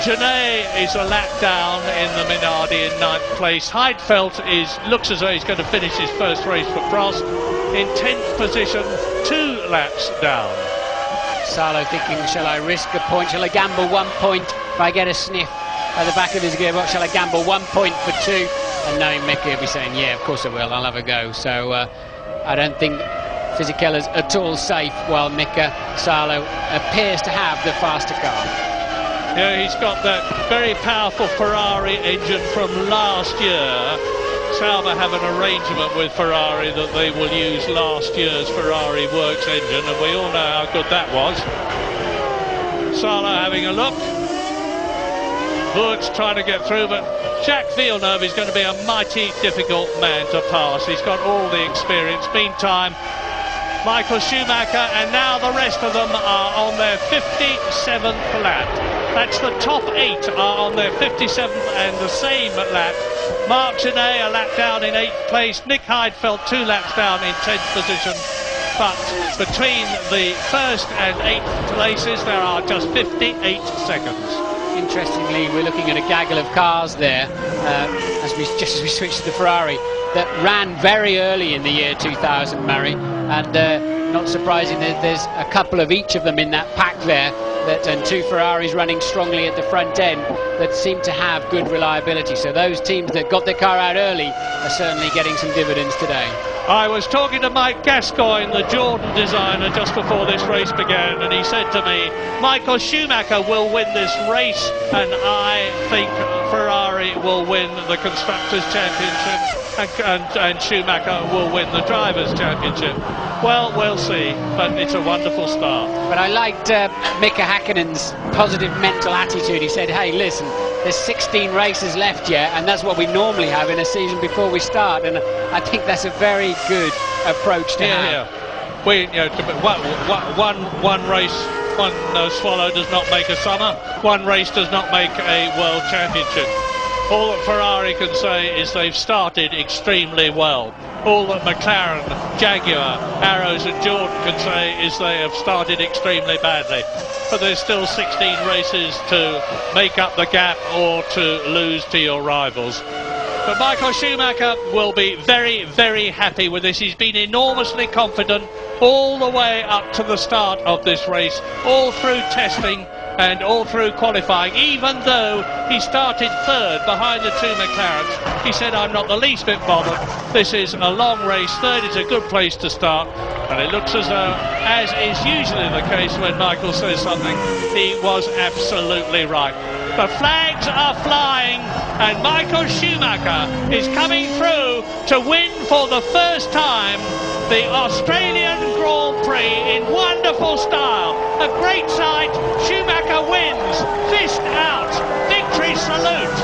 Genet is a lap down in the Minardi in 9th place. Heidfeld looks as though he's going to finish his first race for Prost in 10th position, 2 laps down.
Salo thinking, shall I risk a point? Shall I gamble 1 point if I get a sniff at the back of his gearbox? Shall I gamble 1 point for 2? And knowing Mika will be saying, yeah, of course I will, I'll have a go. So I don't think Fisichella's at all safe, while Mika Salo appears to have the faster car.
Yeah, he's got that very powerful Ferrari engine from last year. Sauber have an arrangement with Ferrari that they will use last year's Ferrari Works engine, and we all know how good that was. Salo having a look. Wurz trying to get through, but Jacques Villeneuve is going to be a mighty difficult man to pass. He's got all the experience. Meantime, Michael Schumacher and now the rest of them are on their 57th lap. That's the top 8 are on their 57th and the same lap. Marc Genet a lap down in 8th place. Nick Heidfeld 2 laps down in 10th position. But between the 1st and 8th places there are just 58 seconds.
Interestingly, we're looking at a gaggle of cars there just as we switch to the Ferrari that ran very early in the year 2000, Murray, and not surprising that there's a couple of each of them in that pack there, and 2 Ferraris running strongly at the front end that seem to have good reliability. So those teams that got their car out early are certainly getting some dividends today.
I was talking to Mike Gascoigne, the Jordan designer, just before this race began, and he said to me, Michael Schumacher will win this race, and I think Ferrari will win the Constructors' Championship, and Schumacher will win the Drivers' Championship. Well, we'll see, but it's a wonderful start.
But I liked Mika Häkkinen's positive mental attitude. He said, hey, listen, there's 16 races left yet, and that's what we normally have in a season before we start, and I think that's a very good approach to have.
Yeah. We, one race, one swallow does not make a summer. One race does not make a world championship. All that Ferrari can say is they've started extremely well. All that McLaren, Jaguar, Arrows and Jordan can say is they have started extremely badly. But there's still 16 races to make up the gap or to lose to your rivals. But Michael Schumacher will be very, very happy with this. He's been enormously confident all the way up to the start of this race, all through testing. and all through qualifying, even though he started third behind the two McLarens. He said, I'm not the least bit bothered. This is a long race. Third is a good place to start. And it looks as though, as is usually the case when Michael says something, he was absolutely right. The flags are flying, and Michael Schumacher is coming through to win for the first time the Australian Grand Prix in wonderful style. A great sight. Schumacher wins. Fist out. Victory salute.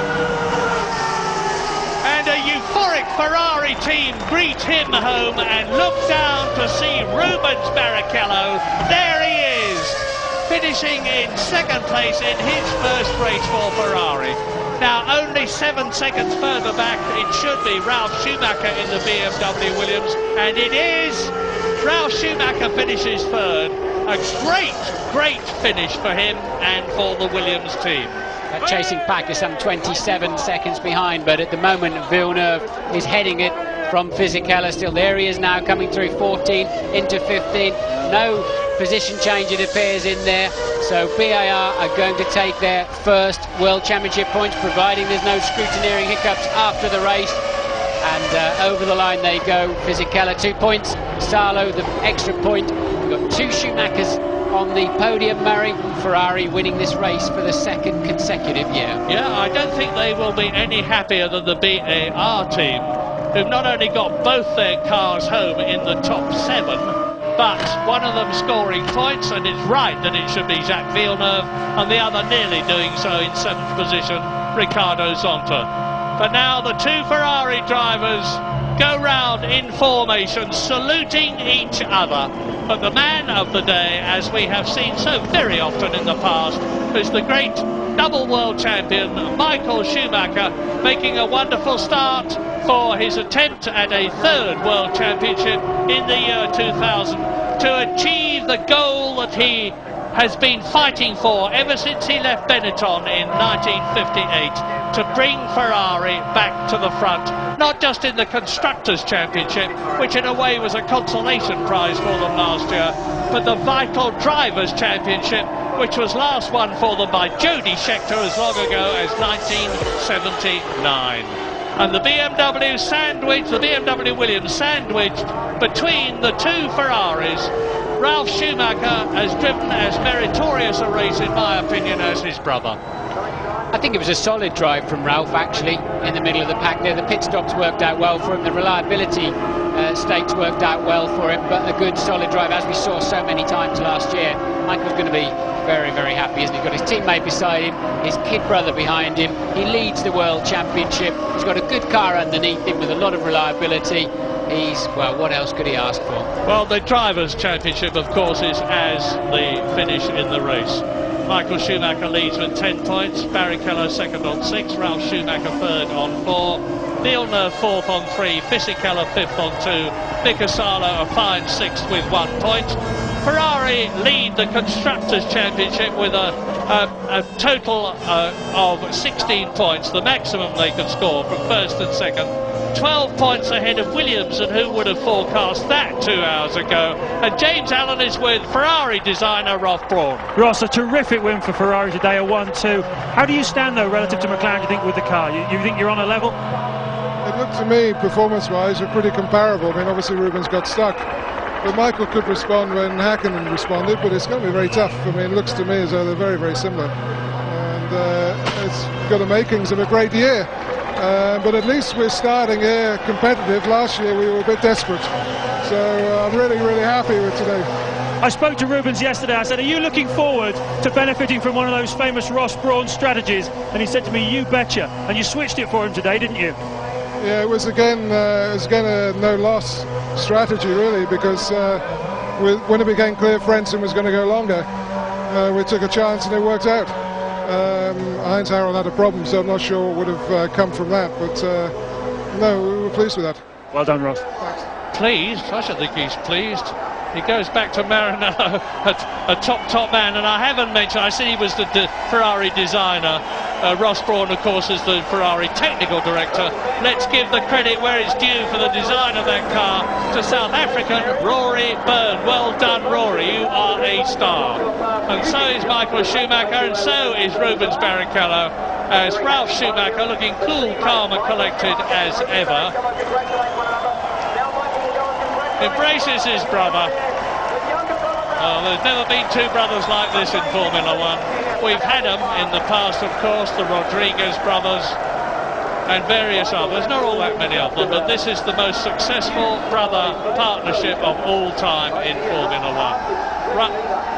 And a euphoric Ferrari team greet him home and look down to see Rubens Barrichello. There he is, finishing in second place in his first race for Ferrari. Now, only 7 seconds further back, it should be Ralf Schumacher in the BMW Williams, and it is. Ralf Schumacher finishes third. A great finish for him and for the Williams team.
That chasing pack is some 27 seconds behind, but at the moment Villeneuve is heading it from Fisichella still. There he is now, coming through 14 into 15. No position change, it appears, in there. So BAR are going to take their first World Championship points, providing there's no scrutineering hiccups after the race. And over the line they go. Fisichella 2 points, Salo the extra point. We've got two Schumachers on the podium, Murray. Ferrari winning this race for the second consecutive year.
Yeah, I don't think they will be any happier than the BAR team, who've not only got both their cars home in the top 7, but one of them scoring points, and it's right that it should be Jacques Villeneuve, and the other nearly doing so in 7th position, Riccardo Zonta. But now the two Ferrari drivers go round in formation, saluting each other. But the man of the day, as we have seen so very often in the past, is the great double world champion Michael Schumacher, making a wonderful start for his attempt at a third world championship in the year 2000 to achieve the goal that he has been fighting for ever since he left Benetton in 1958, to bring Ferrari back to the front, not just in the Constructors' Championship, which in a way was a consolation prize for them last year, but the vital Drivers' Championship, which was last won for them by Jody Scheckter as long ago as 1979. And the BMW Williams sandwiched between the two Ferraris. Ralf Schumacher has driven as meritorious a race, in my opinion, as his brother.
I think it was a solid drive from Ralf, actually, in the middle of the pack there. The pit stops worked out well for him, the reliability stakes worked out well for him, but a good solid drive, as we saw so many times last year. Michael's going to be very, very happy, isn't he? Got his teammate beside him, his kid brother behind him. He leads the World Championship. He's got a good car underneath him with a lot of reliability. He's, well, what else could he ask for?
Well, the Drivers' Championship, of course, is as the finish in the race. Michael Schumacher leads with 10 points, Barrichello second on 6, Ralf Schumacher third on 4, Villeneuve fourth on 3, Fisichella fifth on 2, Mika Salo a fine 6th with 1 point. Ferrari lead the Constructors' Championship with a total of 16 points, the maximum they could score from first and second. 12 points ahead of Williams, and who would have forecast that 2 hours ago? And James Allen is with Ferrari designer Ross Brawn.
Ross, a terrific win for Ferrari today, a 1-2. How do you stand, though, relative to McLaren, do you think, with the car? You think you're on a level?
It looked to me, performance-wise, we're pretty comparable. I mean, obviously Rubens got stuck, but Michael could respond when Hakkinen responded, but it's going to be very tough. I mean, it looks to me as though they're very, very similar. And it's got the makings of a great year. But at least we're starting here competitive. Last year we were a bit desperate. So I'm really, really happy with today.
I spoke to Rubens yesterday. I said, are you looking forward to benefiting from one of those famous Ross Brawn strategies? And he said to me, you betcha. And you switched it for him today, didn't you?
Yeah, it was again a no-loss strategy, really, because when it became clear Frentzen was going to go longer, we took a chance and it worked out. Heinz Harald had a problem, so I'm not sure what would have come from that, but no, we were pleased with that.
Well done, Ross.
Thanks.
Pleased? I should think he's pleased. He goes back to Maranello, a top man, and I haven't mentioned, I said he was the Ferrari designer. Ross Brawn, of course, is the Ferrari technical director. Let's give the credit where it's due for the design of that car to South African Rory Byrne. Well done, Rory, you are a star. And so is Michael Schumacher, and so is Rubens Barrichello, as Ralf Schumacher looking cool, calm and collected as ever. Embraces his brother. Oh, there's never been two brothers like this in Formula One. We've had them in the past, of course, the Rodriguez brothers and various others. Not all that many of them, but this is the most successful brother partnership of all time in Formula One.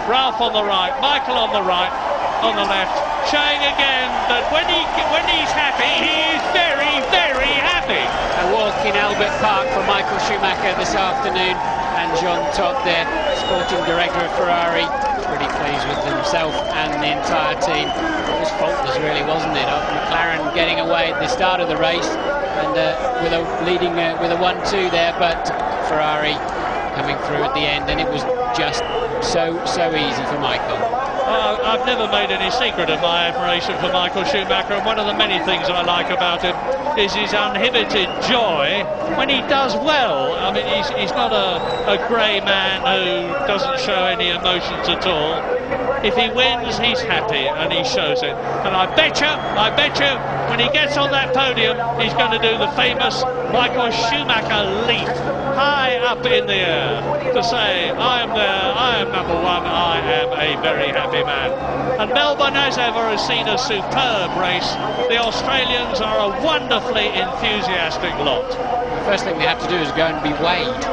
Ralph on the right, Michael on the right, on the left, showing again that when he's happy, he is very, very happy.
A walk in Albert Park for Michael Schumacher this afternoon, and Jean Todt, the sporting director of Ferrari, pretty pleased with himself and the entire team. It was faultless, really, wasn't it? McLaren getting away at the start of the race and leading with a 1-2 there, but Ferrari coming through at the end, and it was just so easy for Michael.
I've never made any secret of my admiration for Michael Schumacher, and one of the many things I like about him is his uninhibited joy when he does well. I mean, he's not a grey man who doesn't show any emotions at all. If he wins, he's happy, and he shows it. And I bet you, when he gets on that podium, he's going to do the famous Michael Schumacher leap, high up in the air, to say, I am there, I am number one, I am a very happy man. And Melbourne, as ever, has seen a superb race. The Australians are a wonderfully enthusiastic lot.
The first thing they have to do is go and be weighed.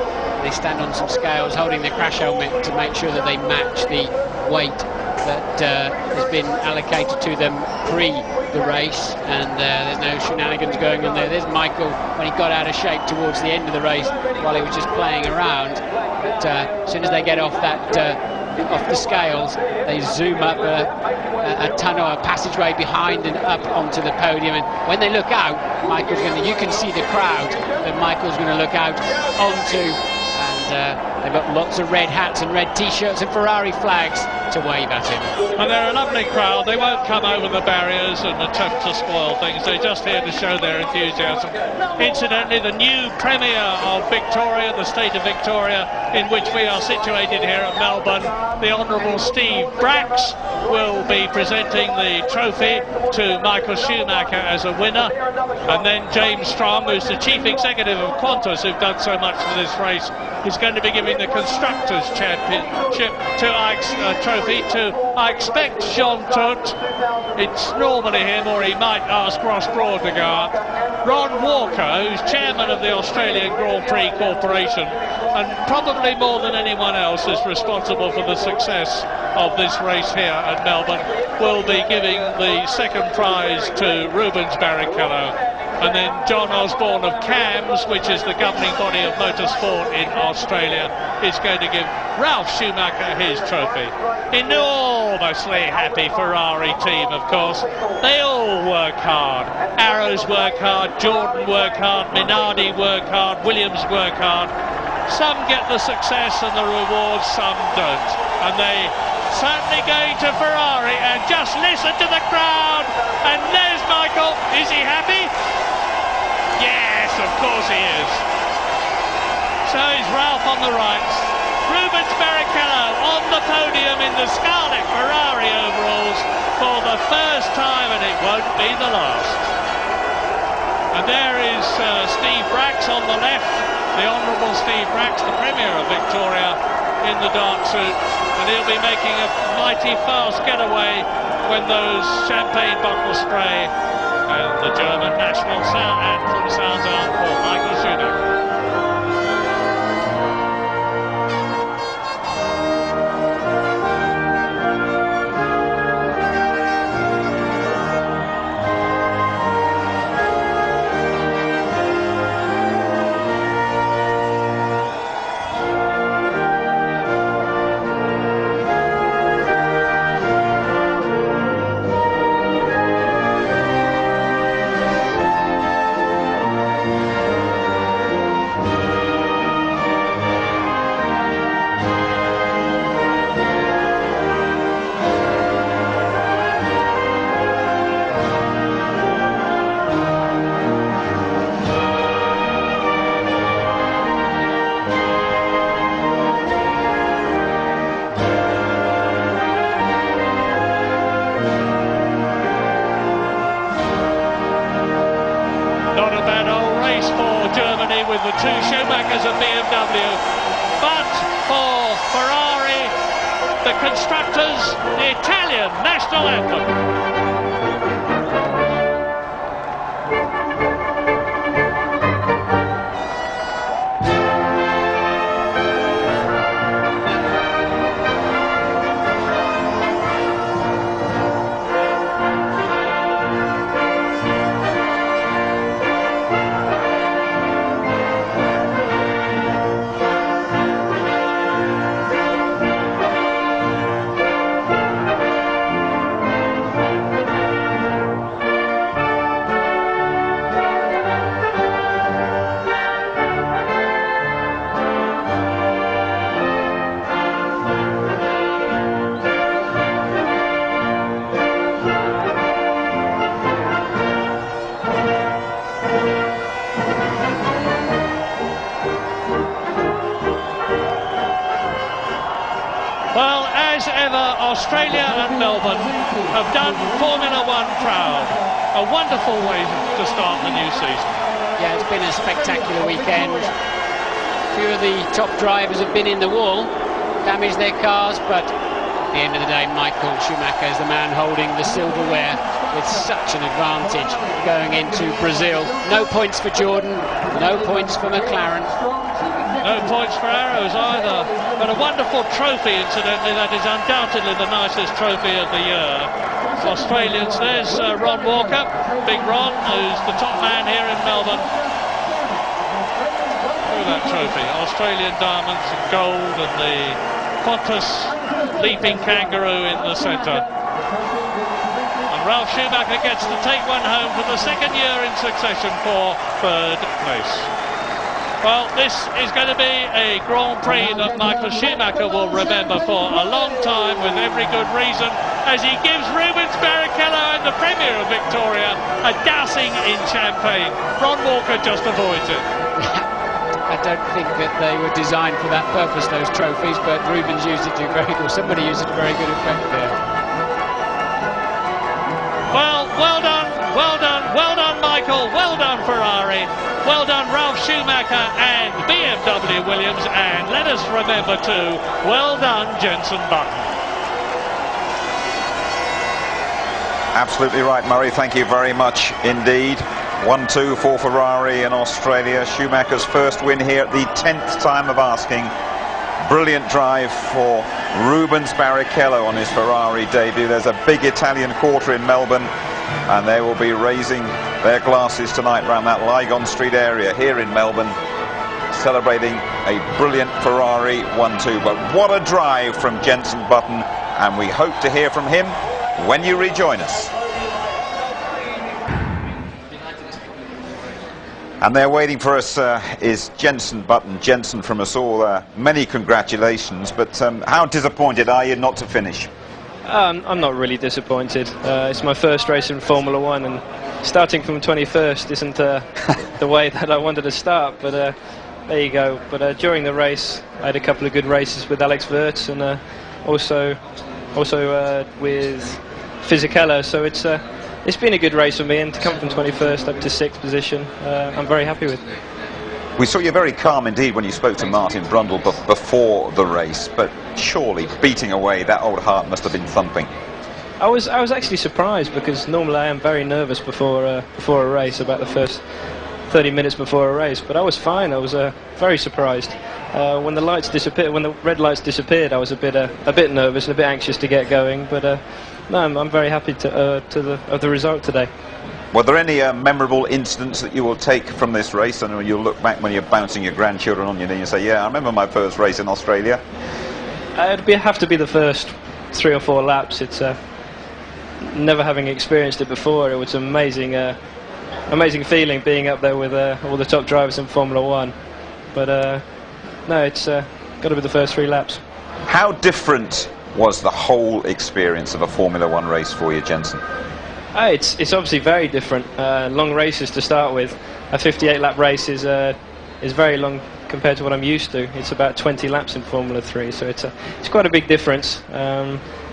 They stand on some scales holding their crash helmet to make sure that they match the weight that has been allocated to them pre the race, and there's no shenanigans going on there. There's Michael when he got out of shape towards the end of the race while he was just playing around, but as soon as they get off off the scales, they zoom up a tunnel, a passageway behind and up onto the podium, and when they look out, you can see the crowd that Michael's going to look out onto, and they've got lots of red hats and red t-shirts and Ferrari flags to wave at him.
And they're a lovely crowd. They won't come over the barriers and attempt to spoil things. They're just here to show their enthusiasm. Incidentally, the new Premier of Victoria, the state of Victoria, in which we are situated here at Melbourne, the Honourable Steve Bracks, will be presenting the trophy to Michael Schumacher as a winner. And then James Strong, who's the chief executive of Qantas, who've done so much for this race, is going to be giving the Constructors' Championship trophy to, I expect, Jean Todt. It's normally him, or he might ask Ross Brawn to go up. Ron Walker, who's chairman of the Australian Grand Prix Corporation, and probably more than anyone else is responsible for the success of this race here at Melbourne, will be giving the second prize to Rubens Barrichello. And then John Osborne of CAMS, which is the governing body of motorsport in Australia, is going to give Ralf Schumacher his trophy. Enormously happy Ferrari team, of course. They all work hard. Arrows work hard, Jordan work hard, Minardi work hard, Williams work hard. Some get the success and the rewards, some don't. And they certainly going to Ferrari, and just listen to the crowd. And there's Michael. Is he happy? Yes, of course he is. So is Ralph on the right. Rubens Barrichello on the podium in the scarlet Ferrari overalls for the first time, and it won't be the last. And there is Steve Bracks on the left, the Honourable Steve Bracks, the Premier of Victoria, in the dark suit, and he'll be making a mighty fast getaway when those champagne bottles spray and the German national anthem sounds out for Michael Schumacher. Ferrari with the two Schumachers of BMW, but for Ferrari, the constructors, the Italian national anthem. Well, as ever, Australia and Melbourne have done Formula One proud. A wonderful way to start the new season.
Yeah, it's been a spectacular weekend. A few of the top drivers have been in the wall, damaged their cars, but at the end of the day, Michael Schumacher is the man holding the silverware with such an advantage going into Brazil. No points for Jordan, no points for McLaren.
No points for Arrows either, but a wonderful trophy, incidentally. That is undoubtedly the nicest trophy of the year. Australians, there's Ron Walker, Big Ron, who's the top man here in Melbourne. Look at that trophy, Australian diamonds and gold, and the Qantas leaping kangaroo in the centre. And Ralf Schumacher gets to take one home for the second year in succession for third place. Well, this is going to be a Grand Prix that Michael Schumacher will remember for a long time, with every good reason, as he gives Rubens Barrichello and the Premier of Victoria a dousing in champagne. Ron Walker just avoids it.
I don't think that they were designed for that purpose, those trophies, but Rubens used it to very good, somebody used it to very good effect there.
Well done, Michael, well done, Ferrari, well done, Ralf Schumacher and BMW Williams, and let us remember too, well done, Jenson Button.
Absolutely right, Murray, thank you very much indeed. 1-2 for Ferrari in Australia. Schumacher's first win here at the 10th time of asking. Brilliant drive for Rubens Barrichello on his Ferrari debut. There's a big Italian quarter in Melbourne, and they will be raising their glasses tonight around that Lygon Street area here in Melbourne, celebrating a brilliant Ferrari 1-2. But what a drive from Jenson Button, and we hope to hear from him when you rejoin us. And there waiting for us is Jenson Button. Jenson, from us all, many congratulations, but how disappointed are you not to finish?
I'm not really disappointed. It's my first race in Formula One, and starting from 21st isn't the way that I wanted to start, but there you go. But during the race, I had a couple of good races with Alex Wirtz, and also with Fisichella, so it's been a good race for me, and to come from 21st up to 6th position, I'm very happy with.
We saw you very calm indeed when you spoke to Martin Brundle before the race, but surely beating away, that old heart must have been thumping.
I was actually surprised, because normally I am very nervous before a race, about the first 30 minutes before a race, but I was fine. I was very surprised. When the lights disappeared, when the red lights disappeared, I was a bit nervous and a bit anxious to get going, but no, I'm very happy of the result today.
Were there any memorable incidents that you will take from this race, and you'll look back when you're bouncing your grandchildren on your knee and say, yeah, I remember my first race in Australia?
It'd have to be the first 3 or 4 laps. It's never having experienced it before. It was amazing feeling being up there with all the top drivers in Formula One. But no, it's got to be the first 3 laps.
How different was the whole experience of a Formula One race for you, Jenson?
It's obviously very different. Long races to start with. A 58 lap race is is very long compared to what I'm used to. It's about 20 laps in Formula 3, so it's quite a big difference.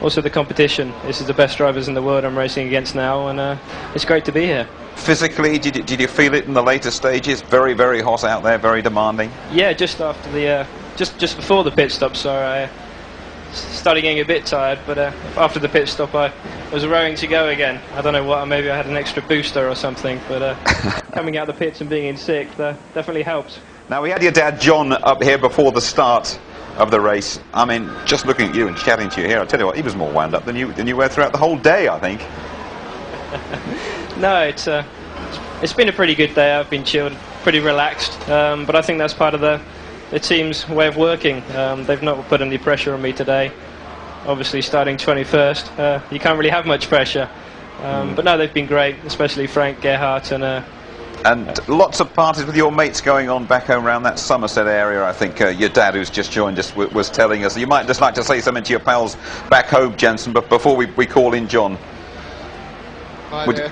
Also the competition. This is the best drivers in the world I'm racing against now, and it's great to be here.
Physically, did you feel it in the later stages? Very, very hot out there, very demanding.
Yeah, just after the just before the pit stop, so I started getting a bit tired. But after the pit stop, I was raring to go again. I don't know what, maybe I had an extra booster or something. But coming out the pits and being in sixth definitely helps.
Now, we had your dad John up here before the start of the race. I mean, just looking at you and chatting to you here, I tell you what, he was more wound up than you were throughout the whole day, I think.
No, it's been a pretty good day. I've been chilled, pretty relaxed, but I think that's part of the team's way of working. They've not put any pressure on me today. Obviously, starting 21st, you can't really have much pressure. But no, they've been great, especially Frank, Gerhardt,
and lots of parties with your mates going on back home around that Somerset area. I think your dad, who's just joined us, was telling us. You might just like to say something to your pals back home, Jensen, but before we call in John.
Hi there.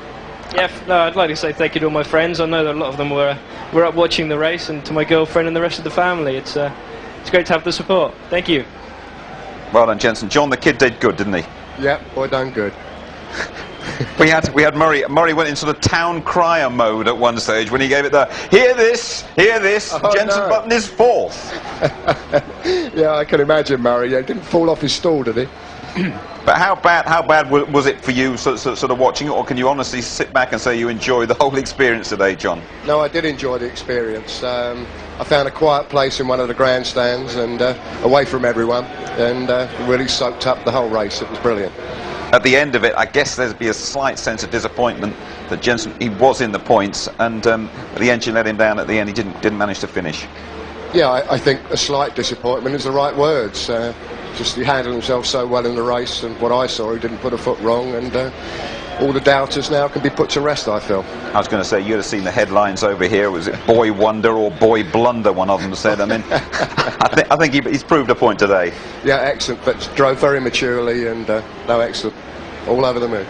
Yeah, no, I'd like to say thank you to all my friends. I know that a lot of them were up watching the race, and to my girlfriend and the rest of the family. It's great to have the support. Thank you.
Well done, Jensen. John, the kid did good, didn't he?
Yep, boy done good.
we had Murray. Murray went in sort of town crier mode at one stage when he gave it the hear this,
oh,
Jensen
no.
Button is fourth.
Yeah, I can imagine Murray. Yeah, didn't fall off his stool, did he?
But how bad was it for you sort of watching it, or can you honestly sit back and say you enjoyed the whole experience today, John?
No, I did enjoy the experience. I found a quiet place in one of the grandstands and away from everyone, and really soaked up the whole race. It was brilliant.
At the end of it, I guess there'd be a slight sense of disappointment that Jensen, he was in the points, and the engine let him down at the end. He didn't manage to finish.
Yeah, I think a slight disappointment is the right words. Just he handled himself so well in the race, and what I saw, he didn't put a foot wrong, and all the doubters now can be put to rest, I feel.
I was going to say, you'd have seen the headlines over here. Was it Boy Wonder or Boy Blunder, one of them said. I mean, I think he's proved a point today.
Yeah, excellent, but drove very maturely, and no, excellent. All over the moon.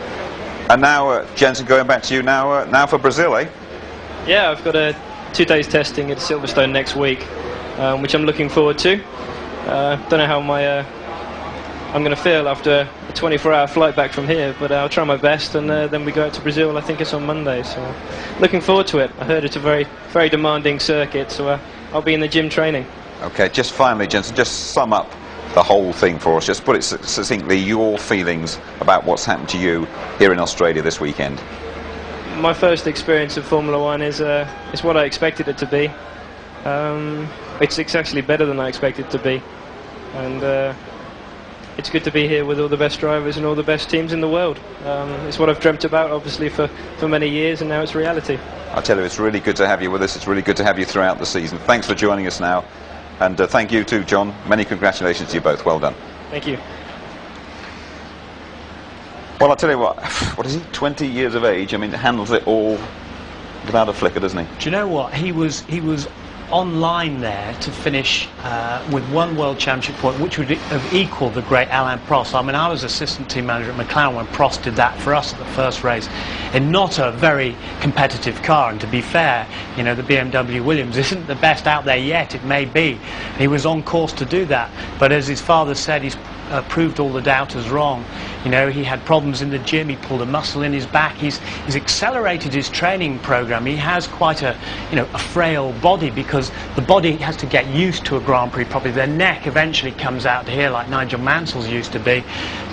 And now, Jensen, going back to you now for Brazil, eh?
Yeah, I've got 2 days testing at Silverstone next week, which I'm looking forward to. Don't know how I'm going to feel after a 24-hour flight back from here, but I'll try my best, and then we go out to Brazil. I think it's on Monday, so looking forward to it. I heard it's a very, very demanding circuit, so I'll be in the gym training.
Okay, just finally, Jensen, just sum up the whole thing for us. Just put it succinctly, your feelings about what's happened to you here in Australia this weekend.
My first experience of Formula 1 is what I expected it to be. It's actually better than I expected it to be, and it's good to be here with all the best drivers and all the best teams in the world. It's what I've dreamt about, obviously, for many years, and now it's reality.
I tell you, it's really good to have you with us. It's really good to have you throughout the season. Thanks for joining us now, and thank you too, John. Many congratulations to you both. Well done.
Thank you.
Well, I'll tell you what is he, 20 years of age? I mean, handles it all without a flicker, doesn't he?
Do you know what? He was online there to finish with 1 World Championship point, which would have equalled the great Alain Prost. I mean, I was assistant team manager at McLaren when Prost did that for us at the first race in not a very competitive car, and to be fair, you know, the BMW Williams isn't the best out there yet. It may be. He was on course to do that, but as his father said, he's proved all the doubters wrong. You know, he had problems in the gym, he pulled a muscle in his back, he's accelerated his training program. He has quite a frail body, because the body has to get used to a Grand Prix properly. Their neck eventually comes out here like Nigel Mansell's used to be,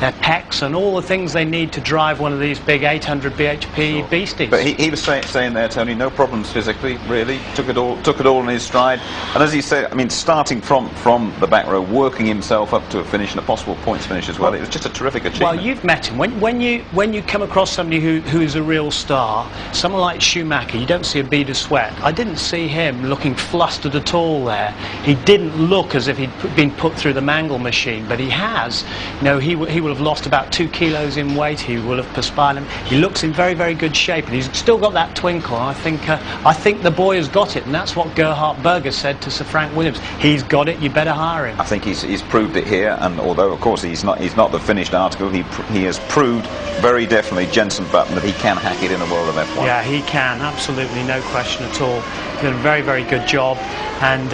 their pecs and all the things they need to drive one of these big 800 bhp beasties.
But he was saying there, Tony, no problems physically, really, took it all in his stride, and as he said, I mean, starting from the back row, working himself up to a finish and a possible points finish as well. It was just a terrific achievement.
Well, you've met him. When you come across somebody who is a real star, someone like Schumacher, you don't see a bead of sweat. I didn't see him looking flustered at all there. He didn't look as if he'd been put through the mangle machine, but he has. You know, he will have lost about 2 kilos in weight. He will have perspired. He looks in very, very good shape, and he's still got that twinkle. I think the boy has got it, and that's what Gerhard Berger said to Sir Frank Williams. He's got it. You better hire him.
I think he's proved it here, and although although of course he's not the finished article, he has proved very definitely, Jenson Button, that he can hack it in the world of F1.
Yeah, he can, absolutely, no question at all. He's done a very, very good job, and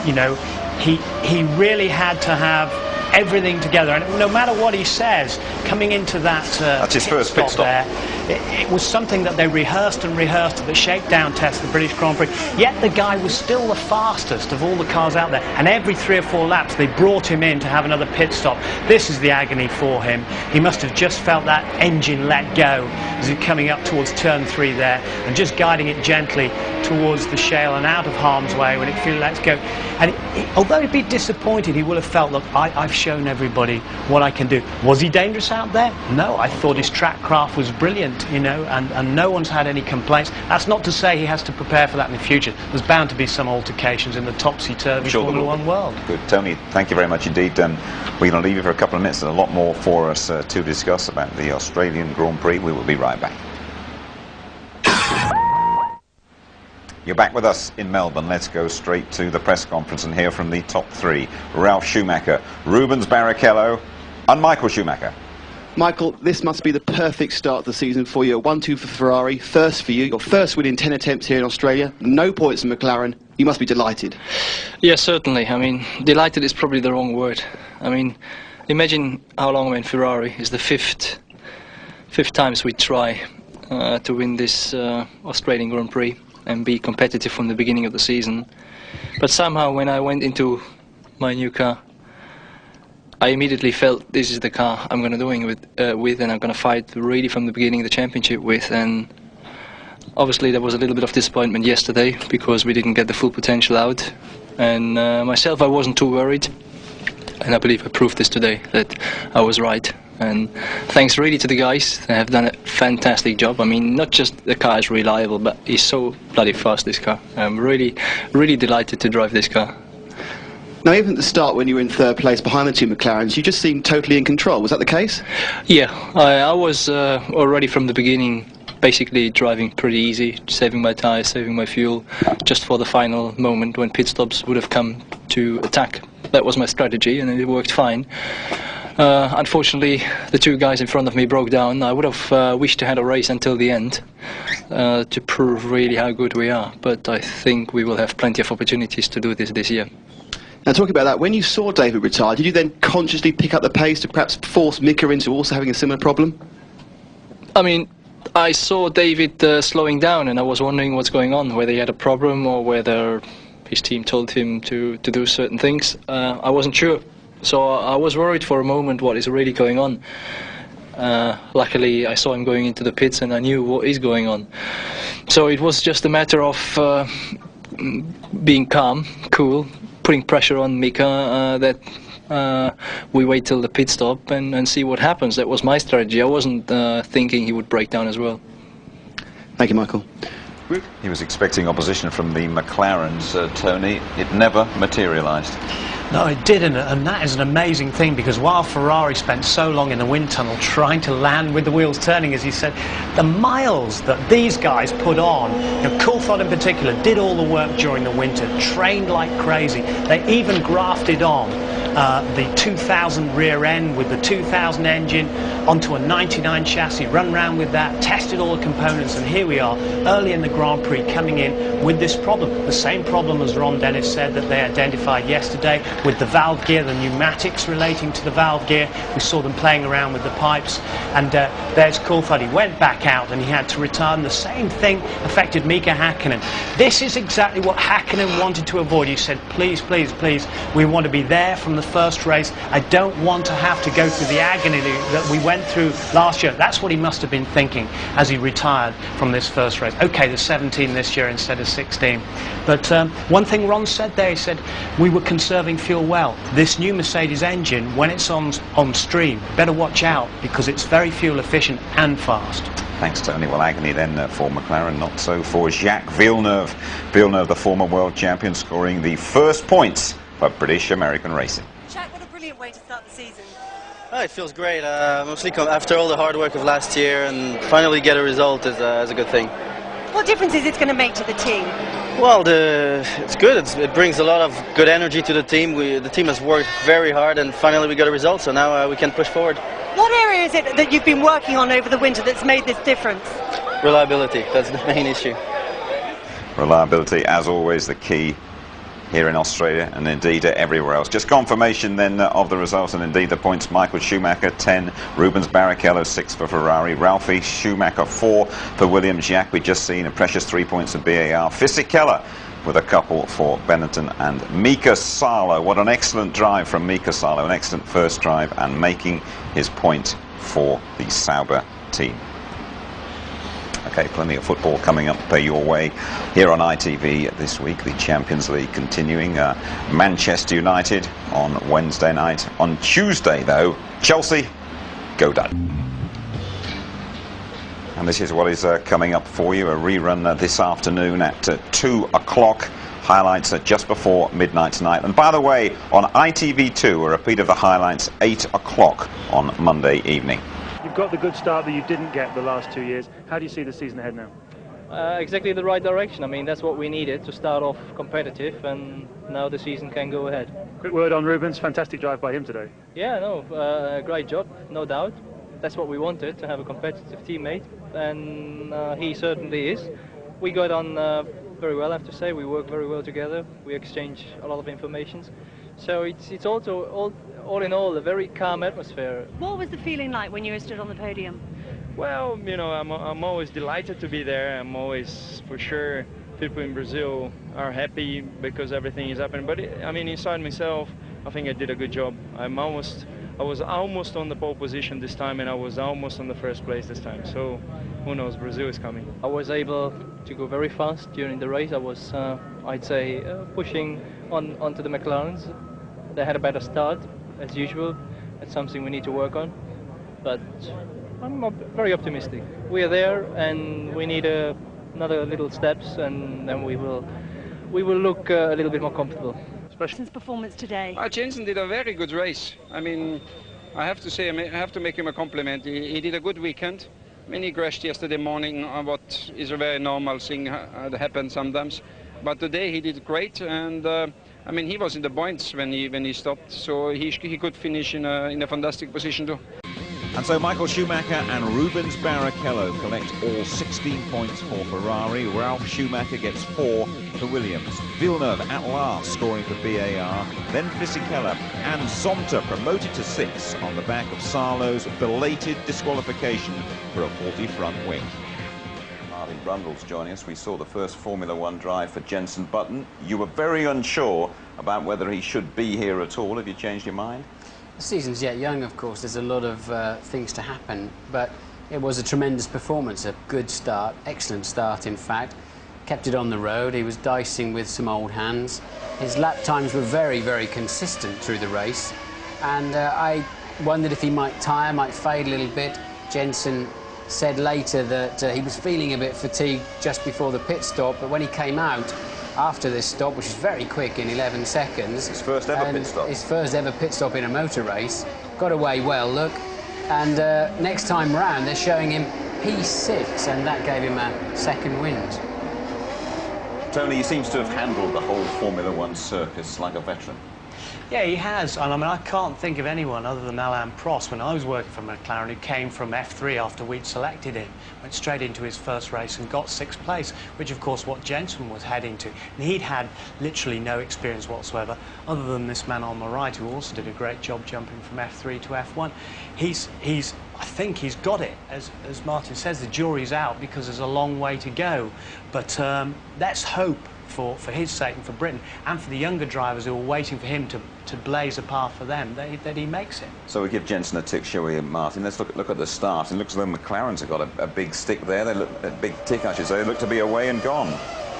you know, he really had to have everything together, and no matter what he says, coming into that
that's his first pit stop
there, it was something that they rehearsed and rehearsed at the shakedown test of the British Grand Prix, yet the guy was still the fastest of all the cars out there, and every 3 or 4 laps they brought him in to have another pit stop. This is the agony for him. He must have just felt that engine let go as he's coming up towards turn 3 there, and just guiding it gently towards the shale and out of harm's way when it feels lets go. And although he'd be disappointed, he will have felt, look, I've shown everybody what I can do. Was he dangerous out there? No, I thought his track craft was brilliant, you know, and no one's had any complaints. That's not to say he has to prepare for that in the future. There's bound to be some altercations in the topsy-turvy Formula 1 world.
Good, Tony, thank you very much indeed. We're going to leave you for a couple of minutes. There's a lot more for us to discuss about the Australian Grand Prix. We will be right back. You're back with us in Melbourne. Let's go straight to the press conference and hear from the top 3. Ralf Schumacher, Rubens Barrichello and Michael Schumacher.
Michael, this must be the perfect start to the season for you. 1-2 for Ferrari, first for you, your first win in 10 attempts here in Australia, no points in McLaren. You must be delighted.
Yes, certainly. I mean, delighted is probably the wrong word. I mean, imagine how long I'm in Ferrari. It's the fifth times we try to win this Australian Grand Prix and be competitive from the beginning of the season. But somehow when I went into my new car, I immediately felt this is the car I'm going to doing with and I'm going to fight really from the beginning of the championship with. And obviously there was a little bit of disappointment yesterday because we didn't get the full potential out. And myself, I wasn't too worried. And I believe I proved this today, that I was right. And thanks really to the guys, they have done a fantastic job. I mean, not just the car is reliable, but it's so bloody fast, this car. I'm really, really delighted to drive this car.
Now, even at the start, when you were in 3rd place behind the 2 McLarens, you just seemed totally in control. Was that the case?
Yeah, I was already from the beginning basically driving pretty easy, saving my tyres, saving my fuel, just for the final moment when pit stops would have come to attack. That was my strategy, and it worked fine. Unfortunately, the 2 guys in front of me broke down. I would have wished to have a race until the end to prove really how good we are. But I think we will have plenty of opportunities to do this year.
Now, talking about that, when you saw David retire, did you then consciously pick up the pace to perhaps force Mika into also having a similar problem?
I mean, I saw David slowing down, and I was wondering what's going on, whether he had a problem or whether his team told him to do certain things. I wasn't sure. So I was worried for a moment what is really going on. Luckily, I saw him going into the pits and I knew what is going on. So it was just a matter of being calm, cool, putting pressure on Mika that we wait till the pit stop and see what happens. That was my strategy. I wasn't thinking he would break down as well.
Thank you, Michael.
He was expecting opposition from the McLarens, Tony. It never materialised.
No, it didn't, and that is an amazing thing, because while Ferrari spent so long in the wind tunnel trying to land with the wheels turning, as you said, the miles that these guys put on, you know, Coulthard in particular did all the work during the winter, trained like crazy. They even grafted on the 2000 rear end with the 2000 engine onto a 99 chassis, run around with that, tested all the components, and here we are early in the Grand Prix coming in with this problem. The same problem as Ron Dennis said that they identified yesterday with the valve gear, the pneumatics relating to the valve gear. We saw them playing around with the pipes, and there's Coulthard. He went back out and he had to return. The same thing affected Mika Hakkinen. This is exactly what Hakkinen wanted to avoid. He said, please, please, please, we want to be there from the first race. I don't want to have to go through the agony that we went through last year. That's what he must have been thinking as he retired from this first race. Okay, there's 17 this year instead of 16. But one thing Ron said there, he said, we were conserving fuel well. This new Mercedes engine, when it's on stream, better watch out, because it's very fuel efficient and fast.
Thanks, Tony. Well, agony then for McLaren, not so for Jacques Villeneuve. Villeneuve, the former world champion, scoring the first points for British American racing.
Jacques, what a brilliant way to start the season.
Oh, it feels great. Mostly after all the hard work of last year, and finally get a result is a good thing.
What difference is it going to make to the team?
Well, it's good. It brings a lot of good energy to the team. The team has worked very hard, and finally we got a result. So now we can push forward.
What area is it that you've been working on over the winter that's made this difference?
Reliability. That's the main issue.
Reliability, as always, the key here in Australia and indeed everywhere else. Just confirmation then of the results and indeed the points. Michael Schumacher 10, Rubens Barrichello 6 for Ferrari, Ralphie Schumacher 4 for Williams, Jacques we just seen, a precious 3 points of BAR, Fisichella with a couple for Benetton, and Mika Salo. What an excellent drive from Mika Salo, an excellent first drive and making his point for the Sauber team. Okay, plenty of football coming up your way here on ITV this week. The Champions League continuing. Manchester United on Wednesday night. On Tuesday, though, Chelsea, go Dutch. And this is what is coming up for you. A rerun this afternoon at 2 o'clock. Highlights just before midnight tonight. And by the way, on ITV2, a repeat of the highlights 8 o'clock on Monday evening.
You've got the good start that you didn't get the last 2 years. How do you see the season ahead now?
Exactly the right direction. I mean, that's what we needed to start off competitive, and now the season can go ahead.
Quick word on Rubens. Fantastic drive by him today.
Yeah, no, great job, no doubt. That's what we wanted, to have a competitive teammate, and he certainly is. We got on very well, I have to say. We work very well together. We exchange a lot of information. So it's also, all in all, a very calm atmosphere.
What was the feeling like when you were stood on the podium?
Well, you know, I'm always delighted to be there. I'm always, for sure, people in Brazil are happy because everything is happening. But I mean, inside myself, I think I did a good job. I was almost on the pole position this time, and I was almost on the first place this time. So who knows? Brazil is coming.
I was able to go very fast during the race. I was, I'd say, pushing onto the McLarens. They had a better start, as usual. That's something we need to work on. But I'm very optimistic. We are there, and we need another little steps, and then we will look a little bit more comfortable.
Jensen's performance today.
Jensen did a very good race. I mean, I have to say, I have to make him a compliment. He did a good weekend. I mean, he crashed yesterday morning on what is a very normal thing that happens sometimes. But today he did great, and I mean, he was in the points when he stopped, so he could finish in a fantastic position too.
And so Michael Schumacher and Rubens Barrichello collect all 16 points for Ferrari. Ralf Schumacher gets 4 for Williams. Villeneuve at last scoring for BAR. Then Fisichella and Zonta promoted to 6 on the back of Salo's belated disqualification for a faulty front wing. Martin Brundle's joining us. We saw the first Formula One drive for Jenson Button. You were very unsure about whether he should be here at all. Have you changed your mind?
The season's yet young, of course. There's a lot of things to happen, but it was a tremendous performance, a good start, excellent start, in fact. Kept it on the road. He was dicing with some old hands. His lap times were very, very consistent through the race, and I wondered if he might tire, might fade a little bit. Jenson said later that he was feeling a bit fatigued just before the pit stop, but when he came out after this stop, which is very quick in 11 seconds.
His first ever pit stop.
His first ever pit stop in a motor race. Got away well, look. And next time round, they're showing him P6, and that gave him a second wind.
Tony, he seems to have handled the whole Formula One circus like a veteran.
Yeah, he has, and I mean, I can't think of anyone other than Alain Prost, when I was working for McLaren, who came from F3 after we'd selected him, went straight into his first race and got 6th place, which of course what Jenson was heading to. And he'd had literally no experience whatsoever, other than this man on the right, who also did a great job jumping from F3 to F1. I think he's got it. As Martin says, the jury's out because there's a long way to go. But let's hope for his sake and for Britain and for the younger drivers who are waiting for him to blaze a path for them, that he makes it.
So we give Jenson a tick, shall we, Martin? Let's look at the start. It looks as though McLaren's have got a big stick there. They look a big tick, I should say. They look to be away and gone.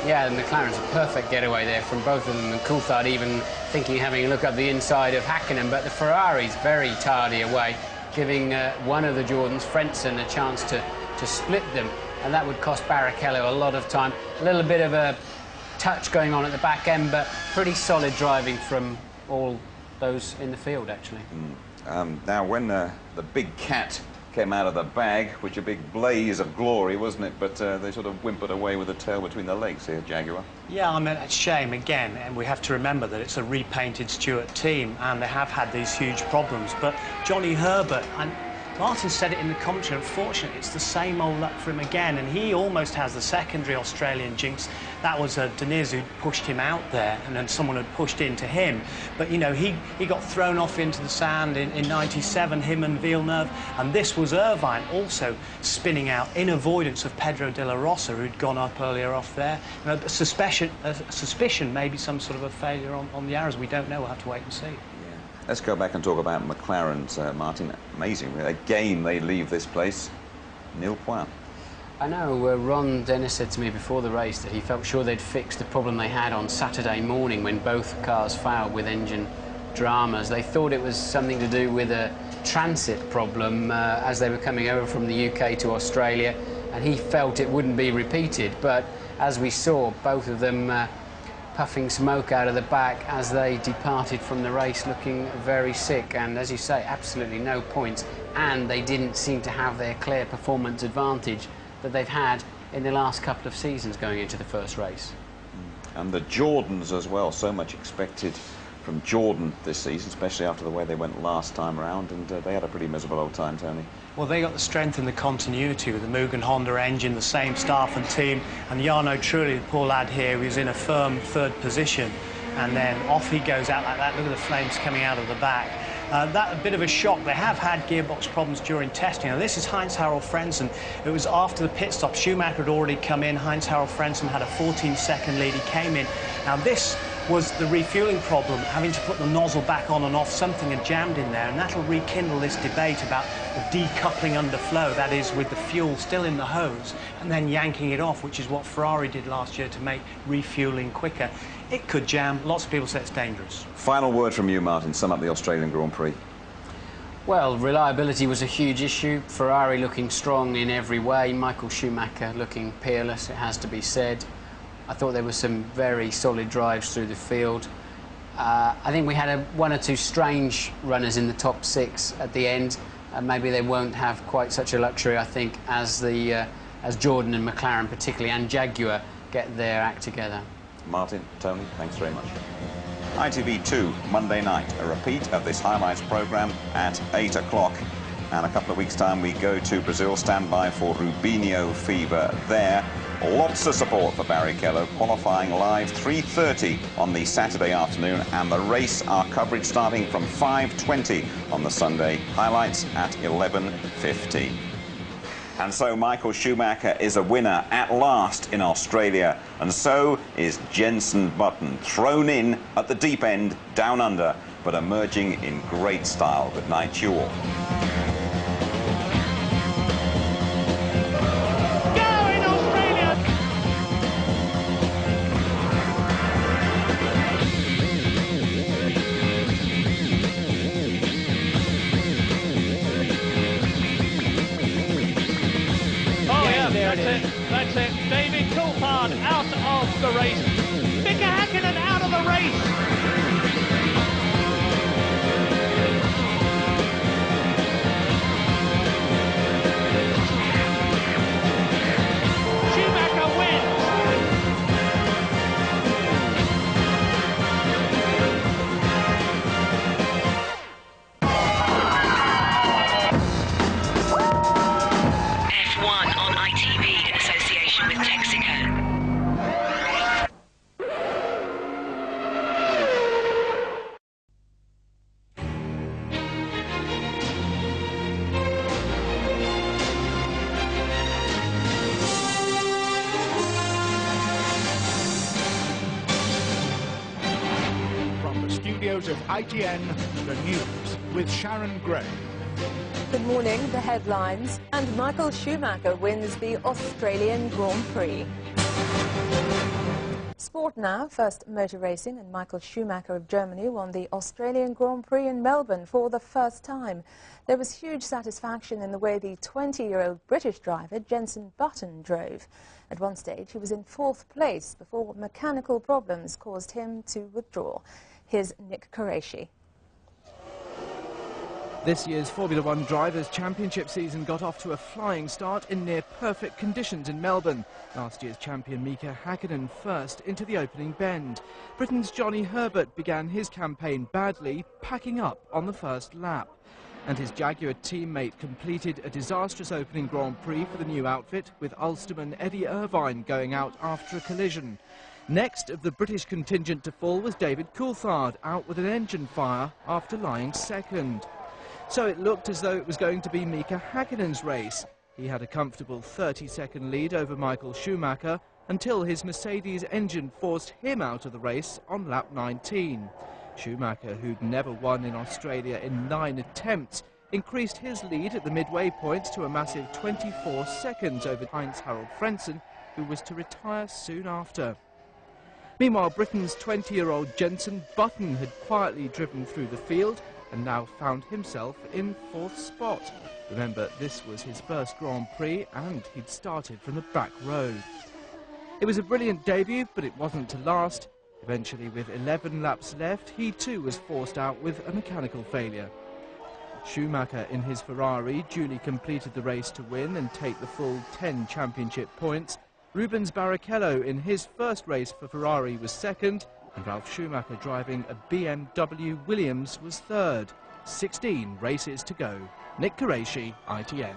Yeah, the McLaren's a perfect getaway there from both of them, and Coulthard even thinking, having a look up the inside of Hakkinen, but the Ferrari's very tardy away, giving one of the Jordans, Frentzen, a chance to split them, and that would cost Barrichello a lot of time. A little bit of a touch going on at the back end, but pretty solid driving from all those in the field, actually.
Now, when the big cat came out of the bag, which a big blaze of glory, wasn't it? But they sort of whimpered away with the tail between the legs here, Jaguar.
Yeah, I mean, it's a shame again, and we have to remember that it's a repainted Stewart team, and they have had these huge problems. But Johnny Herbert, and Martin said it in the commentary, unfortunately, it's the same old luck for him again, and he almost has the secondary Australian jinx. That was Deniz who pushed him out there, and then someone had pushed into him. But, you know, he got thrown off into the sand in '97, him and Villeneuve, and this was Irvine also spinning out in avoidance of Pedro de la Rosa, who'd gone up earlier off there. You know, a suspicion, maybe some sort of a failure on the arrows. We don't know, we'll have to wait and see.
Let's go back and talk about McLaren's, Martin. Amazing. Again, they leave this place nil point.
I know Ron Dennis said to me before the race that he felt sure they'd fixed the problem they had on Saturday morning when both cars failed with engine dramas. They thought it was something to do with a transit problem as they were coming over from the UK to Australia, and he felt it wouldn't be repeated. But as we saw, both of them puffing smoke out of the back as they departed from the race looking very sick, and as you say, absolutely no points, and they didn't seem to have their clear performance advantage that they've had in the last couple of seasons going into the first race.
And the Jordans as well, so much expected from Jordan this season, especially after the way they went last time around, and they had a pretty miserable old time, Tony.
Well, they got the strength and the continuity with the Mugen Honda engine, the same staff and team, and Jarno Trulli, the poor lad here, who's in a firm third position, and then off he goes out like that. Look at the flames coming out of the back. That a bit of a shock. They have had gearbox problems during testing. Now, this is Heinz-Harald Frentzen. It was after the pit stop. Schumacher had already come in. Heinz-Harald Frentzen had a 14-second lead. He came in. Now, this was the refueling problem, having to put the nozzle back on and off. Something had jammed in there, and that'll rekindle this debate about the decoupling under flow, that is, with the fuel still in the hose, and then yanking it off, which is what Ferrari did last year to make refueling quicker. It could jam. Lots of people say it's dangerous.
Final word from you, Martin. Sum up the Australian Grand Prix.
Well, reliability was a huge issue. Ferrari looking strong in every way. Michael Schumacher looking peerless, it has to be said. I thought there were some very solid drives through the field. I think we had one or two strange runners in the top six at the end. Maybe they won't have quite such a luxury, I think, as Jordan and McLaren particularly, and Jaguar get their act together.
Martin, Tony, thanks very much. ITV2, Monday night, a repeat of this highlights programme at 8 o'clock. And a couple of weeks' time we go to Brazil, stand by for Rubinho fever there. Lots of support for Barrichello, qualifying live 3:30 on the Saturday afternoon, and the race, our coverage starting from 5:20 on the Sunday, highlights at 11:15. And so Michael Schumacher is a winner at last in Australia, and so is Jenson Button, thrown in at the deep end, down under, but emerging in great style. Good night to you all.
That's it. David Coulthard out of the race. Mika Häkkinen out of the race. Schumacher wins.
F1 on ITV in association with Texaco.
From the studios of ITN, the news with Sharon Gray.
Good morning, the headlines. And Michael Schumacher wins the Australian Grand Prix. Sport now, first motor racing, and Michael Schumacher of Germany won the Australian Grand Prix in Melbourne for the first time. There was huge satisfaction in the way the 20-year-old British driver Jenson Button drove. At one stage he was in 4th place before mechanical problems caused him to withdraw. Here's Nick Qureshi.
This year's Formula One Drivers' Championship season got off to a flying start in near-perfect conditions in Melbourne. Last year's champion Mika Häkkinen first into the opening bend. Britain's Johnny Herbert began his campaign badly, packing up on the first lap. And his Jaguar teammate completed a disastrous opening Grand Prix for the new outfit, with Ulsterman Eddie Irvine going out after a collision. Next of the British contingent to fall was David Coulthard, out with an engine fire after lying second. So it looked as though it was going to be Mika Häkkinen's race. He had a comfortable 30-second lead over Michael Schumacher until his Mercedes engine forced him out of the race on lap 19. Schumacher, who'd never won in Australia in 9 attempts, increased his lead at the midway points to a massive 24 seconds over Heinz-Harald Frentzen, who was to retire soon after. Meanwhile, Britain's 20-year-old Jenson Button had quietly driven through the field and now found himself in 4th spot. Remember, this was his first Grand Prix and he'd started from the back row. It was a brilliant debut, but it wasn't to last. Eventually, with 11 laps left, he too was forced out with a mechanical failure. Schumacher in his Ferrari duly completed the race to win and take the full 10 championship points. Rubens Barrichello in his first race for Ferrari was second, and Ralf Schumacher driving a BMW Williams was third. 16 races to go. Nick Qureshi, ITN.